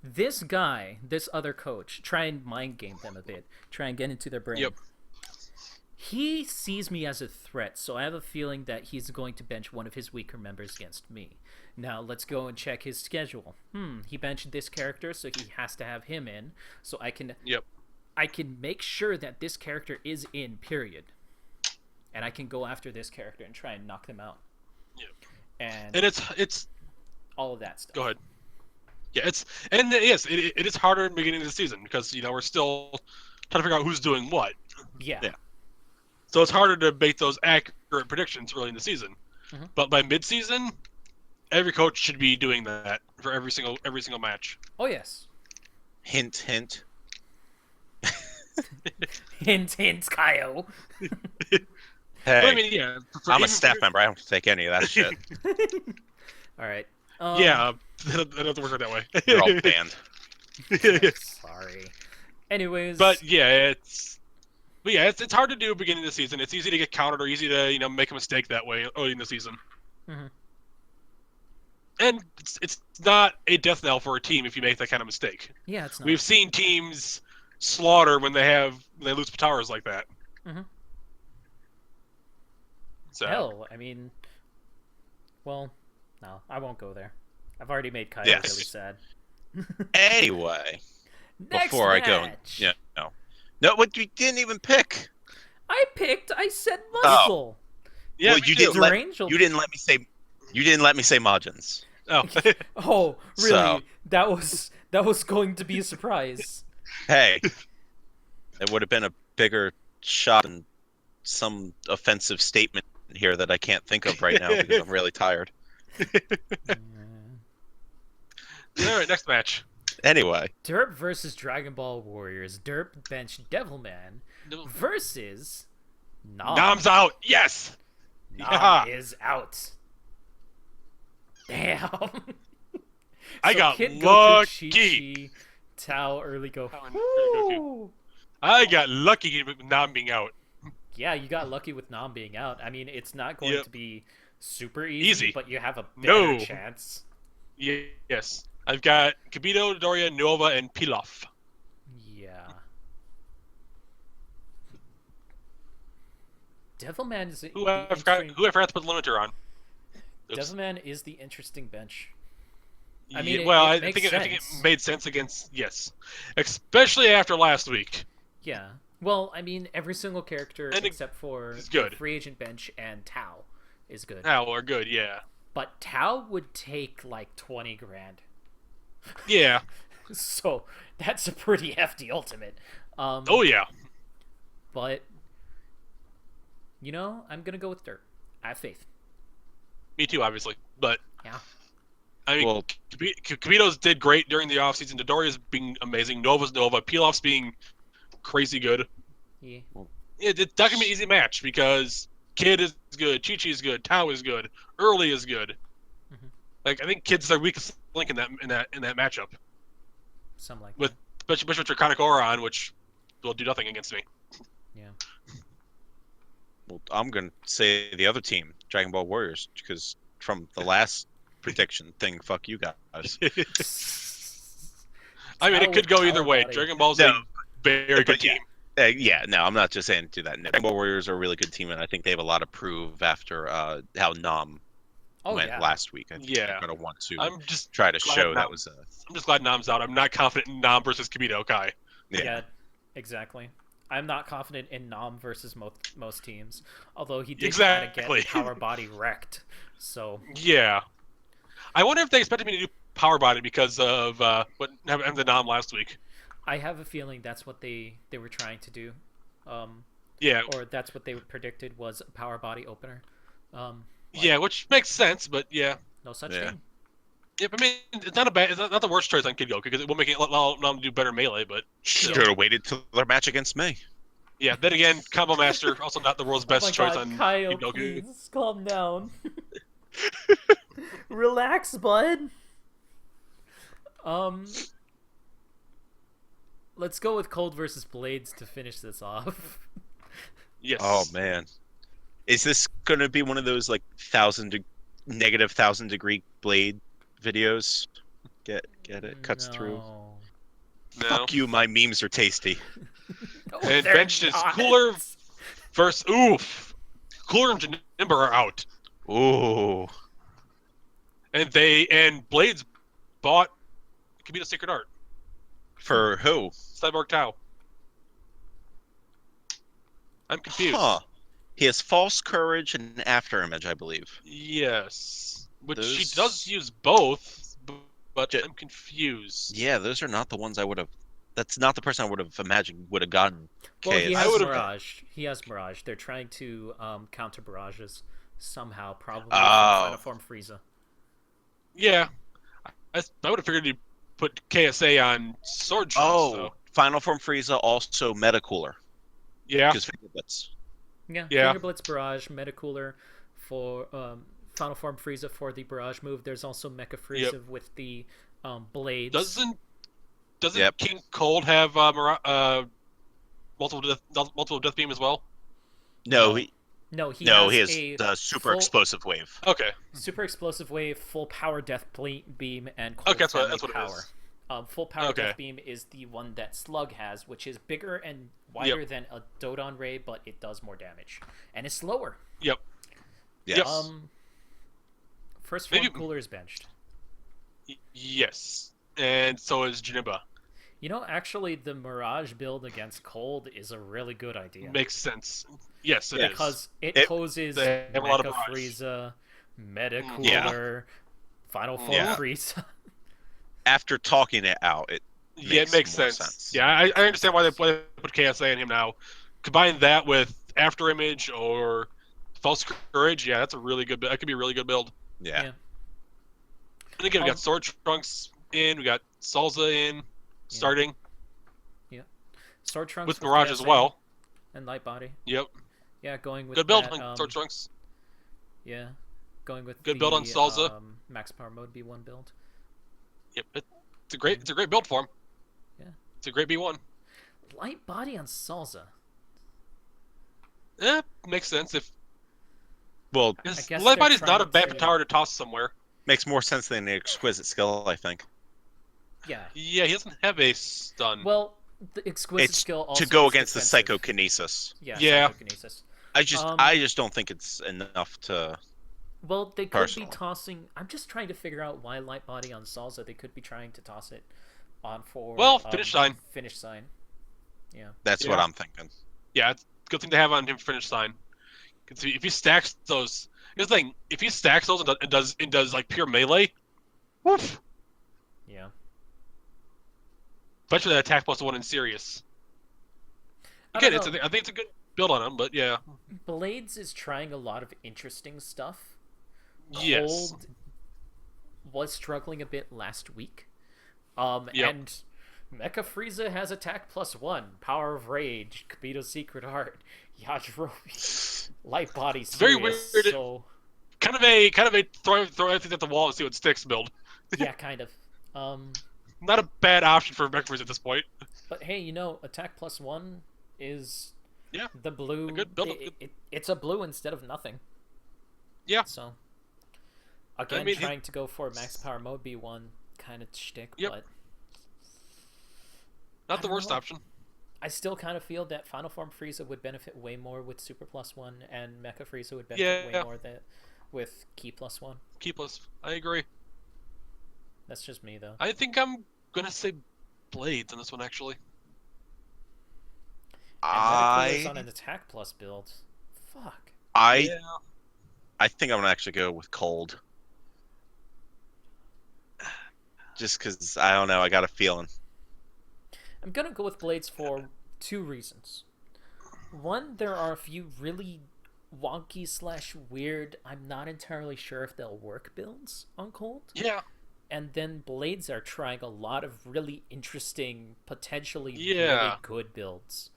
[SPEAKER 1] This guy, this other coach, try and mind game them a bit. Try and get into their brain.
[SPEAKER 3] Yep.
[SPEAKER 1] He sees me as a threat, so I have a feeling that he's going to bench one of his weaker members against me. Now, let's go and check his schedule. He benched this character, so he has to have him in, so I can make sure that this character is in, period. And I can go after this character and try and knock them out.
[SPEAKER 3] Yep.
[SPEAKER 1] And
[SPEAKER 3] it's
[SPEAKER 1] all of that stuff.
[SPEAKER 3] Go ahead. Yeah, it is harder in the beginning of the season because we're still trying to figure out who's doing what.
[SPEAKER 1] Yeah.
[SPEAKER 3] So it's harder to make those accurate predictions early in the season.
[SPEAKER 1] Mm-hmm.
[SPEAKER 3] But by mid-season, every coach should be doing that for every single match.
[SPEAKER 1] Oh yes.
[SPEAKER 2] Hint, hint.
[SPEAKER 1] Hint, hint, Kyle.
[SPEAKER 2] Hey,
[SPEAKER 3] but, I mean,
[SPEAKER 2] I'm a staff member. I don't have to take any of that shit.
[SPEAKER 1] All right.
[SPEAKER 3] That doesn't work out that way.
[SPEAKER 2] You're all banned.
[SPEAKER 1] Sorry. Anyways.
[SPEAKER 3] But it's hard to do beginning of the season. It's easy to get countered or easy to make a mistake that way early in the season.
[SPEAKER 1] Mm-hmm.
[SPEAKER 3] And it's not a death knell for a team if you make that kind of mistake.
[SPEAKER 1] Yeah, it's not.
[SPEAKER 3] We've seen teams slaughter when they lose Pataras like that.
[SPEAKER 1] Mm-hmm.
[SPEAKER 3] So.
[SPEAKER 1] Hell, I mean, well, no, I won't go there. I've already made Kyle really sad.
[SPEAKER 2] Anyway,
[SPEAKER 1] Next
[SPEAKER 2] before
[SPEAKER 1] match.
[SPEAKER 2] I go, no, what you didn't even pick.
[SPEAKER 1] I said Muscle.
[SPEAKER 3] Yeah,
[SPEAKER 2] well, you didn't let me say. You didn't let me say Majins.
[SPEAKER 3] Oh.
[SPEAKER 1] Oh, really?
[SPEAKER 2] So.
[SPEAKER 1] That was going to be a surprise.
[SPEAKER 2] Hey, it would have been a bigger shot than some offensive statement here that I can't think of right now because I'm really tired.
[SPEAKER 3] All right, next match.
[SPEAKER 2] Anyway.
[SPEAKER 1] Derp versus Dragon Ball Warriors. Derp bench Devilman versus Nam.
[SPEAKER 3] Nam's out. Yes.
[SPEAKER 1] Nam is out. Damn.
[SPEAKER 3] I got
[SPEAKER 1] Kid
[SPEAKER 3] lucky.
[SPEAKER 1] Goku, Chi-Chi, Tao, early go.
[SPEAKER 3] I got lucky with Nam being out.
[SPEAKER 1] Yeah, you got lucky with Nam being out. I mean, it's not going to be super easy, but you have a better chance.
[SPEAKER 3] Yes. I've got Kibito, Doria, Nova, and Pilaf.
[SPEAKER 1] Yeah. Devilman is
[SPEAKER 3] Who I forgot to put limiter on. Oops.
[SPEAKER 1] Devilman is the interesting bench. I
[SPEAKER 3] I
[SPEAKER 1] mean,
[SPEAKER 3] mean, I
[SPEAKER 1] makes
[SPEAKER 3] think it
[SPEAKER 1] sense.
[SPEAKER 3] made sense against especially after last week.
[SPEAKER 1] Yeah. Well, I mean, every single character
[SPEAKER 3] And
[SPEAKER 1] except for
[SPEAKER 3] is good.
[SPEAKER 1] the free agent bench and Tao is good.
[SPEAKER 3] Now we're good, yeah.
[SPEAKER 1] But Tao would take like 20 grand.
[SPEAKER 3] Yeah.
[SPEAKER 1] So that's a pretty hefty ultimate.
[SPEAKER 3] Oh yeah.
[SPEAKER 1] But you know, I'm gonna go with Derp. I have faith.
[SPEAKER 3] Me too, obviously. But
[SPEAKER 1] Yeah.
[SPEAKER 2] I mean,
[SPEAKER 3] Kibito's did great during the offseason. Doria's being amazing. Nova's Nova. Pilaf's being crazy good.
[SPEAKER 1] Yeah.
[SPEAKER 3] That's not gonna be an easy match because Kid is good, Chi-Chi is good, Tao is good, Early is good.
[SPEAKER 1] Mm-hmm.
[SPEAKER 3] Like I think Kid's their weakest link in that matchup.
[SPEAKER 1] Something like
[SPEAKER 3] with
[SPEAKER 1] that.
[SPEAKER 3] especially with Draconic Aura on, which will do nothing against me.
[SPEAKER 1] Yeah.
[SPEAKER 2] Well, I'm gonna say the other team, Dragon Ball Warriors, because from the last prediction thing, fuck you guys.
[SPEAKER 3] I mean, it could go either way.
[SPEAKER 1] Body.
[SPEAKER 3] Dragon Ball's a very good team.
[SPEAKER 2] No, I'm not just saying to that. Dragon Ball Warriors are a really good team, and I think they have a lot to prove after how Nam went last week. I think they're gonna want to try to show that was.
[SPEAKER 3] I'm just glad Nam's out. I'm not confident in Nam versus Kibito Kai.
[SPEAKER 1] Yeah, exactly. I'm not confident in Nam versus most teams, although he did kind of get power body wrecked. So
[SPEAKER 3] yeah, I wonder if they expected me to do power body because of what happened to Nam last week.
[SPEAKER 1] I have a feeling that's what they were trying to do.
[SPEAKER 3] Yeah,
[SPEAKER 1] or that's what they predicted was a power body opener.
[SPEAKER 3] Yeah, which makes sense, but yeah,
[SPEAKER 1] no such thing.
[SPEAKER 3] Yeah, I mean, it's not the worst choice on Kid Goku because it will make it allow them to do better melee. But
[SPEAKER 2] should have waited till their match against me.
[SPEAKER 3] Yeah, then again, Combo Master also not the world's best choice on
[SPEAKER 1] Kyle,
[SPEAKER 3] Kid Goku.
[SPEAKER 1] Please calm down. Relax, bud. Let's go with Cold versus Blades to finish this off.
[SPEAKER 3] Yes.
[SPEAKER 2] Oh man, is this gonna be one of those like negative 1,000-degree blade videos? Get it? Cuts through.
[SPEAKER 3] No.
[SPEAKER 2] Fuck you, my memes are tasty.
[SPEAKER 3] No, and benched is Cooler versus Cooler and Janimba are out.
[SPEAKER 2] Ooh.
[SPEAKER 3] And Blades bought Kibito Sacred Art.
[SPEAKER 2] For who?
[SPEAKER 3] Cyborg Tao. I'm confused.
[SPEAKER 2] Huh. He has False Courage and After Image, I believe.
[SPEAKER 3] Yes. Which he does use both, but I'm confused.
[SPEAKER 2] Yeah, those are not the ones I would have... That's not the person I would have imagined would have gotten
[SPEAKER 1] Well, he has Mirage. He has Mirage. They're trying to counter Mirages somehow, probably with Final Form Frieza.
[SPEAKER 3] Yeah. I would have figured he'd put KSA on Sword Trunks. So.
[SPEAKER 2] Final Form Frieza, also Metacooler.
[SPEAKER 3] Yeah.
[SPEAKER 2] Because Finger Blitz.
[SPEAKER 1] Yeah, Finger Blitz Barrage, Metacooler for Final Form Frieza for the Barrage move. There's also Mecha Frieza with the blades.
[SPEAKER 3] Doesn't King Cold have multiple death beam as well?
[SPEAKER 2] No,
[SPEAKER 1] he
[SPEAKER 2] has the super explosive wave.
[SPEAKER 3] Okay.
[SPEAKER 1] Super explosive wave, full power death beam, and cold
[SPEAKER 3] that's what
[SPEAKER 1] power.
[SPEAKER 3] It is.
[SPEAKER 1] Full power death beam is the one that Slug has, which is bigger and wider than a Dodon Ray, but it does more damage and it's slower.
[SPEAKER 3] Yep.
[SPEAKER 2] Yes.
[SPEAKER 1] First form Cooler is benched.
[SPEAKER 3] Yes, and so is Janimba.
[SPEAKER 1] You know, actually, the Mirage build against Cold is a really good idea.
[SPEAKER 3] Makes sense. Yes, it is.
[SPEAKER 1] Because it poses Mecha Frieza, Metacooler, Final Form Frieza.
[SPEAKER 2] After talking it out, it
[SPEAKER 3] makes sense. Yeah, I understand why they put KSA in him now. Combine that with After Image or False Courage, that's a really good. That could be a really good build.
[SPEAKER 2] Yeah.
[SPEAKER 3] And again, we got Sword Trunks in, we got Salsa in, starting.
[SPEAKER 1] Yeah. Sword Trunks
[SPEAKER 3] with Mirage as well.
[SPEAKER 1] And Light Body.
[SPEAKER 3] Yep.
[SPEAKER 1] Yeah, going with
[SPEAKER 3] good build on Sword Trunks.
[SPEAKER 1] Yeah, going with
[SPEAKER 3] good build on Salsa.
[SPEAKER 1] Max Power Mode B1 build.
[SPEAKER 3] Yep, it's a great build for him.
[SPEAKER 1] Yeah,
[SPEAKER 3] it's a great B1.
[SPEAKER 1] Light Body on Salsa.
[SPEAKER 3] Yeah, makes sense if.
[SPEAKER 2] Well,
[SPEAKER 3] Light Body's not a bad tower to toss somewhere.
[SPEAKER 2] Makes more sense than the Exquisite Skill, I think.
[SPEAKER 1] Yeah.
[SPEAKER 3] Yeah, he doesn't have a stun.
[SPEAKER 1] Well, the exquisite
[SPEAKER 2] It's
[SPEAKER 1] skill also
[SPEAKER 2] to go
[SPEAKER 1] is
[SPEAKER 2] against the
[SPEAKER 1] defensive.
[SPEAKER 2] psychokinesis.
[SPEAKER 1] Yeah,
[SPEAKER 3] Yeah.
[SPEAKER 1] psychokinesis.
[SPEAKER 2] I just don't think it's enough to.
[SPEAKER 1] Well, they could be
[SPEAKER 2] Personally.
[SPEAKER 1] tossing. I'm just trying to figure out why Light Body on Salsa. They could be trying to toss it on for
[SPEAKER 3] Well, finish sign.
[SPEAKER 1] Finish sign. Yeah.
[SPEAKER 2] That's what
[SPEAKER 3] Yeah.
[SPEAKER 2] I'm thinking.
[SPEAKER 3] Yeah, it's a good thing to have on him finish sign. 'Cause if he stacks those, here's the thing: if he stacks those and does like pure melee, woof.
[SPEAKER 1] Yeah.
[SPEAKER 3] Especially that attack plus 1 in serious.
[SPEAKER 1] I
[SPEAKER 3] Again,
[SPEAKER 1] don't know.
[SPEAKER 3] I think it's a good build on him, but yeah.
[SPEAKER 1] Blades is trying a lot of interesting stuff.
[SPEAKER 3] Yes.
[SPEAKER 1] Cold was struggling a bit last week.
[SPEAKER 3] Yep.
[SPEAKER 1] And Mecha Frieza has attack plus 1, Power of Rage, Kibito's Secret Heart, Yajirobe, Light Body
[SPEAKER 3] very
[SPEAKER 1] Serious,
[SPEAKER 3] weird.
[SPEAKER 1] so
[SPEAKER 3] Kind of a throw everything at the wall and see what sticks build.
[SPEAKER 1] yeah, kind of.
[SPEAKER 3] Not a bad option for Valkyries at this point.
[SPEAKER 1] But hey, attack +1 is
[SPEAKER 3] Yeah.
[SPEAKER 1] the blue.
[SPEAKER 3] A good build.
[SPEAKER 1] It's a blue instead of nothing.
[SPEAKER 3] Yeah.
[SPEAKER 1] So again,
[SPEAKER 3] I mean,
[SPEAKER 1] trying to go for max power mode B1 kind of shtick,
[SPEAKER 3] Yep.
[SPEAKER 1] but
[SPEAKER 3] Not the
[SPEAKER 1] don't
[SPEAKER 3] worst
[SPEAKER 1] know.
[SPEAKER 3] option.
[SPEAKER 1] I still kind of feel that Final Form Frieza would benefit way more with Super +1, and Mecha Frieza would benefit way more with Key +1.
[SPEAKER 3] Keepless. I agree.
[SPEAKER 1] That's just me, though.
[SPEAKER 3] I think I'm gonna say Blades on this one actually.
[SPEAKER 1] And Metacool is on an attack plus build. Fuck.
[SPEAKER 2] I think I'm gonna actually go with Cold. Just because I don't know, I got a feeling.
[SPEAKER 1] I'm gonna go with Blades for 2 reasons. One, there are a few really wonky / weird, I'm not entirely sure if they'll work builds on Cold.
[SPEAKER 3] Yeah.
[SPEAKER 1] And then Blades are trying a lot of really interesting, potentially really
[SPEAKER 3] Yeah.
[SPEAKER 1] good builds.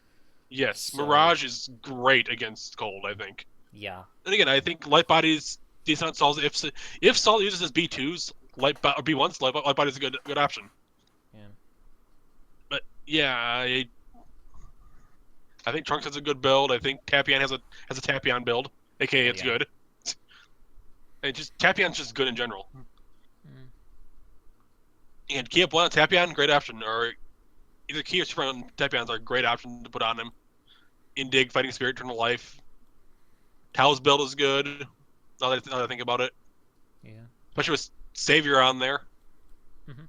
[SPEAKER 3] Yes.
[SPEAKER 1] So-
[SPEAKER 3] Mirage is great against Cold, I think.
[SPEAKER 1] Yeah.
[SPEAKER 3] And again, I think Light Body's decent on Saul. If Saul uses his B2s, or B1s, Light Body's a good option.
[SPEAKER 1] Yeah.
[SPEAKER 3] But yeah, I think Trunks has a good build. I think Tapion has a Tapion build, aka it's
[SPEAKER 1] yeah.
[SPEAKER 3] good. And just Tapion's just good in general. And Key up 1 on Tapion, great option. Or either Key or Super on Tapion's are a great option to put on him. Indig, Fighting Spirit, Eternal Life. Tao's build is good. Now that I think about it.
[SPEAKER 1] Yeah.
[SPEAKER 3] Especially with Savior on there.
[SPEAKER 1] Mhm.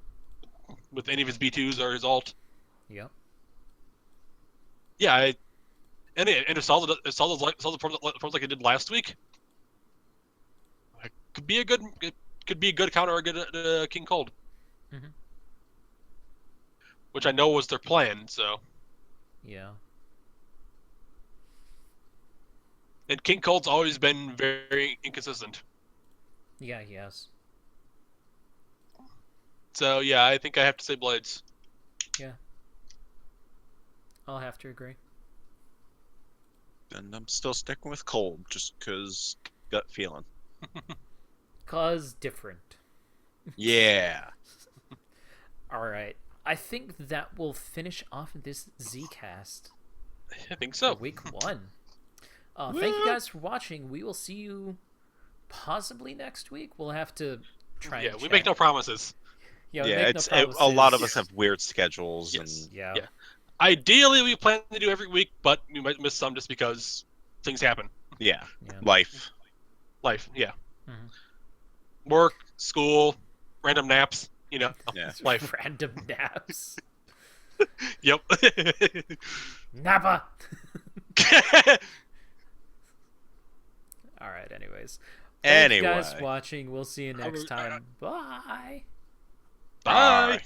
[SPEAKER 3] With any of his B2s or his ult.
[SPEAKER 1] Yep.
[SPEAKER 3] Yeah, and if Salsa performs like it did last week, it could be a good counter or a good King Cold.
[SPEAKER 1] Mhm.
[SPEAKER 3] Which I know was their plan, so.
[SPEAKER 1] Yeah.
[SPEAKER 3] And King Cold's always been very inconsistent.
[SPEAKER 1] Yeah, he has.
[SPEAKER 3] So yeah, I think I have to say Blades.
[SPEAKER 1] Yeah. I'll have to agree.
[SPEAKER 2] And I'm still sticking with Cold, just because gut feeling.
[SPEAKER 1] 'Cause different.
[SPEAKER 2] Yeah.
[SPEAKER 1] Alright. I think that will finish off this Zcast
[SPEAKER 3] I think
[SPEAKER 1] for
[SPEAKER 3] so.
[SPEAKER 1] week 1. Thank you guys for watching. We will see you possibly next week. We'll have to try
[SPEAKER 3] Yeah,
[SPEAKER 1] and
[SPEAKER 3] we
[SPEAKER 1] check.
[SPEAKER 3] make no promises.
[SPEAKER 1] Yeah, we
[SPEAKER 2] Yeah,
[SPEAKER 1] make
[SPEAKER 2] it's
[SPEAKER 1] no
[SPEAKER 2] a lot of
[SPEAKER 1] promises.
[SPEAKER 2] us have weird schedules,
[SPEAKER 3] Yes.
[SPEAKER 2] and
[SPEAKER 1] Yeah.
[SPEAKER 3] Yeah. Ideally, we plan to do every week, but we might miss some just because things happen.
[SPEAKER 2] yeah,
[SPEAKER 1] Yeah.
[SPEAKER 2] life.
[SPEAKER 3] Life, yeah.
[SPEAKER 1] Mhm.
[SPEAKER 3] Work, school, random naps,
[SPEAKER 2] Yeah.
[SPEAKER 3] life.
[SPEAKER 1] Random naps.
[SPEAKER 3] Yep.
[SPEAKER 1] Nappa! Alright, anyways. Thank you guys for watching. We'll see you next time. Bye!
[SPEAKER 3] Bye.